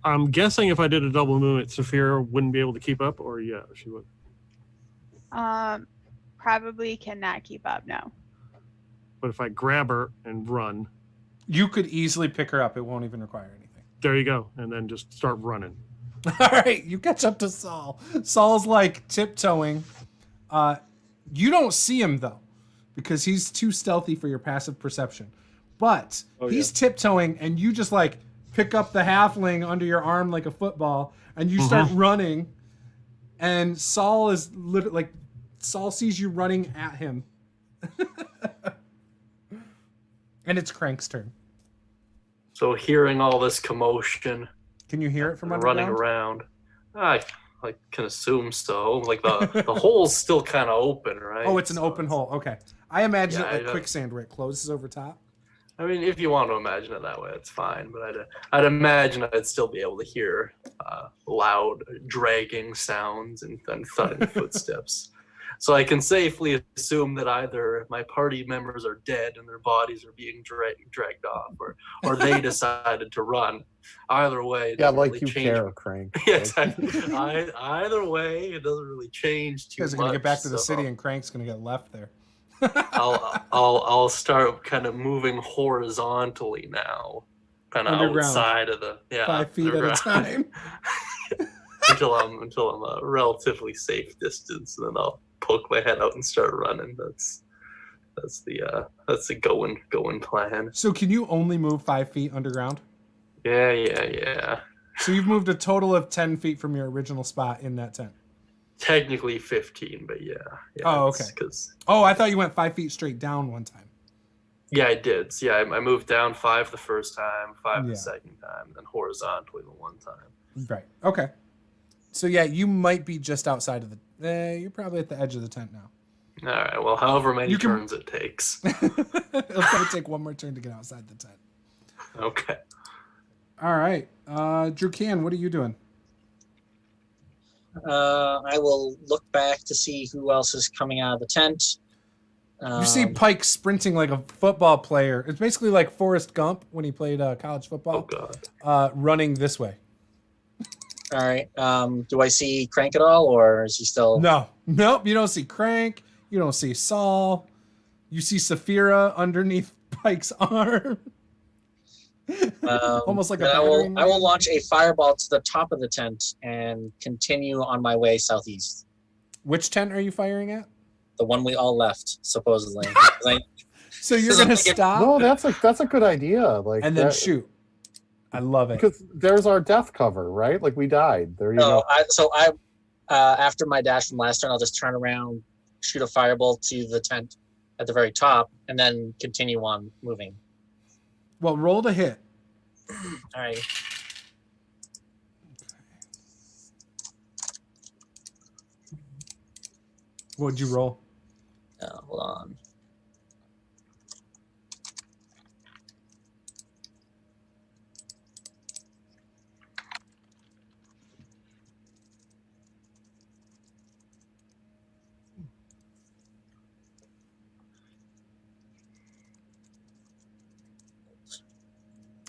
I'm guessing if I did a double movement, Saphira wouldn't be able to keep up, or yeah, she would. Probably cannot keep up now. But if I grab her and run, You could easily pick her up. It won't even require anything. there you go, and then just start running. All right, you catch up to Saul. Saul's tiptoeing. You don't see him though, because he's too stealthy for your passive perception. But he's tiptoeing, and you just pick up the halfling under your arm like a football, and you start running. And Saul is literally Saul sees you running at him. And it's Crank's turn. So hearing all this commotion, Can you hear it from running underground? around, I can assume so. Like the hole's still kind of open, right? Oh, it's an open hole. Okay. I imagine Yeah, it like quicksand where it closes over top. I mean, if you want to imagine it that way, it's fine. But I'd imagine I'd still be able to hear loud dragging sounds and thudding footsteps. So I can safely assume that either my party members are dead and their bodies are being dragged off, or they decided to run. Either way, it Yeah, doesn't like really you change. care, Crank. Yes, either way, it doesn't really change too You much. guys are gonna get back to the so city, and Crank's gonna get left there. I'll start kind of moving horizontally now, kind of Underground. outside of the 5 feet at a underground. time. until I'm a relatively safe distance, and then I'll poke my head out and start running. That's the going plan. So can you only move 5 feet underground? Yeah. So you've moved a total of 10 feet from your original spot in that tent. Technically 15, but yeah. Oh, okay. I thought you went 5 feet straight down one time. Yeah, I did. So, yeah, I moved down 5 the first time, 5 Yeah. the second time, and then horizontally the one time. Right. Okay. So yeah, you might be just outside of the. You're probably at the edge of the tent now. All right. Well, however many You can- turns it takes. It'll probably take one more turn to get outside the tent. Okay. All right. Drew Can, what are you doing? I will look back to see who else is coming out of the tent. You see Pike sprinting like a football player. It's basically like Forrest Gump when he played college Oh football, God. running this way. All right. Do I see Crank at all, or is he still? Nope. You don't see Crank. You don't see Saul. You see Saphira underneath Pike's arm. Almost like a then battering I will ram. launch a fireball to the top of the tent and continue on my way southeast. Which tent are you firing at? The one we all left, supposedly. So you're Does it gonna make it- stop No, that's a good idea. Like and then that- shoot. I love it. because there's our death cover, right? Like we died. There you go. After my dash from last turn, I'll just turn around, shoot a fireball to the tent at the very top, and then continue on moving. Well, roll to hit. All right. What'd you roll? Hold on.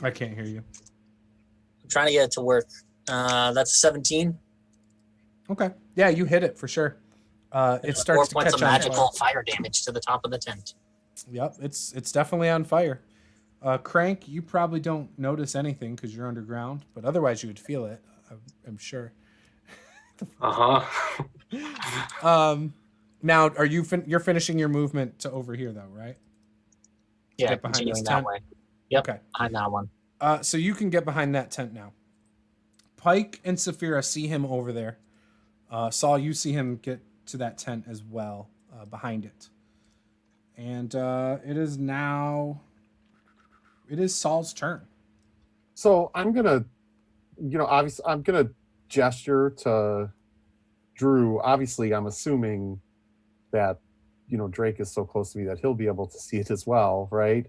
I can't hear you. I'm trying to get it to work. That's 17. Okay. Yeah, you hit it for sure. It starts 4 to points catch of on magical fire. fire damage to the top of the tent. Yep, it's definitely on fire. Crank, you probably don't notice anything because you're underground, but otherwise you would feel it. I'm sure. Now, are you you're finishing your movement to over here though, right? Yeah, Get behind continuing this that tent? way. Yep, Okay. behind that one. So you can get behind that tent now. Pike and Saphira see him over there. Saul, you see him get to that tent as well, behind it. And it is Saul's turn. So I'm gonna, obviously I'm gonna gesture to Drew. Obviously, I'm assuming that Drake is so close to me that he'll be able to see it as well, right?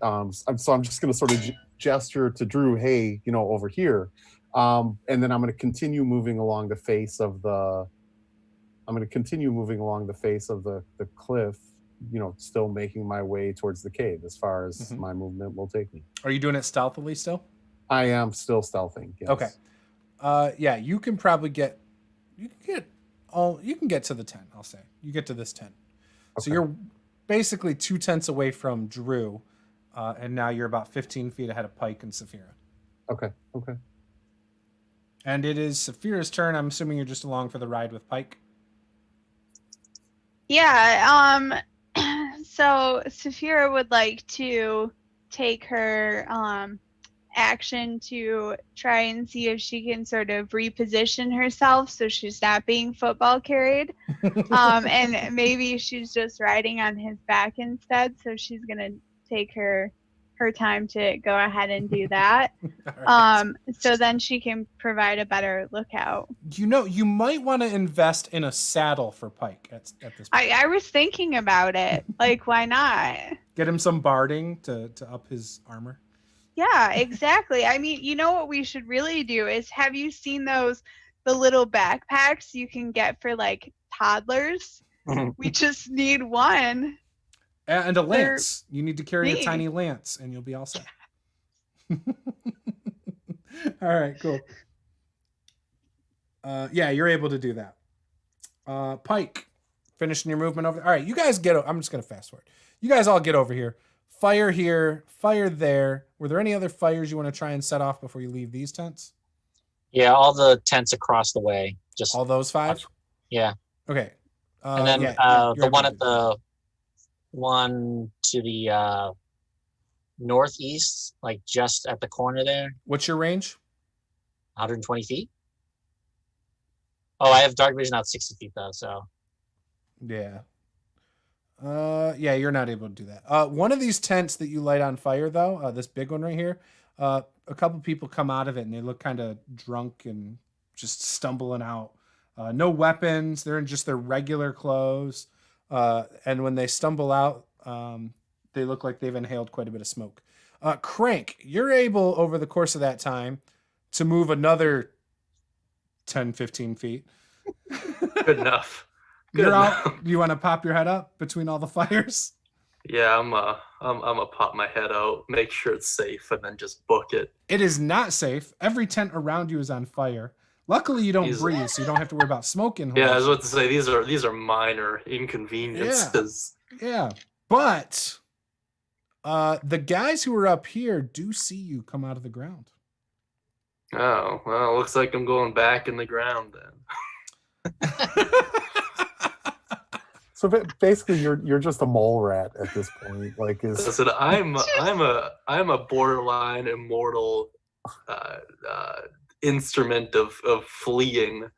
So I'm just gonna sort of gesture to Drew, hey, over here, and then I'm gonna continue moving along the face of the. The cliff, still making my way towards the cave as far as my movement will take me. Are you doing it stealthily still? I am still stealthing. Yes. Okay. Yeah, you can probably get to the tent, I'll say. You get to this tent. So Okay. you're basically 2 tents away from Drew, and now you're about 15 feet ahead of Pike and Saphira. Okay. And it is Saphira's turn. I'm assuming you're just along for the ride with Pike. Yeah, so Saphira would like to take her action to try and see if she can sort of reposition herself so she's not being football carried. And maybe she's just riding on his back instead, so she's going to take her her time to go ahead and do that. All right. So then she can provide a better lookout. You might want to invest in a saddle for Pike at this point. I was thinking about it. Like, why not? Get him some barding to up his armor. Yeah, exactly. I mean, you know what we should really do is, have you seen the little backpacks you can get for like toddlers? We just need one. And a lance. You need to carry neat. a tiny lance and you'll be all set. All right, cool. Yeah, you're able to do that. Pike, finishing your movement over. All right, you guys get. I'm just gonna fast forward. You guys all get over here. Fire here. Fire there. Were there any other fires you want to try and set off before you leave these tents? Yeah, all the tents across the way. Just All those 5. yeah. Okay. And then yeah, you're the able one to at do that. the one to the northeast, like just at the corner there, What's your range? 120 feet. Oh, I have dark vision out 60 feet though, so Yeah. Yeah, you're not able to do that. One of these tents that you light on fire, though, this big one right here, a couple people come out of it and they look kind of drunk and just stumbling out. No weapons. They're in just their regular clothes. And when they stumble out, they look like they've inhaled quite a bit of smoke. Crank, you're able over the course of that time to move another 10, 15 feet. Good enough. You're out. You want to pop your head up between all the fires? Yeah, I'm a pop my head out, make sure it's safe, and then just book it. It is not safe. Every tent around you is on fire. Luckily, you don't breathe, so you don't have to worry about smoke inhalation. Yeah, I was about to say these are minor inconveniences. Yeah, but the guys who are up here do see you come out of the ground. Oh, well, looks like I'm going back in the ground then. So basically, you're just a mole rat at this point. Like, Listen, I'm a borderline immortal instrument of fleeing.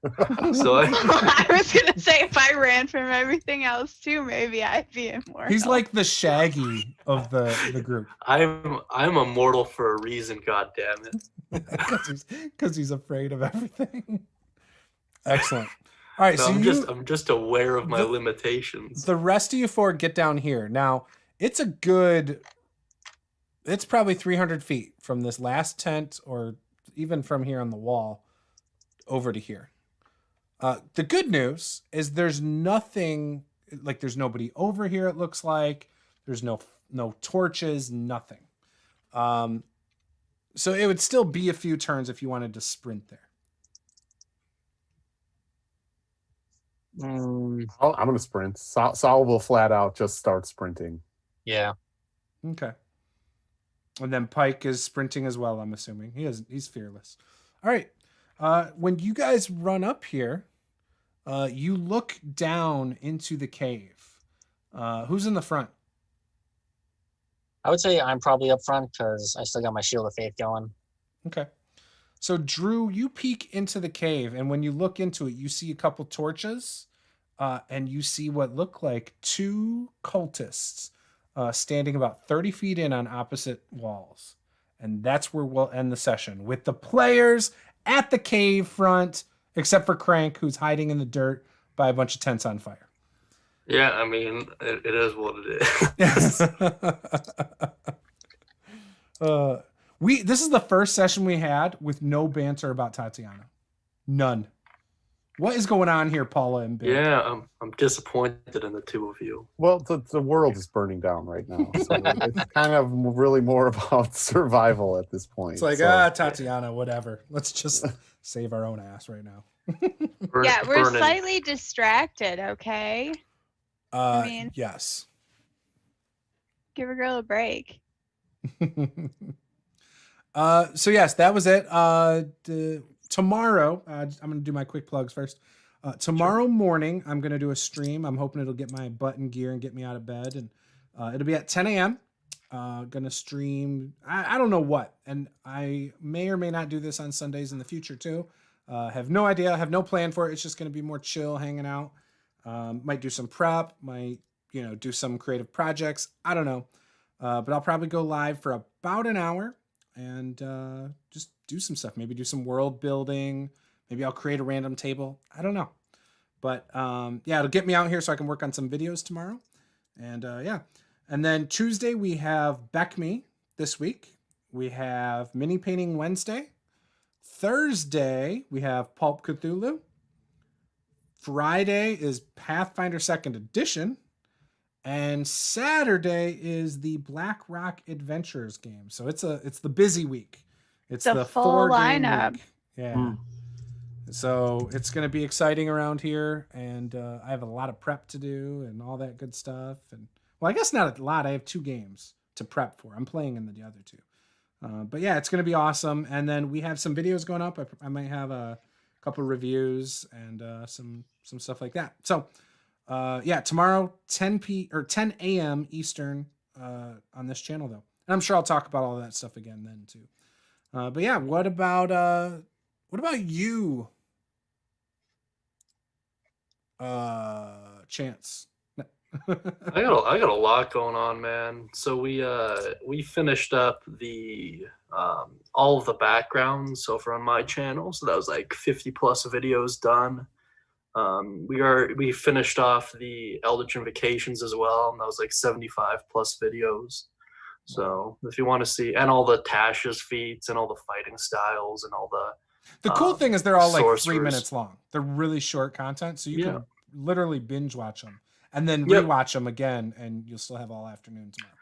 So I was gonna say, if I ran from everything else too, maybe I'd be immortal. He's like the Shaggy of the group. I'm immortal for a reason. God damn it! Because he's afraid of everything. Excellent. All right, No, so I'm just aware of my limitations. The rest of you 4 get down here. Now, it's probably 300 feet from this last tent, or even from here on the wall over to here. The good news is there's nothing, like there's nobody over here, it looks like. There's no torches, nothing. So it would still be a few turns if you wanted to sprint there. I'm gonna sprint. Saul will flat out just start sprinting. yeah. Okay. And then Pike is sprinting as well, I'm assuming. He's fearless. All right. When you guys run up here, you look down into the cave. Who's in the front? I would say I'm probably up front because I still got my Shield of Faith going. Okay. So Drew, you peek into the cave, and when you look into it, you see a couple torches, and you see what look like 2 cultists standing about 30 feet in on opposite walls. And that's where we'll end the session, with the players at the cave front, except for Crank, who's hiding in the dirt by a bunch of tents on fire. Yeah, I mean, it is what it is. This is the first session we had with no banter about Tatiana. None. What is going on here, Paula and Ben? Yeah, I'm disappointed in the two of you. Well, the world is burning down right now, so it's kind of really more about survival at this point. It's like, so. Tatiana, whatever. Let's just save our own ass right now. Yeah, we're Burning. slightly distracted, okay? mean- Yes. Give a girl a break. So yes, that was it. Tomorrow, I'm going to do my quick plugs first. Tomorrow morning, I'm going to do a stream. I'm hoping it'll get my butt in gear and get me out of bed. And it'll be at 10 a.m. Going to stream. I don't know what. And I may or may not do this on Sundays in the future too. Have no idea. I have no plan for it. It's just going to be more chill, hanging out. Might do some prep. Might, do some creative projects. I don't know. But I'll probably go live for about an hour and just do some stuff. Maybe do some world building. Maybe I'll create a random table. I don't know. But yeah, it'll get me out here so I can work on some videos tomorrow. And yeah. And then Tuesday we have Beck Me this week. We have Mini Painting Wednesday. Thursday we have Pulp Cthulhu. Friday is Pathfinder 2nd Edition. And Saturday is the Black Rock Adventures game. So it's the busy week. It's the full lineup. Week. Yeah. So it's going to be exciting around here, and I have a lot of prep to do and all that good stuff. And well, I guess not a lot. I have 2 games to prep for. I'm playing in the other 2. But yeah, it's going to be awesome. And then we have some videos going up. I might have a couple reviews and some stuff like that. So yeah, tomorrow 10 a.m. Eastern on this channel though. And I'm sure I'll talk about all that stuff again then too. But yeah, what about you? Chance. I got a lot going on, man. So we finished up the all of the backgrounds over on my channel. So that was like 50 plus videos done. We finished off the Eldritch Invocations as well, and that was like 75 plus videos. So if you want to see, and all the Tasha's feats and all the fighting styles and all the cool thing is they're all like sorcerers. 3 minutes long. They're really short content, so you can literally binge watch them and then Yep. rewatch them again, and you'll still have all afternoon tomorrow.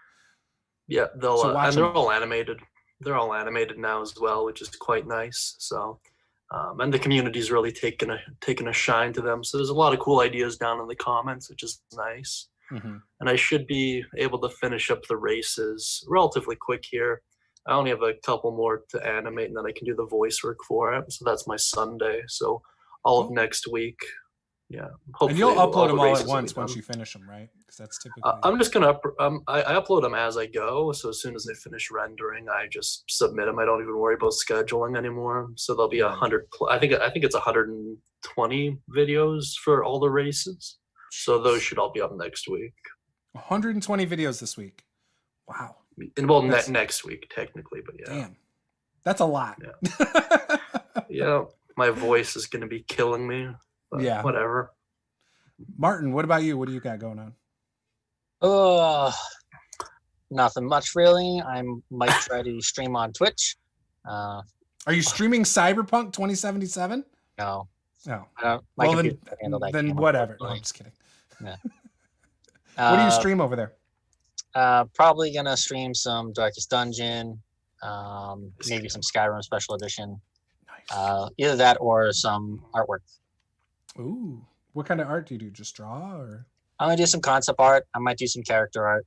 Yeah, they'll So watch and they're them. all animated. They're all animated now as well, which is quite nice. So, and the community's really taken a shine to them. So there's a lot of cool ideas down in the comments, which is nice. Mm-hmm. And I should be able to finish up the races relatively quick here. I only have a couple more to animate, and then I can do the voice work for it. So that's my Sunday. So all of next week, yeah. And you'll upload the them all races at will be once done. you finish them, right? Because that's typically. I'm just gonna I upload them as I go. So as soon as they finish rendering, I just submit them. I don't even worry about scheduling anymore. So there'll be 100. I think it's 120 videos for all the races. So those should all be up next week. 120 videos this week. Wow. And well, That's- next week technically, but yeah. Damn. That's a lot. Yeah, my voice is gonna be killing me. But Yeah. whatever. Martin, what about you? What do you got going on? Nothing much really. I might try to stream on Twitch. Are you streaming Cyberpunk 2077? No, No. I don't. My Well, computer can handle that then game, whatever. No, I'm unfortunately. just kidding. Yeah. What do you stream over there? Probably gonna stream some Darkest Dungeon, maybe some Skyrim Special Edition. Nice. Either that or some artwork. Ooh. What kind of art do you do? Just draw or? I'm gonna do some concept art. I might do some character art.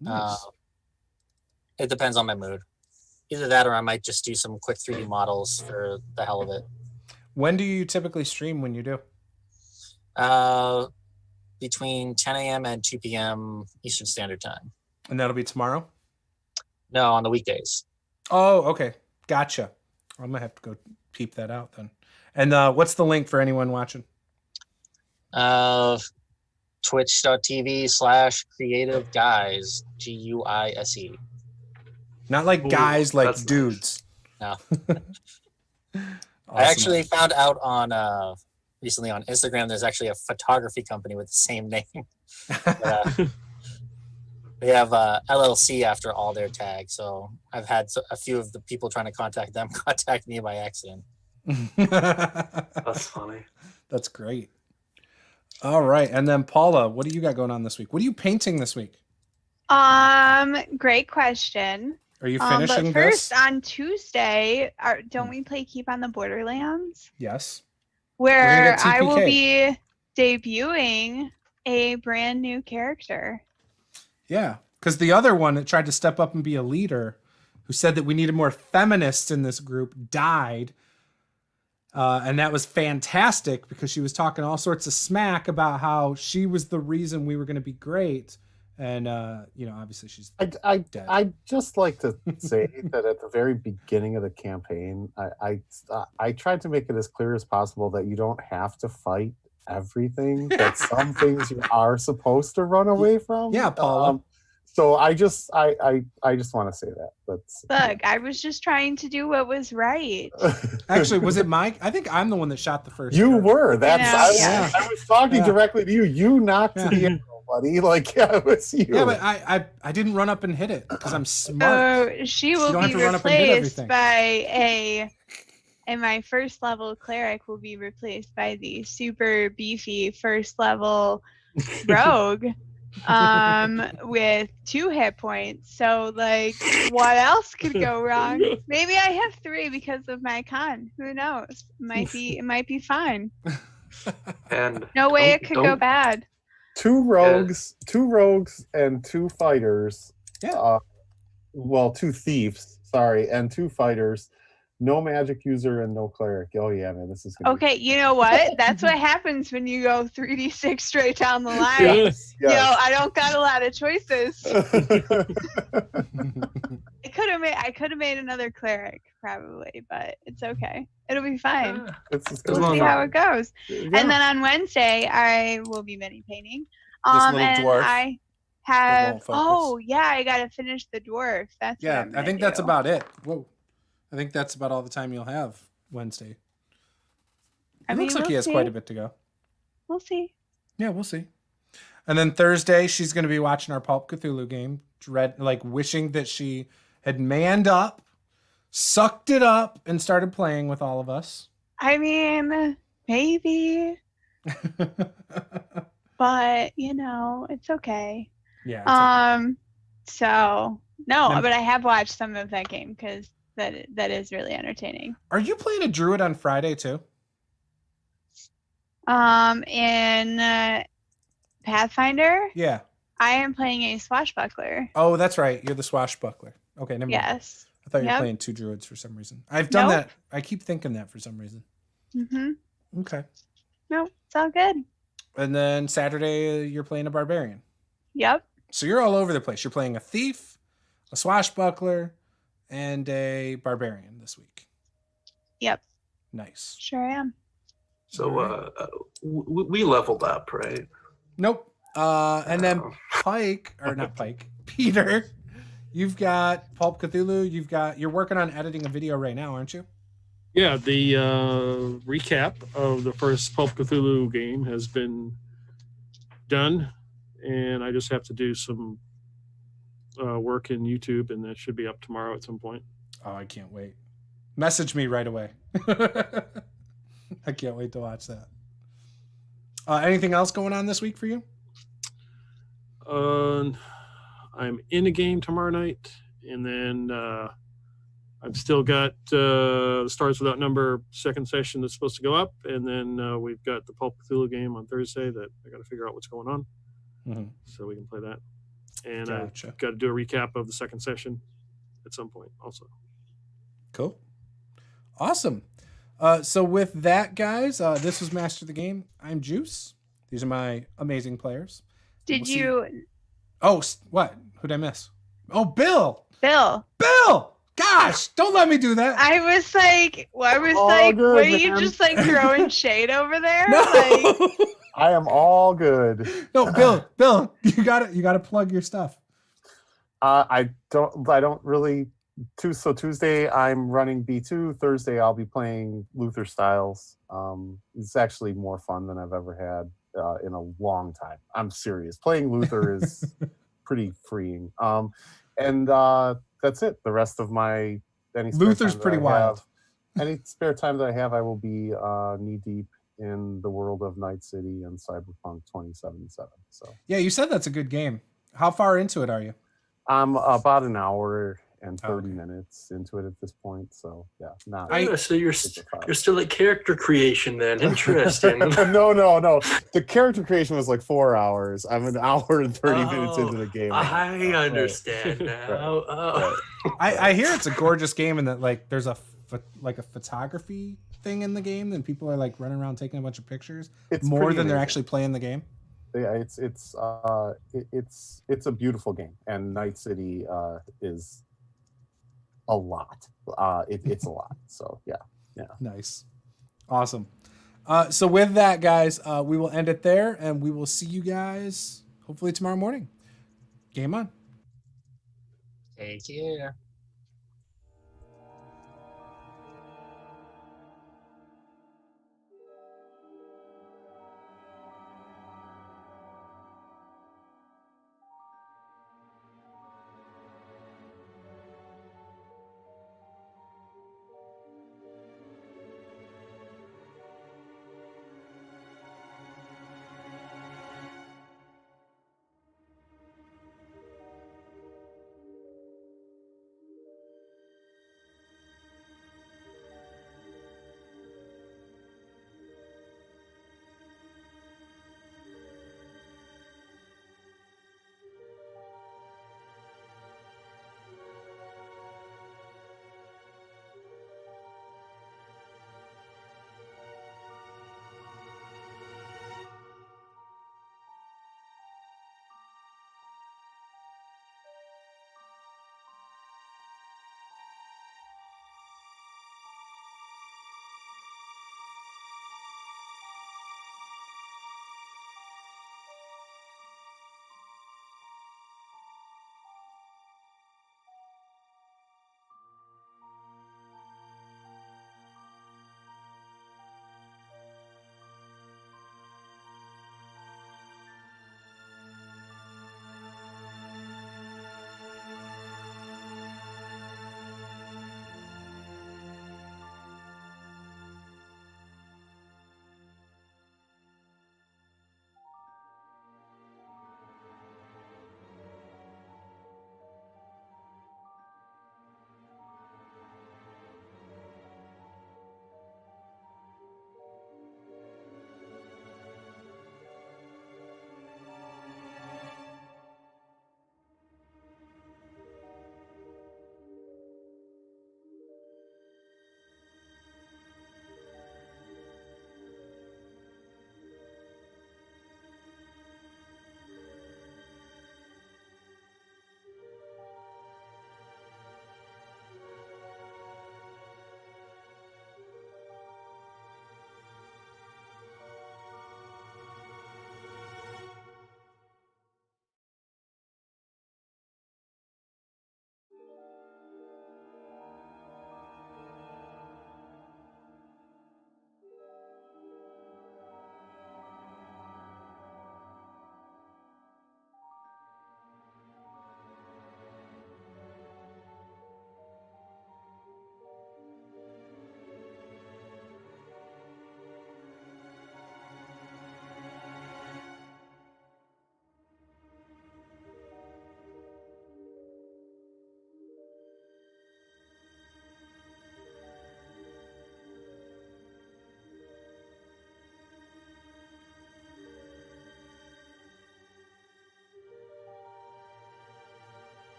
Nice. It depends on my mood. Either that or I might just do some quick 3D models for the hell of it. When do you typically stream when you do? Between 10 a.m. and 2 p.m. Eastern Standard Time. And that'll be tomorrow? No, on the weekdays. Oh, okay. Gotcha. I'm going to have to go peep that out then. And what's the link for anyone watching? Twitch.tv/creative guys, GUISE. Not like Ooh, guys, like that's dudes. No. Awesome. I actually found out on recently on Instagram there's actually a photography company with the same name. But, they have LLC after all their tags, so I've had a few of the people trying to contact them contact me by accident. That's funny. That's great. All right. And then Paula, what do you got going on this week? What are you painting this week? Great question. Are you But finishing first, this? on Tuesday, don't we play Keep on the Borderlands? Yes. Where get I will TPK. be debuting a brand new character. Yeah. Because the other one that tried to step up and be a leader, who said that we needed more feminists in this group, died. And that was fantastic because she was talking all sorts of smack about how she was the reason we were going to be great. And, obviously she's dead. I'd just like to say that at the very beginning of the campaign, I tried to make it as clear as possible that you don't have to fight everything, that some things you are supposed to run away from. Yeah, Paula. So I just want to say that. That's Look, I was just trying to do what was right. Actually, was it Mike? I think I'm the one that shot the first. You arrow. were. That's Yeah. I was talking Yeah. directly to you. You knocked Yeah. the arrow, buddy. Like, yeah, it was you. Yeah, but I didn't run up and hit it because I'm smart. So she You will don't have be to run up and hit replaced everything. by and my first level cleric will be replaced by the super beefy first level rogue with 2 hit points. So like, what else could go wrong? Maybe I have 3 because of my con. Who knows? It might be fine. And No way it could go don't- bad. 2 rogues and 2 fighters. Yeah. Well, 2 thieves, sorry, and 2 fighters. No magic user and no cleric. Oh yeah, man, this is gonna Okay, you know what? That's what happens when you go 3d6 straight down the line. Yes. Yo, I don't got a lot of choices. I could have made another cleric probably, but it's okay. It'll be fine. Yeah. It's just As We'll long see as- how it goes. Yeah. And then on Wednesday, I will be mini painting. This little And dwarf I have. won't focus. Oh yeah, I gotta finish the dwarf. That's what Yeah, I'm I gonna think that's do. about it. Whoa. I think that's about all the time you'll have Wednesday. I It mean, looks like he we'll has see. quite a bit to go. We'll see. Yeah, we'll see. And then Thursday, she's going to be watching our Pulp Cthulhu game, wishing that she had manned up, sucked it up, and started playing with all of us. I mean, maybe, but it's okay. Yeah. it's okay. So no, Then- but I have watched some of that game because that is really entertaining. Are you playing a druid on Friday too? In Pathfinder, Yeah. I am playing a swashbuckler. Oh, that's right. You're the swashbuckler. Okay, never mind. Yes. I thought you were Yep. playing 2 druids for some reason. I've done Nope. that. I keep thinking that for some reason. Mm-hmm. Okay. No, it's all good. And then Saturday, you're playing a barbarian. Yep. So you're all over the place. You're playing a thief, a swashbuckler, and a barbarian this week. Yep. Nice. Sure am. So we leveled up, right? Nope. And then Oh. Pike, or not Pike, Peter, you've got Pulp Cthulhu. You're working on editing a video right now, aren't you? Yeah, the recap of the first Pulp Cthulhu game has been done, and I just have to do some work in YouTube, and that should be up tomorrow at some point. Oh, I can't wait. Message me right away. I can't wait to watch that. Anything else going on this week for you? I'm in a game tomorrow night, and then I've still got Stars Without Number second session that's supposed to go up, and then we've got the Pulp Cthulhu game on Thursday that I got to figure out what's going on, so we can play that. And Gotcha. I've got to do a recap of the second session at some point also. Cool. Awesome. So with that, guys, this was Master the Game. I'm Juice. These are my amazing players. Did We'll see. you, Oh, what? Who'd I miss? Oh, Bill. Bill? Bill! Gosh, don't let me do that. I was like, All good, were you man. just like throwing shade over there? No. Like, I am all good. No, Bill, you gotta plug your stuff. I don't really. So Tuesday I'm running B2. Thursday I'll be playing Luther Styles. It's actually more fun than I've ever had in a long time. I'm serious. Playing Luther is pretty freeing. And that's it. The rest of my spare Luther's time that pretty I wild. have- any spare time that I have, I will be knee deep in the world of Night City and Cyberpunk 2077. So Yeah, you said that's a good game. How far into it are you? I'm about an hour and 30 Okay. minutes into it at this point. So yeah, not. So you're super fast. you're still at character creation then. Interesting. No. The character creation was like 4 hours. I'm an hour and 30 minutes Oh, into the game. I understand now. Oh. I hear it's a gorgeous game and that like there's a photography thing in the game and people are like running around taking a bunch of pictures It's more pretty than they're amazing. actually playing the game. Yeah, it's a beautiful game, and Night City is a lot. It's a lot. So yeah. Nice. Awesome. So with that, guys, we will end it there and we will see you guys hopefully tomorrow morning. Game on. Take care.